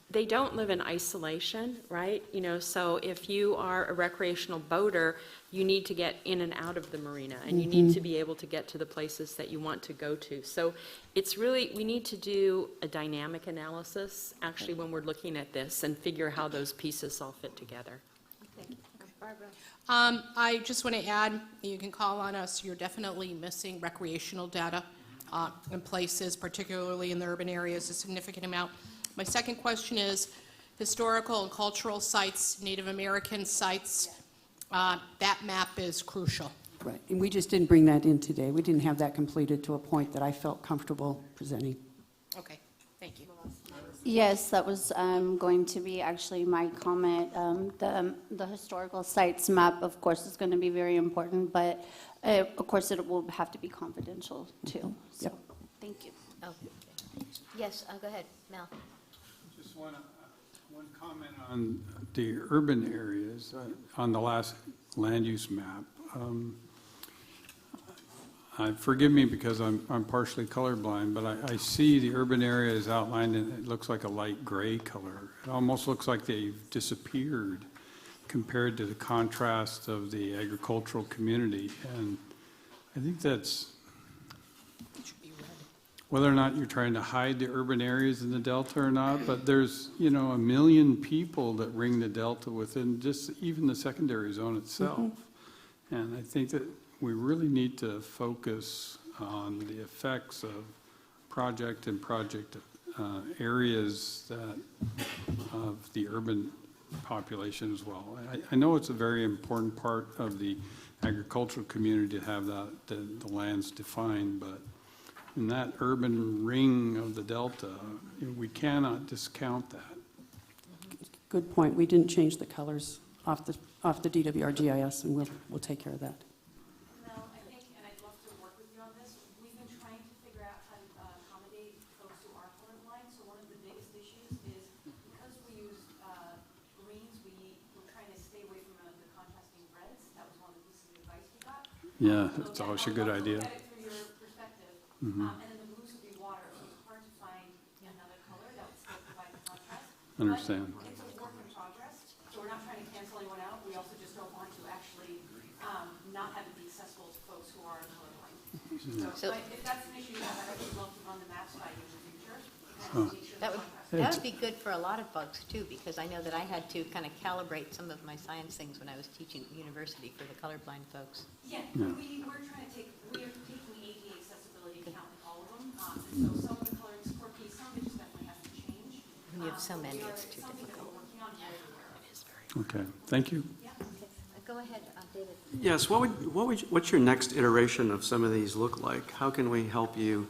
they don't live in isolation, right? You know, so if you are a recreational boater, you need to get in and out of the marina, and you need to be able to get to the places that you want to go to. So it's really, we need to do a dynamic analysis, actually, when we're looking at this and figure how those pieces all fit together. Barbara? I just want to add, you can call on us, you're definitely missing recreational data in places, particularly in the urban areas, a significant amount. My second question is historical and cultural sites, Native American sites, that map is crucial. Right, and we just didn't bring that in today. We didn't have that completed to a point that I felt comfortable presenting. Okay, thank you. Yes, that was going to be actually my comment. The historical sites map, of course, is going to be very important, but of course it will have to be confidential too. So, Yep. thank you. Oh, yes, go ahead, Mel. Just one comment on the urban areas, on the last land use map. Forgive me because I'm partially colorblind, but I see the urban areas outlined and it looks like a light gray color. It almost looks like they've disappeared compared to the contrast of the agricultural community. And I think that's whether or not you're trying to hide the urban areas in the Delta or not, but there's, you know, 1 million people that ring the Delta within just even the secondary zone itself. And I think that we really need to focus on the effects of project areas that of the urban population as well. I know it's a very important part of the agricultural community to have the lands defined, but in that urban ring of the Delta, we cannot discount that. Good point. We didn't change the colors off the DWR GIS, and we'll take care of that. Mel, I think, and I'd love to work with you on this, we've been trying to figure out how to accommodate folks who are colorblind. So one of the biggest issues is because we use greens, we're trying to stay away from the contrasting reds. That was one of the pieces of advice we got. Yeah, it's always a good idea. Look at it through your perspective, and then the blues would be water, so it's hard to find another color that would still provide the contrast. Understand. But it's a work in progress, so we're not trying to cancel anyone out. We also just don't want to actually not have it be accessible to folks who are colorblind. So if that's an issue you have, I would love to run the maps by you in the future. And make sure That would be good for a lot of folks too, because I know that I had to kind of calibrate some of my science things when I was teaching at university for the colorblind folks. Yeah, we're trying to we are taking ADA accessibility account in all of them. And so some of the coloring's quirky, some of it just definitely has to change. When you have so many, it's too difficult. Okay, thank you. Yeah, okay. Go ahead, David. Yes, what's your next iteration of some of these look like? How can we help you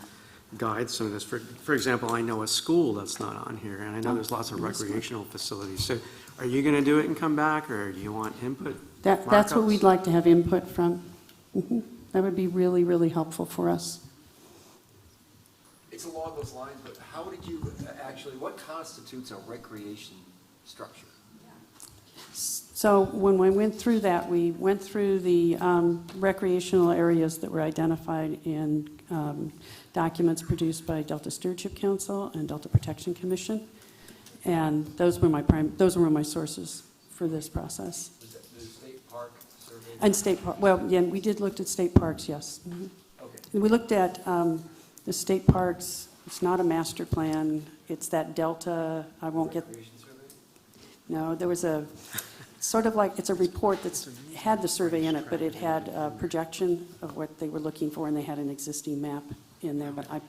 guide some of this? For example, I know a school that's not on here, and I know there's lots of recreational facilities. So are you going to do it and come back, or do you want input? That's what we'd like to have input from. That would be really, really helpful for us. It's along those lines, but how did you actually, what constitutes a recreation structure? So when we went through that, we went through the recreational areas that were identified in documents produced by Delta Stewardship Council and Delta Protection Commission, and those were my sources for this process. The state park survey? And state park. Well, yeah, we did look at state parks, yes. Okay. And we looked at the state parks. It's not a master plan. It's that Delta. I won't get. No, there was a. Sort of like, it's a report that's had the survey in it, but it had a projection of what they were looking for, and they had an existing map in there, but I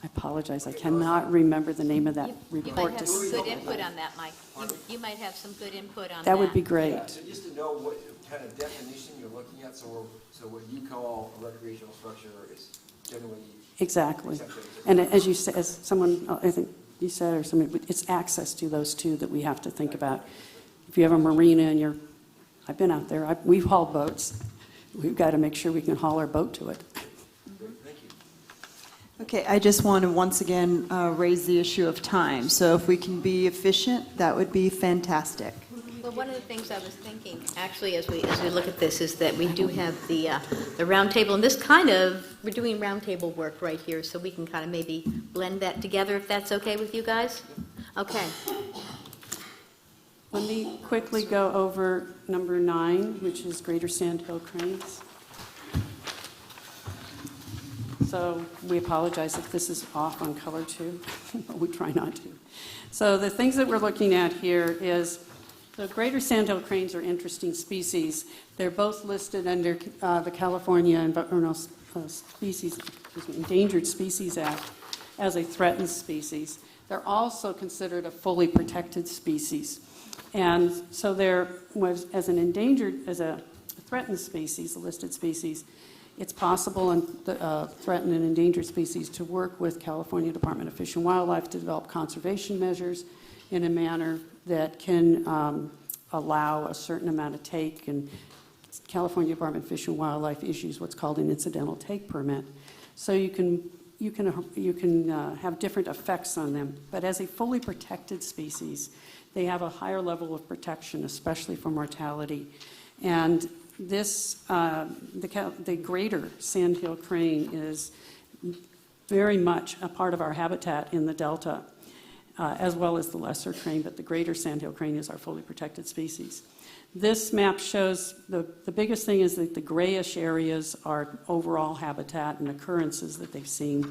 apologize, I cannot remember the name of that report. You might have some good input on that, Mike. You might have some good input on that. That would be great. Yeah, so just to know what kind of definition you're looking at, so what you call a recreational structure is generally Exactly. accepted. And as you said, as someone, I think you said, or somebody, it's access to those two that we have to think about. If you have a marina and I've been out there, we've hauled boats. We've got to make sure we can haul our boat to it. Thank you. Okay, I just want to once again raise the issue of time. So if we can be efficient, that would be fantastic. Well, one of the things I was thinking, actually, as we look at this, is that we do have the roundtable, and this kind of, we're doing roundtable work right here, so we can kind of maybe blend that together, if that's okay with you guys? Okay. Let me quickly go over number 9, which is Greater Sandhill Cranes. So we apologize if this is off on color too, but we try not to. So the things that we're looking at here is the Greater Sandhill Cranes are interesting species. They're both listed under the California Endangered Species Act as a threatened species. They're also considered a fully protected species. And so there was, as a threatened species, a listed species, it's possible in threatened and endangered species to work with California Department of Fish and Wildlife to develop conservation measures in a manner that can allow a certain amount of take, and California Department of Fish and Wildlife issues what's called an incidental take permit. So you can have different effects on them, but as a fully protected species, they have a higher level of protection, especially for mortality. And this, the greater sandhill crane is very much a part of our habitat in the Delta, as well as the lesser crane, but the greater sandhill crane is our fully protected species. This map shows the biggest thing is that the grayish areas are overall habitat and occurrences that they've seen.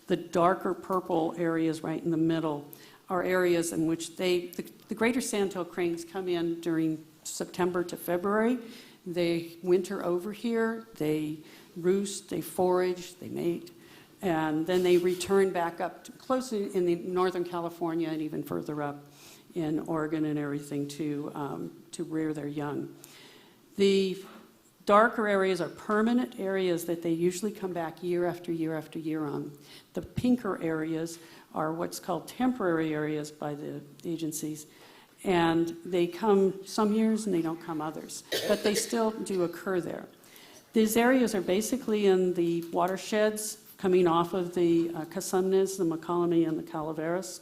The darker purple areas right in the middle are areas in which the greater sandhill cranes come in during September to February. They winter over here, they roost, they forage, they mate, and then they return back up to close in the Northern California and even further up in Oregon and everything to rear their young. The darker areas are permanent areas that they usually come back year after year after year on. The pinker areas are what's called temporary areas by the agencies, and they come some years and they don't come others, but they still do occur there. These areas are basically in the watersheds coming off of the Casumnes, the McCollum, and the Calaveras.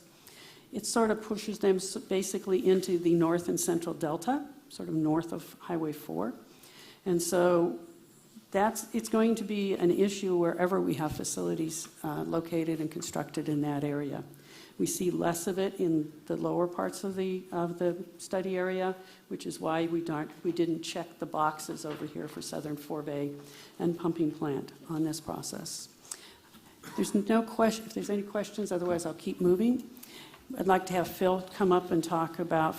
It sort of pushes them basically into the north and central delta, sort of north of Highway 4. And so it's going to be an issue wherever we have facilities located and constructed in that area. We see less of it in the lower parts of the study area, which is why we didn't check the boxes over here for Southern Forebay and pumping plant on this process. There's no question, if there's any questions, otherwise I'll keep moving. I'd like to have Phil Ryan come up and talk about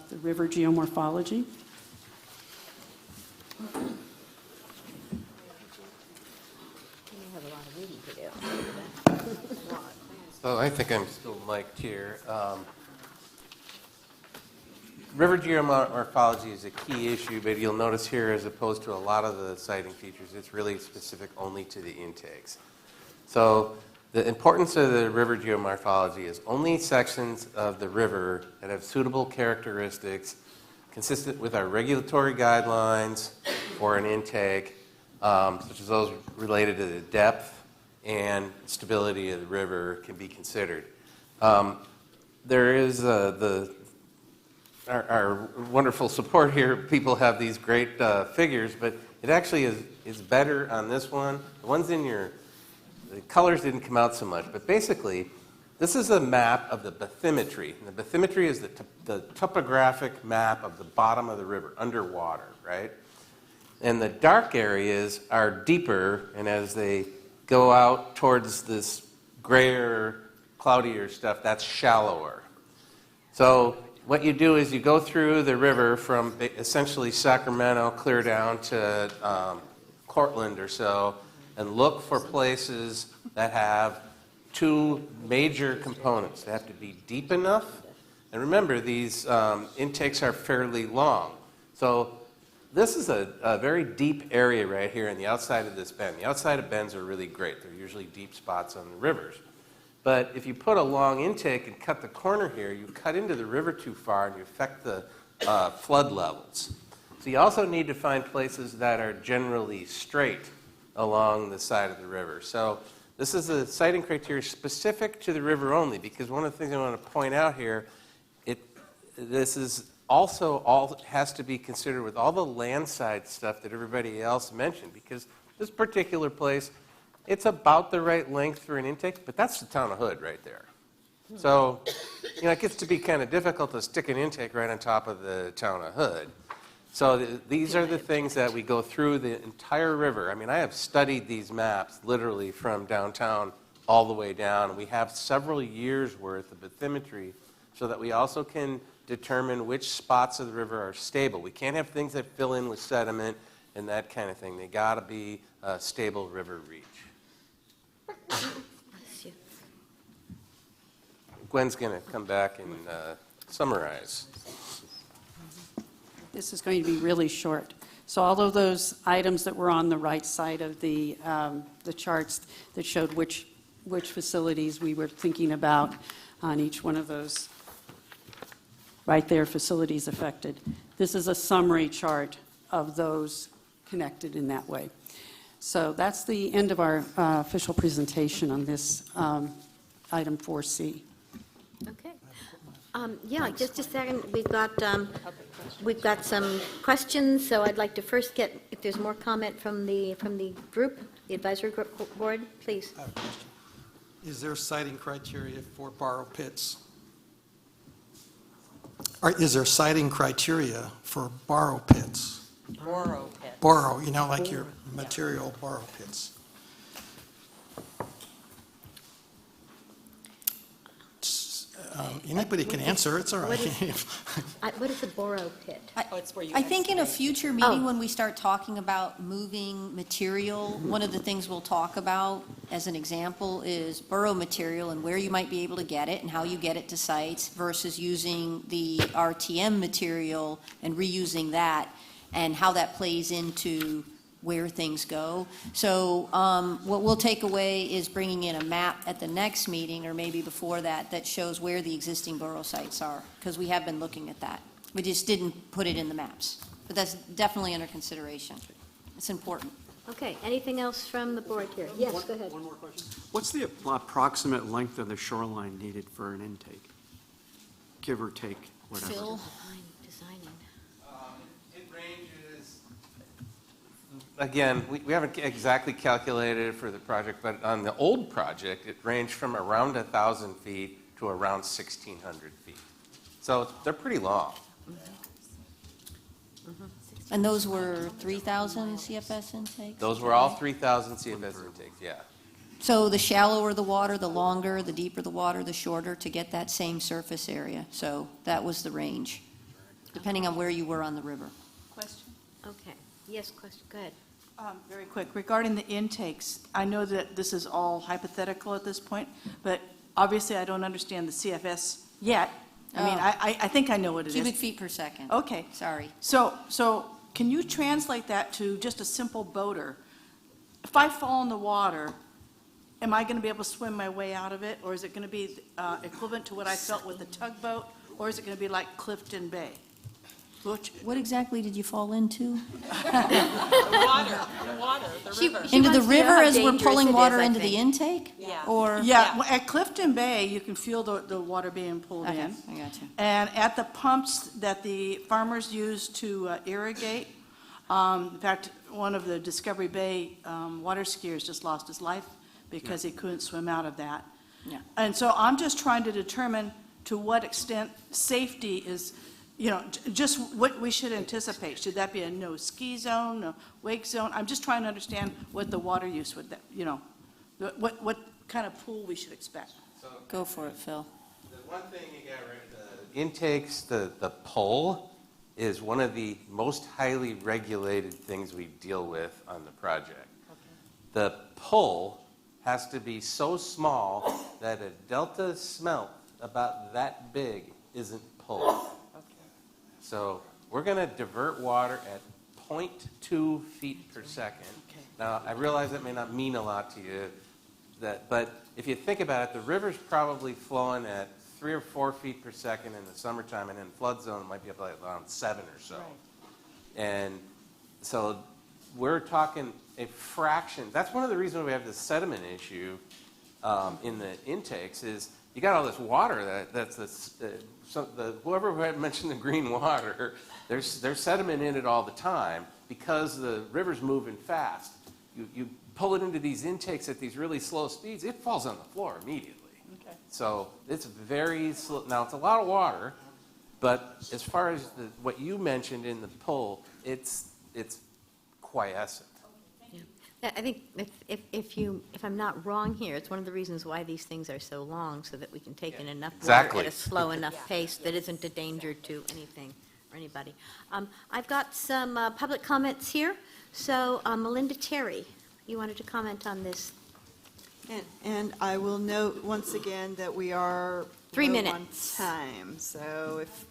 the river geomorphology. So I think I'm still mic'd here. River geomorphology is a key issue, but you'll notice here, as opposed to a lot of the siting features, it's really specific only to the intakes. So the importance of the river geomorphology is only sections of the river that have suitable characteristics consistent with our regulatory guidelines for an intake, such as those related to the depth and stability of the river can be considered. There is our wonderful support here. People have these great figures, but it actually is better on this one. The ones in the colors didn't come out so much, but basically, this is a map of the bathymetry. And the bathymetry is the topographic map of the bottom of the river, underwater, right? And the dark areas are deeper, and as they go out towards this grayer, cloudier stuff, that's shallower. So what you do is you go through the river from essentially Sacramento clear down to Cortland or so, and look for places that have two major components. They have to be deep enough, and remember, these intakes are fairly long. So this is a very deep area right here on the outside of this bend. The outside of bends are really great. They're usually deep spots on the rivers. But if you put a long intake and cut the corner here, you cut into the river too far and you affect the flood levels. So you also need to find places that are generally straight along the side of the river. So this is a siting criteria specific to the river only, because one of the things I want to point out here, this is also all has to be considered with all the landside stuff that everybody else mentioned, because this particular place, it's about the right length for an intake, but that's the town of Hood right there. So, it gets to be kind of difficult to stick an intake right on top of the town of Hood. So these are the things that we go through the entire river. I mean, I have studied these maps literally from downtown all the way down. We have several years worth of bathymetry so that we also can determine which spots of the river are stable. We can't have things that fill in with sediment and that kind of thing. They got to be a stable river reach. Gwen's going to come back and summarize. This is going to be really short. So all of those items that were on the right side of the charts that showed which facilities we were thinking about on each one of those, right there, facilities affected. This is a summary chart of those connected in that way. So that's the end of our official presentation on this item 4C. Okay. Yeah, just a second. We've got some questions, so I'd like to first get, if there's more comment from the group, the advisory group board, please. I have a question. Is there siting criteria for borrow pits? Or is there siting criteria for borrow pits? Borrow pits. Borrow, like your material borrow pits. Anybody can answer, it's all right. What is a borrow pit? I think in a future meeting, when we start talking about moving material, one of the things we'll talk about, as an example, is borough material and where you might be able to get it and how you get it to sites versus using the RTM material and reusing that, and how that plays into where things go. So what we'll take away is bringing in a map at the next meeting, or maybe before that, that shows where the existing borough sites are, because we have been looking at that. We just didn't put it in the maps. But that's definitely under consideration. It's important. Okay, anything else from the board here? Yes, go ahead. One more question. What's the approximate length of the shoreline needed for an intake? Give or take, whatever. Phil? It ranges, again, we haven't exactly calculated it for the project, but on the old project, it ranged from around 1,000 feet to around 1,600 feet. So they're pretty long. And those were 3,000 CFS intakes? Those were all 3,000 CFS intakes, yeah. So the shallower the water, the longer, the deeper the water, the shorter, to get that same surface area. So that was the range, depending on where you were on the river. Question? Okay. Yes, question. Go ahead. Very quick. Regarding the intakes, I know that this is all hypothetical at this point, but obviously I don't understand the CFS yet. I mean, I think I know what it is. Cubic feet per second. Okay. Sorry. So can you translate that to just a simple boater? If I fall in the water, am I going to be able to swim my way out of it? Or is it going to be equivalent to what I felt with the tugboat? Or is it going to be like Clifton Bay? What exactly did you fall into? The river. Into the river as we're pulling water into the intake? Yeah. Or? Yeah, well, at Clifton Bay, you can feel the water being pulled Okay, in. I got you. And at the pumps that the farmers use to irrigate, in fact, one of the Discovery Bay water skiers just lost his life because he couldn't swim out of that. Yeah. And so I'm just trying to determine to what extent safety is, just what we should anticipate. Should that be a no ski zone, no wake zone? I'm just trying to understand what the water use would, what kind of pool we should expect. Go for it, Phil. The one thing you got right, the intakes, the pull is one of the most highly regulated things we deal with on the project. The pull has to be so small that a delta smelt about that big isn't pulled. So we're going to divert water at 0.2 feet per second. Now, I realize that may not mean a lot to you, but if you think about it, the river's probably flowing at 3 or 4 feet per second in the summertime, and in flood zone, it might be up like around 7 or so. Right. And so we're talking a fraction. That's one of the reasons we have the sediment issue in the intakes is you got all this water whoever had mentioned the green water, there's sediment in it all the time because the river's moving fast. You pull it into these intakes at these really slow speeds, it falls on the floor immediately. Okay. So it's very slow. Now, it's a lot of water, but as far as what you mentioned in the pull, it's quiescent. Yeah, I think if I'm not wrong here, it's one of the reasons why these things are so long, so that we can take in enough water Exactly. at a slow enough pace that isn't a danger to anything or anybody. I've got some public comments here. So Melinda Terry, you wanted to comment on this. And I will note once again that we are 3 low minutes. on time, so if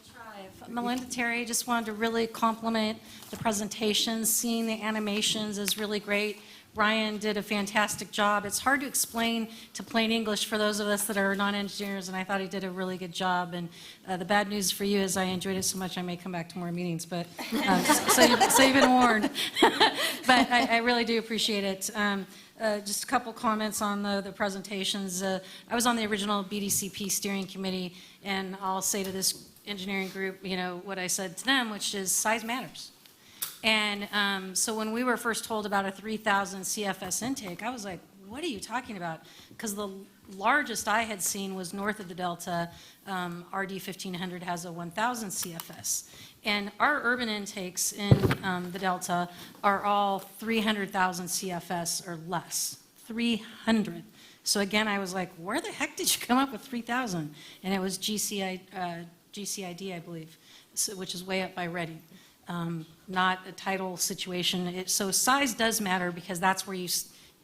Melinda Terry, just wanted to really compliment the presentations. Seeing the animations is really great. Ryan did a fantastic job. It's hard to explain to plain English for those of us that are non-engineers, and I thought he did a really good job. And the bad news for you is I enjoyed it so much I may come back to more meetings, but so you've been warned. But I really do appreciate it. Just a couple comments on the presentations. I was on the original BDCP steering committee, and I'll say to this engineering group, what I said to them, which is size matters. And so when we were first told about a 3,000 CFS intake, I was like, what are you talking about? Because the largest I had seen was north of the Delta. RD 1500 has a 1,000 CFS. And our urban intakes in the Delta are all 300,000 CFS or less. 300. So again, I was like, where the heck did you come up with 3,000? And it was GCID, I believe, which is way up by Reading. Not a tidal situation. So size does matter because that's where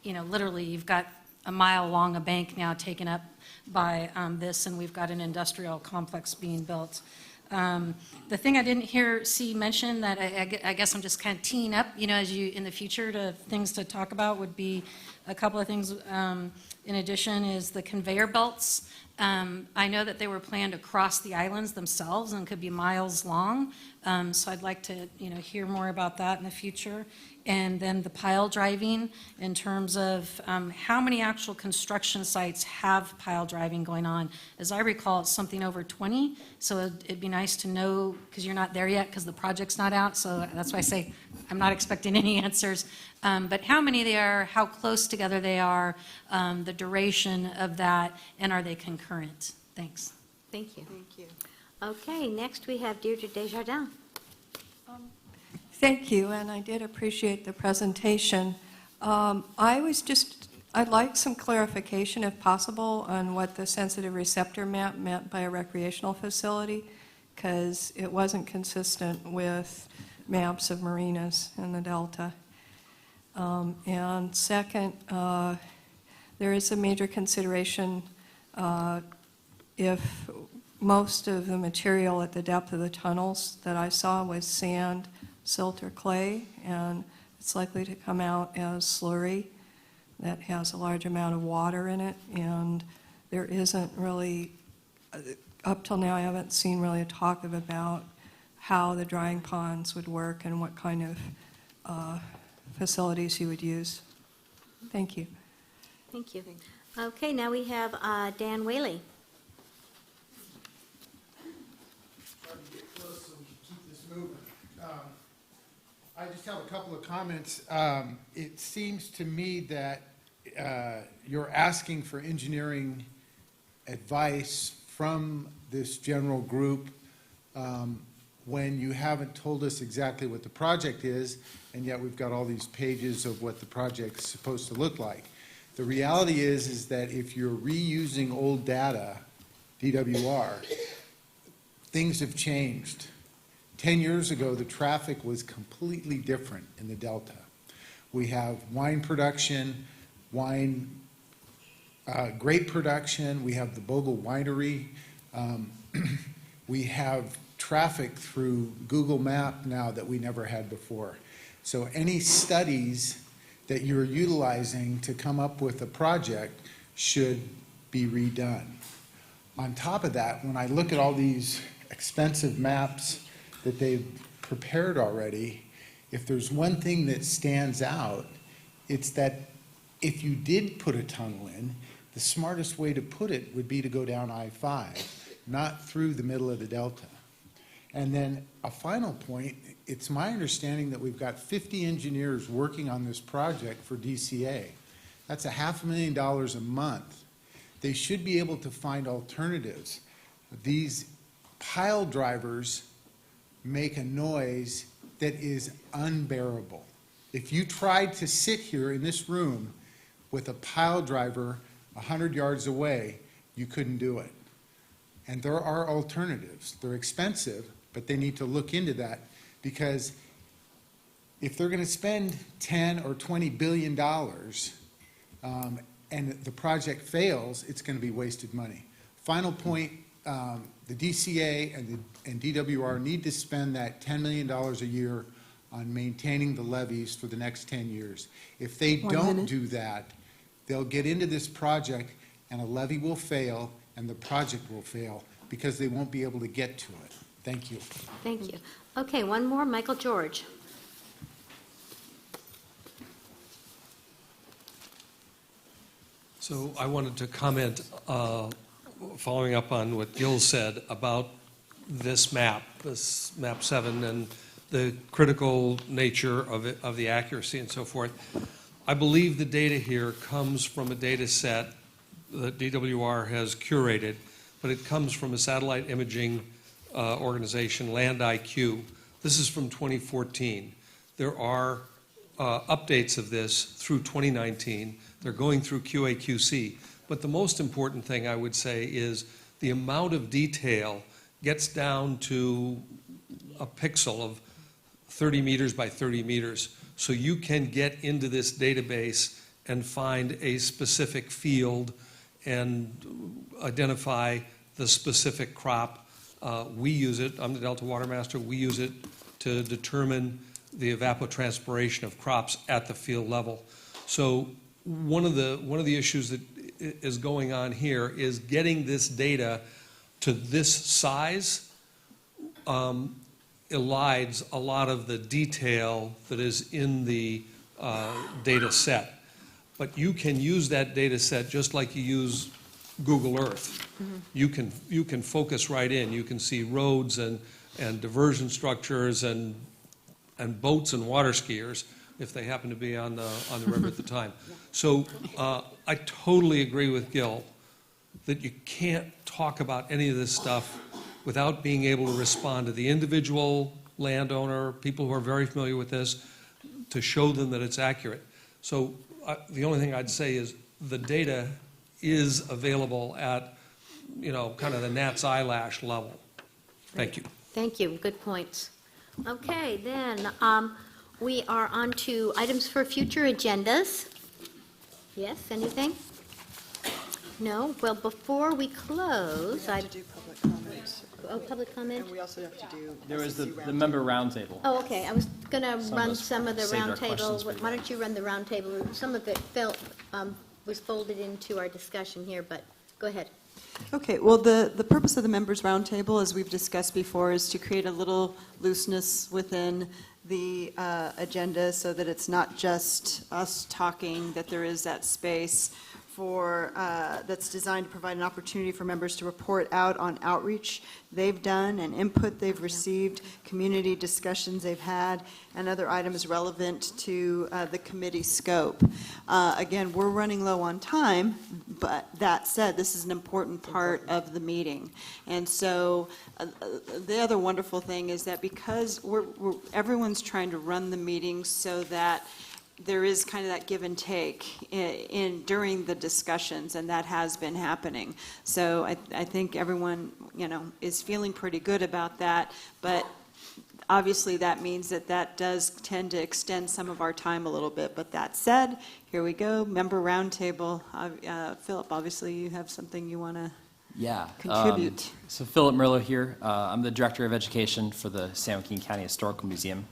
literally you've got a mile long a bank now taken up by this, and we've got an industrial complex being built. The thing I didn't see mentioned that I guess I'm just kind of teeing up, as you in the future to things to talk about would be a couple of things. In addition, is the conveyor belts. I know that they were planned across the islands themselves and could be miles long. So I'd like to, hear more about that in the future. And then the pile driving in terms of how many actual construction sites have pile driving going on. As I recall, it's something over 20. So it'd be nice to know, because you're not there yet, because the project's not out. So that's why I say I'm not expecting any answers. But how many they are, how close together they are, the duration of that, and are they concurrent? Thanks. Thank you. Thank you. Okay, next we have Deirdre Desjardins. Thank you, and I did appreciate the presentation. I'd like some clarification, if possible, on what the sensitive receptor map meant by a recreational facility, because it wasn't consistent with maps of marinas in the Delta. And second, there is a major consideration if most of the material at the depth of the tunnels that I saw was sand, silt, or clay, and it's likely to come out as slurry that has a large amount of water in it, and there isn't really, up till now, I haven't seen really a talk about how the drying ponds would work and what kind of facilities you would use. Thank you. Thank you. Okay, now we have Dan Whaley. Trying to get close so we can keep this moving. I just have a couple of comments. It seems to me that you're asking for engineering advice from this general group when you haven't told us exactly what the project is, and yet we've got all these pages of what the project's supposed to look like. The reality is that if you're reusing old data, DWR, things have changed. 10 years ago, the traffic was completely different in the Delta. We have wine production, grape production, we have the Bogle Winery, we have traffic through Google Map now that we never had before. So any studies that you're utilizing to come up with a project should be redone. On top of that, when I look at all these expensive maps that they've prepared already, if there's one thing that stands out, it's that if you did put a tunnel in, the smartest way to put it would be to go down I-5, not through the middle of the delta. And then a final point, it's my understanding that we've got 50 engineers working on this project for DCA. That's $500,000 a month. They should be able to find alternatives. These pile drivers make a noise that is unbearable. If you tried to sit here in this room with a pile driver 100 yards away, you couldn't do it. And there are alternatives. They're expensive, but they need to look into that, because if they're going to spend $10 or $20 billion and the project fails, it's going to be wasted money. Final point, the DCA and DWR need to spend that $10 million a year on maintaining the levees for the next 10 years. If they don't do that, they'll get into this project and a levee will fail and the project will fail because they won't be able to get to it. Thank you. Thank you. Okay, one more, Michael George. So I wanted to comment, following up on what Gil said about this map 7, and the critical nature of it, of the accuracy and so forth. I believe the data here comes from a data set that DWR has curated, but it comes from a satellite imaging organization, Land IQ. This is from 2014. There are updates of this through 2019. They're going through QA/QC. But the most important thing I would say is the amount of detail gets down to a pixel of 30 meters by 30 meters. So you can get into this database and find a specific field and identify the specific crop. We use it, I'm the Delta Water Master, we use it to determine the evapotranspiration of crops at the field level. So one of the issues that is going on here is getting this data to this size elides a lot of the detail that is in the data set. But you can use that data set just like you use Google Earth. Mm-hmm. You can focus right in. You can see roads and diversion structures and boats and water skiers if they happen to be on the river at the time. So I totally agree with Gil that you can't talk about any of this stuff without being able to respond to the individual landowner, people who are very familiar with this, to show them that it's accurate. So the only thing I'd say is the data is available at, kind of the gnat's eyelash level. Thank you. Thank you. Good points. Okay, then we are on to items for future agendas. Yes, anything? No? Well, before we close, We have to do public comment. Oh, public comment? And we also have to do There was SEC the member roundtable. Oh, okay. I was going to Some of run us some of the saved our roundtable. questions for Why don't you run the roundtable? Some of it was folded into our discussion here, but go ahead. Okay, well, the purpose of the members' roundtable, as we've discussed before, is to create a little looseness within the agenda so that it's not just us talking, that there is that space for, that's designed to provide an opportunity for members to report out on outreach they've done and input they've received, community discussions they've had, and other items relevant to the committee scope. Again, we're running low on time, but that said, this is an important part of the meeting. And so the other wonderful thing is that because everyone's trying to run the meeting so that there is kind of that give and take during the discussions, and that has been happening. So I think everyone, is feeling pretty good about that, but obviously that means that does tend to extend some of our time a little bit. But that said, here we go, member roundtable. Philip, obviously you have something you want to contribute. So Philip Merlo here. I'm the Director of Education for the San Joaquin County Historical Museum,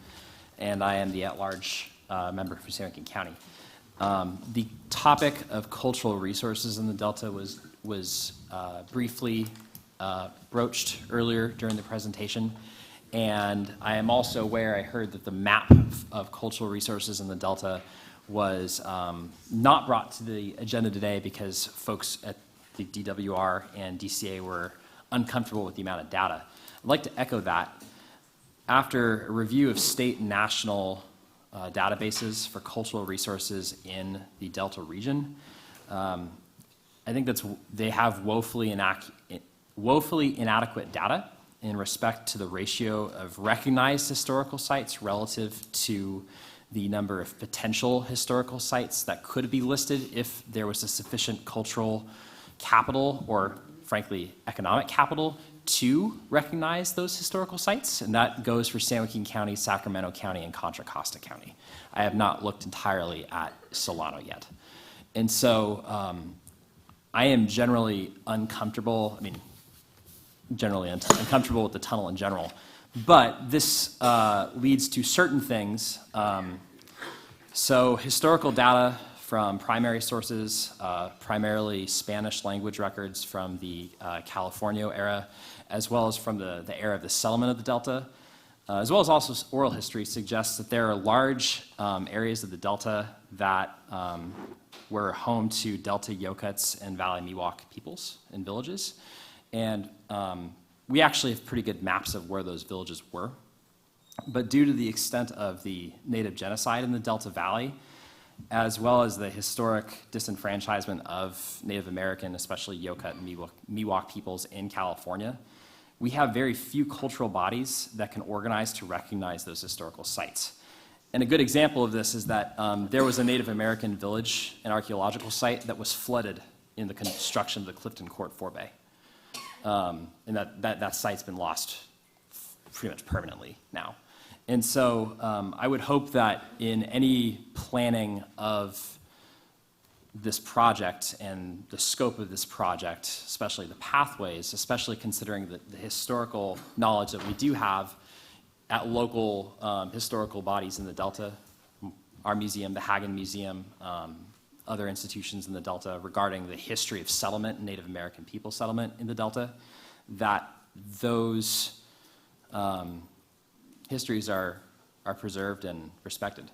and I am the at-large member for San Joaquin County. The topic of cultural resources in the Delta was briefly broached earlier during the presentation, and I am also aware, I heard that the map of cultural resources in the Delta was not brought to the agenda today because folks at the DWR and DCA were uncomfortable with the amount of data. I'd like to echo that. After a review of state and national databases for cultural resources in the Delta region, I think they have woefully inadequate data in respect to the ratio of recognized historical sites relative to the number of potential historical sites that could be listed if there was a sufficient cultural capital or, frankly, economic capital to recognize those historical sites. And that goes for San Joaquin County, Sacramento County, and Contra Costa County. I have not looked entirely at Solano yet. And so I am generally uncomfortable, uncomfortable with the tunnel in general. But this leads to certain things. So historical data from primary sources, primarily Spanish language records from the California era, as well as from the era of the settlement of the Delta, as well as also oral history, suggests that there are large areas of the Delta that were home to Delta Yokuts and Valley Miwok peoples and villages. And we actually have pretty good maps of where those villages were. But due to the extent of the native genocide in the Delta Valley, as well as the historic disenfranchisement of Native American, especially Yokut and Miwok peoples in California, we have very few cultural bodies that can organize to recognize those historical sites. And a good example of this is that there was a Native American village, an archaeological site, that was flooded in the construction of the Clifton Court Forebay. And that site's been lost pretty much permanently now. And so I would hope that in any planning of this project and the scope of this project, especially the pathways, especially considering the historical knowledge that we do have at local historical bodies in the Delta, our museum, the Hagen Museum, other institutions in the Delta regarding the history of settlement, Native American people settlement in the Delta, that those histories are preserved and respected.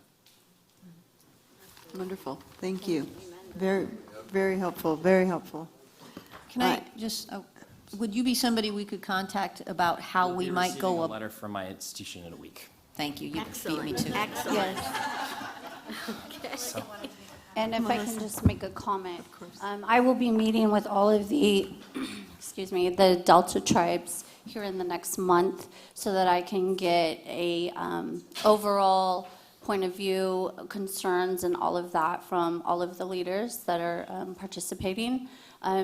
Wonderful. Thank you. Very, very helpful, very helpful. Can I just, would you be somebody we could contact about how we might go Receiving up? a letter from my institution in a week. Thank you. You beat me Excellent, to it. excellent. Yes. And if I can just make a comment. I will be meeting with all of the, excuse me, the Delta tribes here in the next month so that I can get a overall point of view, concerns, and all of that from all of the leaders that are participating.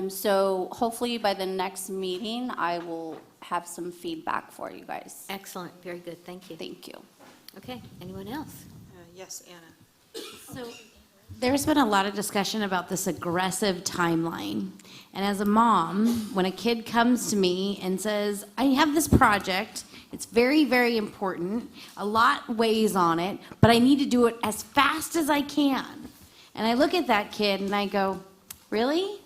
So hopefully by the next meeting, I will have some feedback for you guys. Excellent, very good, thank you. Thank you. Okay, anyone else? Yes, Anna. So there's been a lot of discussion about this aggressive timeline. And as a mom, when a kid comes to me and says, I have this project, it's very, very important, a lot weighs on it, but I need to do it as fast as I can. And I look at that kid and I go, really?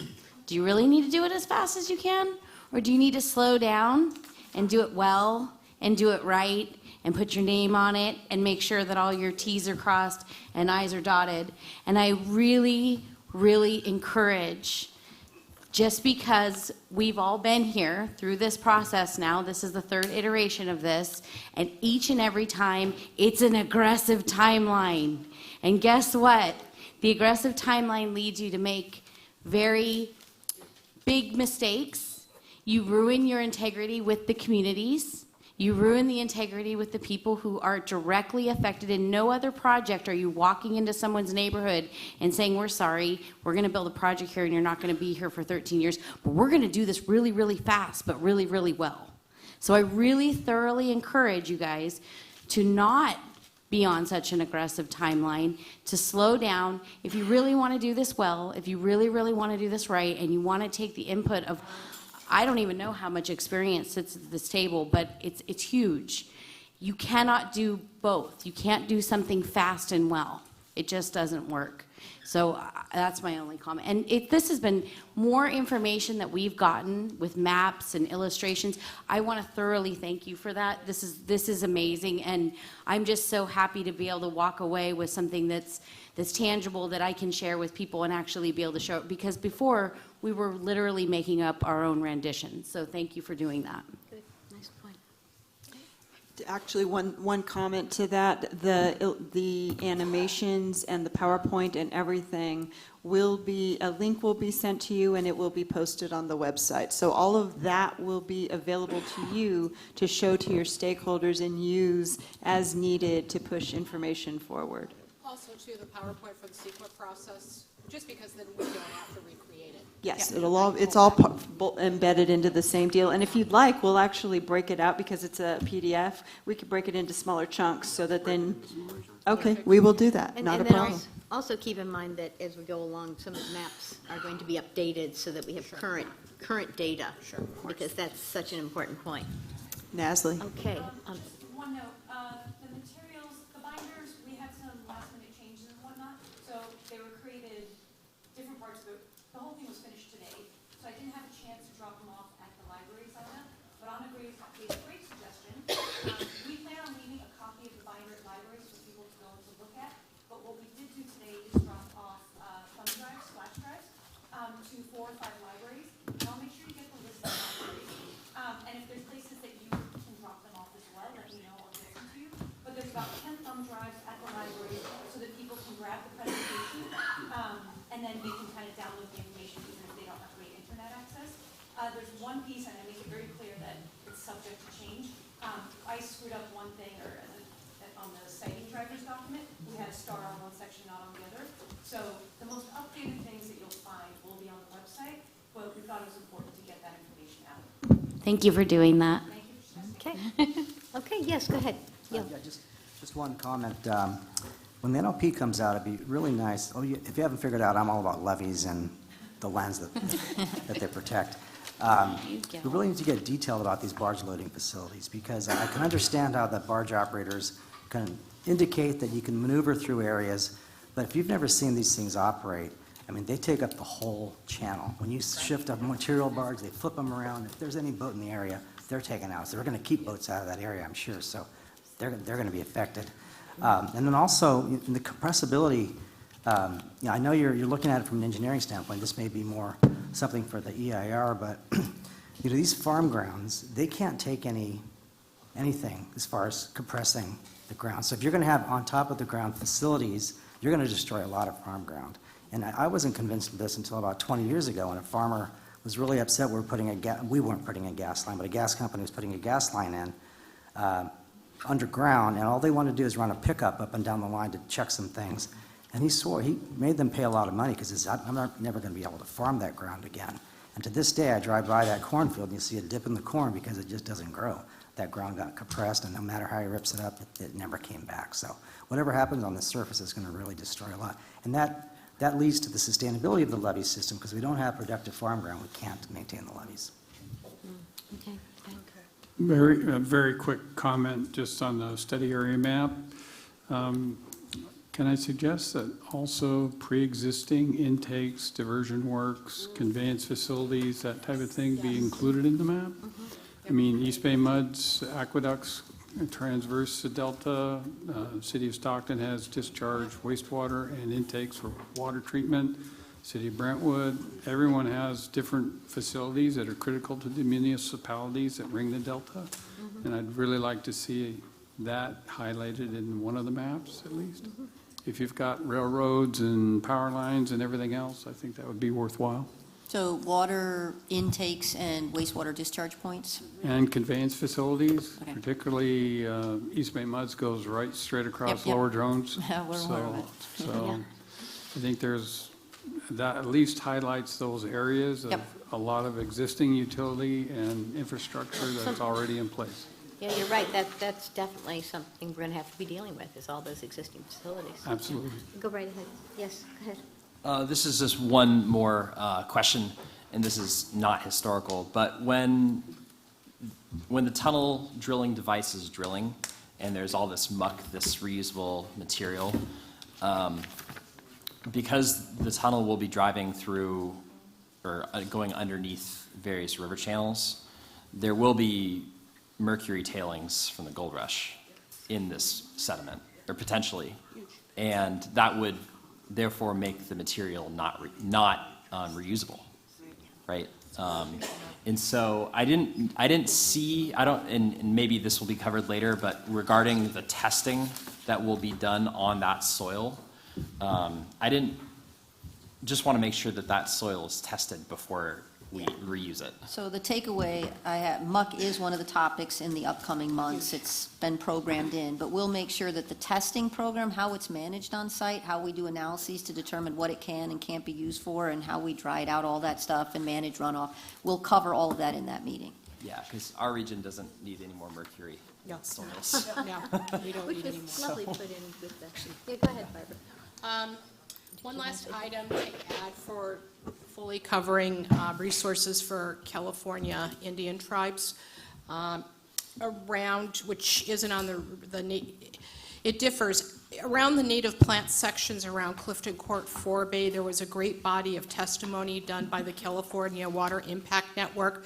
Do you really need to do it as fast as you can? Or do you need to slow down and do it well and do it right and put your name on it and make sure that all your T's are crossed and I's are dotted? And I really, really encourage, just because we've all been here through this process now, this is the third iteration of this, and each and every time, it's an aggressive timeline. And guess what? The aggressive timeline leads you to make very big mistakes. You ruin your integrity with the communities. You ruin the integrity with the people who are directly affected. In no other project are you walking into someone's neighborhood and saying, we're sorry, we're going to build a project here and you're not going to be here for 13 years, but we're going to do this really, really fast, but really, really well. So I really thoroughly encourage you guys to not be on such an aggressive timeline, to slow down. If you really want to do this well, if you really, really want to do this right, and you want to take the input of, I don't even know how much experience sits at this table, but it's huge. You cannot do both. You can't do something fast and well. It just doesn't work. So that's my only comment. And this has been more information that we've gotten with maps and illustrations. I want to thoroughly thank you for that. This is amazing, and I'm just so happy to be able to walk away with something that's tangible that I can share with people and actually be able to show it. Because before, we were literally making up our own renditions. So thank you for doing that. Good, nice point. Actually, one comment to that, the animations and the PowerPoint and everything will be, a link will be sent to you and it will be posted on the website. So all of that will be available to you to show to your stakeholders and use as needed to push information forward. Also, too, the PowerPoint for the CEQA process, just because then we don't have to recreate it. Yes, it's all embedded into the same deal. And if you'd like, we'll actually break it out because it's a PDF. We could break it into smaller chunks so that then, okay, we will do that, not a then problem. Also keep in mind that as we go along, some of the maps are going to be updated so that we have current data. Sure. Because that's such an important point. Nasli. Okay. One note, the materials, the binders, we had some last minute changes and whatnot, so they were created, different parts of the whole thing was finished today, so I didn't have a chance to drop them off at the library sign-up, but Anna gave a great suggestion. We plan on leaving a copy of the binder at libraries for people to go and to look at, but what we did do today is drop off thumb drives, flash drives, to 4 or 5 libraries, and I'll make sure you get the list of libraries. And if there's places that you can drop them off as well, let me know, I'll get them to you. But there's about 10 thumb drives at the library so that people can grab the presentation, and then they can kind of download the information even if they don't have great internet access. There's one piece, and I make it very clear that it's subject to change. I screwed up one thing, or on the citing driver's document, we had a star on one section, not on the other. So the most updated things that you'll find will be on the website, but we thought it was important to get that information out. Thank you for doing that. Thank you for Okay. Okay, yes, go ahead. Yeah. Yeah, just one comment. When the NLP comes out, it'd be really nice, if you haven't figured out, I'm all about levees and the lands that they protect. We really need to get detailed about these barge loading facilities, because I can understand how the barge operators can indicate that you can maneuver through areas, but if you've never seen these things operate, I mean, they take up the whole channel. When you shift a material barge, they flip them around. If there's any boat in the area, they're taken out. So they're going to keep boats out of that area, I'm sure. So they're going to be affected. And then also, in the compressibility, I know you're looking at it from an engineering standpoint. This may be more something for the EIR, but these farm grounds, they can't take anything as far as compressing the ground. So if you're going to have on top of the ground facilities, you're going to destroy a lot of farm ground. And I wasn't convinced of this until about 20 years ago when a farmer was really upset we weren't putting a gas line, but a gas company was putting a gas line in underground, and all they wanted to do is run a pickup up and down the line to check some things. And he made them pay a lot of money because I'm never going to be able to farm that ground again. And to this day, I drive by that cornfield and you see a dip in the corn because it just doesn't grow. That ground got compressed, and no matter how he rips it up, it never came back. So whatever happens on the surface is going to really destroy a lot. And that leads to the sustainability of the levee system, because we don't have productive farm ground, we can't maintain the levees. Okay. Very quick comment just on the study area map. Can I suggest that also pre-existing intakes, diversion works, conveyance facilities, that type of thing be included in the map? I mean, East Bay muds, aqueducts, transverse the delta. City of Stockton has discharge wastewater and intakes for water treatment. City of Brentwood, everyone has different facilities that are critical to the municipalities that ring the delta. And I'd really like to see that highlighted in one of the maps at least. If you've got railroads and power lines and everything else, I think that would be worthwhile. So water intakes and wastewater discharge points? And conveyance facilities, particularly East Bay Muds goes right straight across Lower Drones. So I think that at least highlights those areas of a lot of existing utility and infrastructure that's already in place. Yeah, you're right. That's definitely something we're going to have to be dealing with, is all those existing facilities. Absolutely. Go right ahead. Yes, go ahead. This is just one more question, and this is not historical, but when the tunnel drilling device is drilling, and there's all this muck, this reusable material, because the tunnel will be driving through or going underneath various river channels, there will be mercury tailings from the gold rush in this sediment, or potentially. And that would therefore make the material not reusable, right? And so I didn't see, and maybe this will be covered later, but regarding the testing that will be done on that soil, just want to make sure that that soil is tested before we reuse it. So the takeaway, muck is one of the topics in the upcoming months. It's been programmed in, but we'll make sure that the testing program, how it's managed on site, how we do analyses to determine what it can and can't be used for, and how we dry it out, all that stuff, and manage runoff, we'll cover all of that in that meeting. Yeah, because our region doesn't need any more mercury soils. No, we don't need any more. Which was lovely put in with the, yeah, go ahead, Barbara. One last item to add for fully covering resources for California Indian tribes around, which isn't on it differs. Around the native plant sections around Clifton Court 4Bay, there was a great body of testimony done by the California Water Impact Network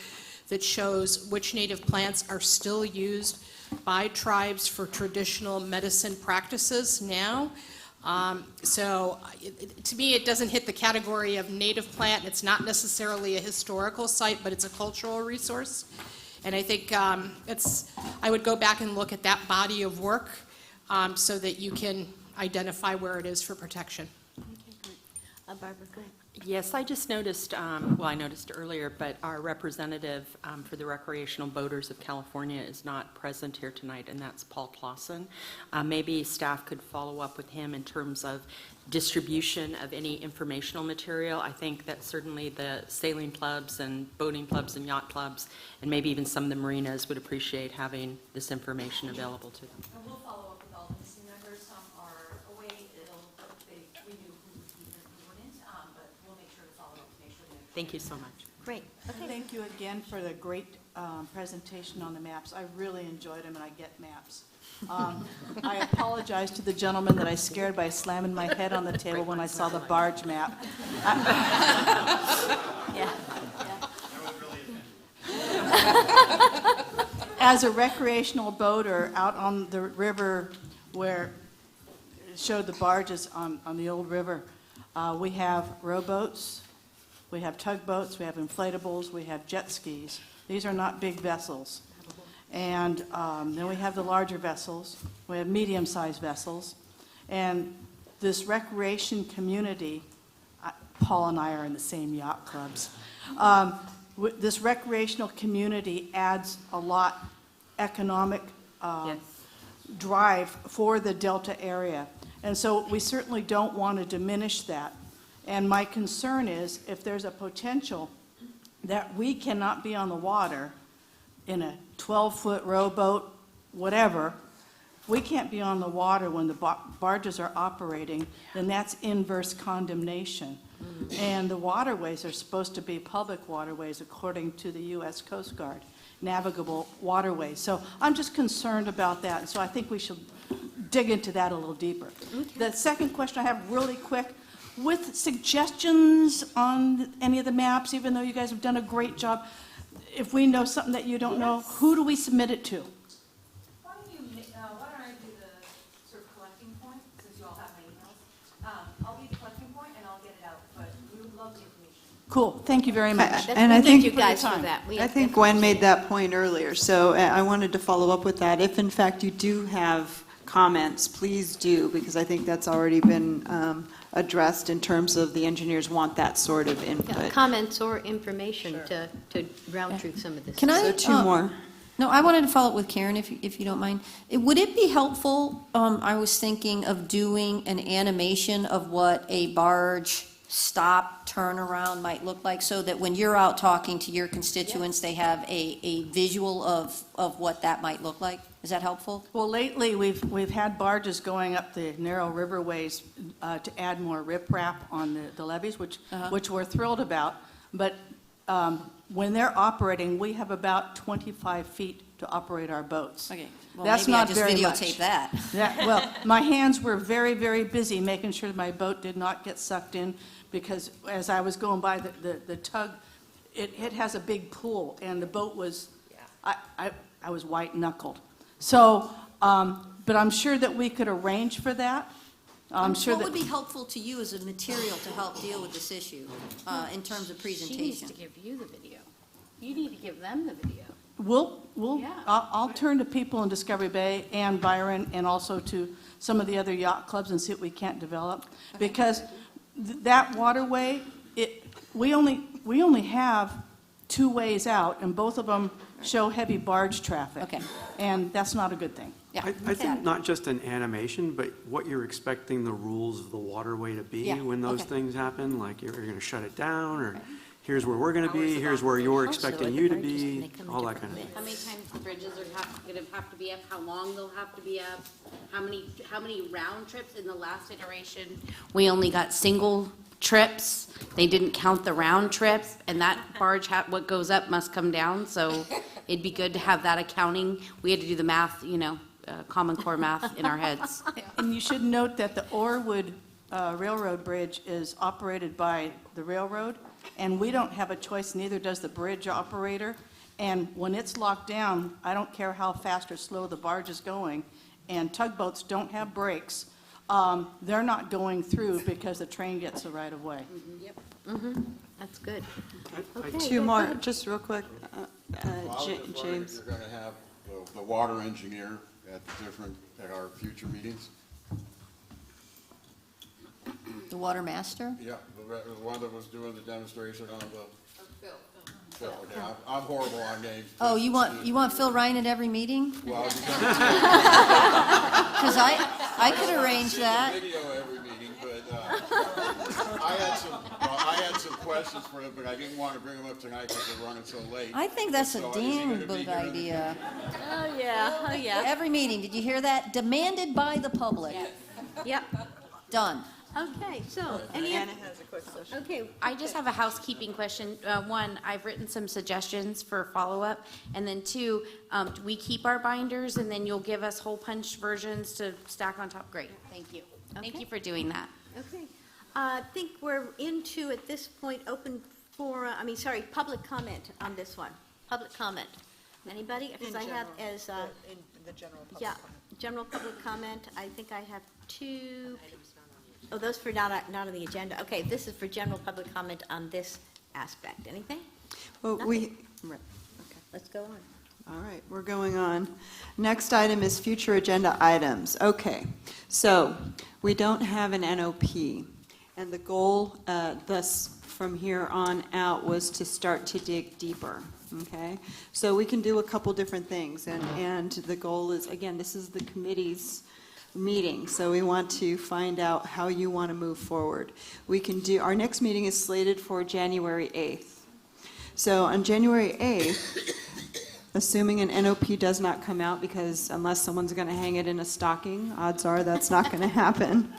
that shows which native plants are still used by tribes for traditional medicine practices now. So to me, it doesn't hit the category of native plant. It's not necessarily a historical site, but it's a cultural resource. And I think I would go back and look at that body of work so that you can identify where it is for protection. Okay, great. Barbara, go ahead. Yes, I just noticed, well, I noticed earlier, but our representative for the Recreational Boaters of California is not present here tonight, and that's Paul Clausen. Maybe staff could follow up with him in terms of distribution of any informational material. I think that certainly the sailing clubs and boating clubs and yacht clubs, and maybe even some of the marinas would appreciate having this information available to them. And we'll follow up with all the missing members. Some are away. We knew who would be and who wouldn't, but we'll make sure to follow up to make sure they. Thank you so much. Great. Okay. Thank you again for the great presentation on the maps. I really enjoyed them, and I get maps. I apologize to the gentleman that I scared by slamming my head on the table when I saw the barge map. As a recreational boater out on the river where it showed the barges on the old river, we have rowboats, we have tugboats, we have inflatables, we have jet skis. These are not big vessels. And then we have the larger vessels, we have medium-sized vessels. And this recreation community, Paul and I are in the same yacht clubs. This recreational community adds a lot economic drive for the Delta area. And so we certainly don't want to diminish that. And my concern is if there's a potential that we cannot be on the water in a 12-foot rowboat, whatever, we can't be on the water when the barges are operating, then that's inverse condemnation. And the waterways are supposed to be public waterways according to the U.S. Coast Guard, navigable waterways. So I'm just concerned about that, and so I think we should dig into that a little deeper. The second question I have really quick, with suggestions on any of the maps, even though you guys have done a great job, if we know something that you don't know, who do we submit it to? Why don't I do the sort of collecting point, since you all have my emails? I'll be the collecting point and I'll get it out, but we would love the information. Cool, thank you very much. And I think, you guys for that. I think Gwen made that point earlier, so I wanted to follow up with that. If in fact you do have comments, please do, because I think that's already been addressed in terms of the engineers want that sort of input. Comments or information to round through some of this. Can I? So two more. No, I wanted to follow up with Karen, if you don't mind. Would it be helpful, I was thinking of doing an animation of what a barge stop, turnaround might look like, so that when you're out talking to your constituents, they have a visual of what that might look like? Is that helpful? Well, lately, we've had barges going up the narrow riverways to add more riprap on the levees, which we're thrilled about. But when they're operating, we have about 25 feet to operate our boats. Okay, well, That's maybe I not just very much. videotape that. Well, my hands were very, very busy making sure my boat did not get sucked in, because as I was going by the tug, it has a big pool, and the boat was, I was white-knuckled. So, but I'm sure that we could arrange for that. I'm sure What that. would be helpful to you as a material to help deal with this issue in terms of She needs presentation? to give you the video. You need to give them the video. Yeah. I'll turn to people in Discovery Bay and Byron, and also to some of the other yacht clubs, and see what we can't develop. Because that waterway, we only have 2 ways out, and both of them show heavy barge traffic. Okay. And that's not a good thing. Yeah. I think not just an animation, but what you're expecting the rules of the waterway to be Yeah, when those okay. things happen, like you're going to shut it down, or here's where we're going to be, here's where you're expecting you to be, all that kind of thing. How many times the bridges are going to have to be up, how long they'll have to be up, how many round trips. In the last iteration, we only got single trips. They didn't count the round trips, and that barge, what goes up must come down, so it'd be good to have that accounting. We had to do the math, Common Core math in our heads. And you should note that the Orwood Railroad Bridge is operated by the railroad, and we don't have a choice, neither does the bridge operator. And when it's locked down, I don't care how fast or slow the barge is going, and tugboats don't have brakes, they're not going through because the train gets the right of way. Yep. That's good. Two more, just real quick. I was just wondering James. if you're going to have the water engineer at our future meetings? The water master? Yeah, the one that was doing the demonstration on the. Phil, okay, I'm horrible on names. Oh, you want Phil Ryan at every meeting? Well, Because I could arrange that. Video every meeting, but I had some questions for him, but I didn't want to bring them up tonight because they're running so late. I think that's a So is he damn gonna be good here in the idea. Oh, yeah. Every meeting, did you hear that? Demanded by the public. Yep. Done. Okay, so, Anna has a quick question. Okay, I just have a housekeeping question. One, I've written some suggestions for follow-up, and then 2, do we keep our binders, and then you'll give us hole punch versions to stack on top? Great, thank you. Thank you for doing that. Okay. I think we're into, at this point, open for, public comment on this one. Public comment. Anybody? Because I have as, In the general public yeah, comment. general public comment. I think I have 2. Oh, those for not on the agenda. Okay, this is for general public comment on this aspect. Anything? Well, Nothing. right. Okay, let's go on. All right, we're going on. Next item is future agenda items. Okay, so we don't have an NOP, and the goal thus from here on out was to start to dig deeper. Okay, so we can do a couple different things, and the goal is, again, this is the committee's meeting, so we want to find out how you want to move forward. We can do, our next meeting is slated for January 8th. So on January 8th, assuming an NOP does not come out, because unless someone's going to hang it in a stocking, odds are that's not going to happen.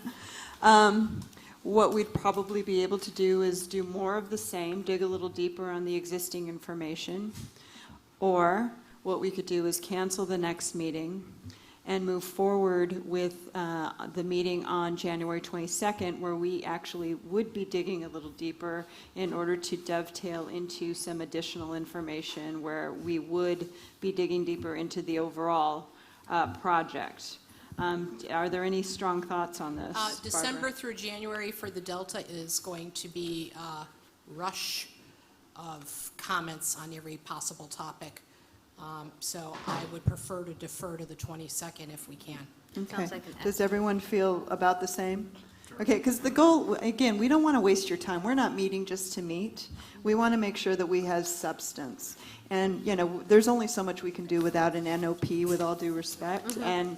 What we'd probably be able to do is do more of the same, dig a little deeper on the existing information, or what we could do is cancel the next meeting and move forward with the meeting on January 22nd, where we actually would be digging a little deeper in order to dovetail into some additional information where we would be digging deeper into the overall project. Are there any strong thoughts on this, December Barbara? through January for the Delta is going to be a rush of comments on every possible topic. So I would prefer to defer to the 22nd if we can. Okay. Does everyone feel about the same? Okay, because the goal, again, we don't want to waste your time. We're not meeting just to meet. We want to make sure that we have substance. And, there's only so much we can do without an NOP, with all due respect. And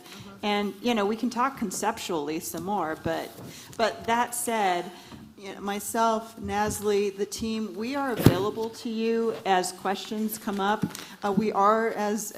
we can talk conceptually some more, but that said, myself, Nasli, the team, we are available to you as questions come up. We are, as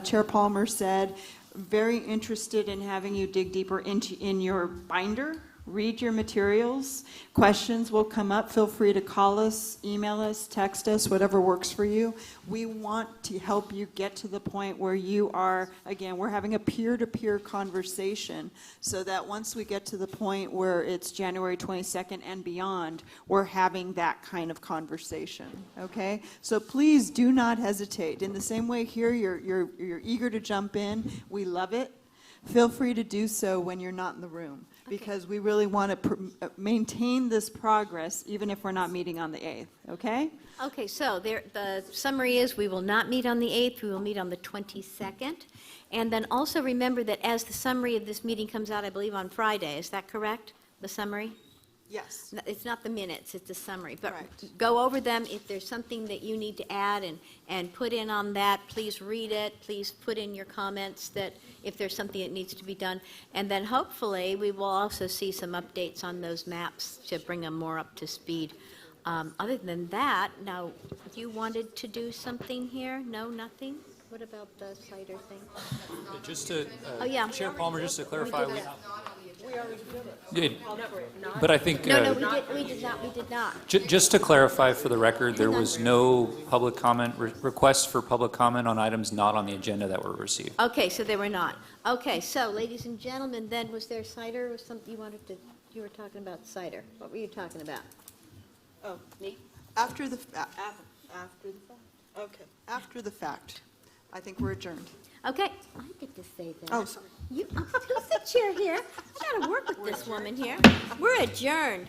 Chair Palmer said, very interested in having you dig deeper in your binder, read your materials. Questions will come up. Feel free to call us, email us, text us, whatever works for you. We want to help you get to the point where you are, again, we're having a peer-to-peer conversation so that once we get to the point where it's January 22nd and beyond, we're having that kind of conversation, okay? So please do not hesitate. In the same way here, you're eager to jump in. We love it. Feel free to do so when you're not in the room, because we really want to maintain this progress even if we're not meeting on the 8th, okay? Okay, so the summary is we will not meet on the 8th, we will meet on the 22nd. And then also remember that as the summary of this meeting comes out, I believe on Friday, is that correct? The summary? Yes. It's not the minutes, it's the summary. But Correct. go over them. If there's something that you need to add and put in on that, please read it. Please put in your comments that if there's something that needs to be done. And then hopefully, we will also see some updates on those maps to bring them more up to speed. Other than that, now, you wanted to do something here? No, nothing? What about the cider thing? Just to, Oh, yeah. Chair Palmer, just to clarify, We already did, but I think, No, we did not. just to clarify for the record, there was no public comment, requests for public comment on items not on the agenda that were received. Okay, so they were not. Okay, so ladies and gentlemen, then was there cider or something you were talking about cider? What were you talking about? Oh, me? After the fact. Okay, after the fact. I think we're adjourned. Okay, I get to say that. Oh, sorry. Who's the chair here? I gotta work with this woman here. We're adjourned.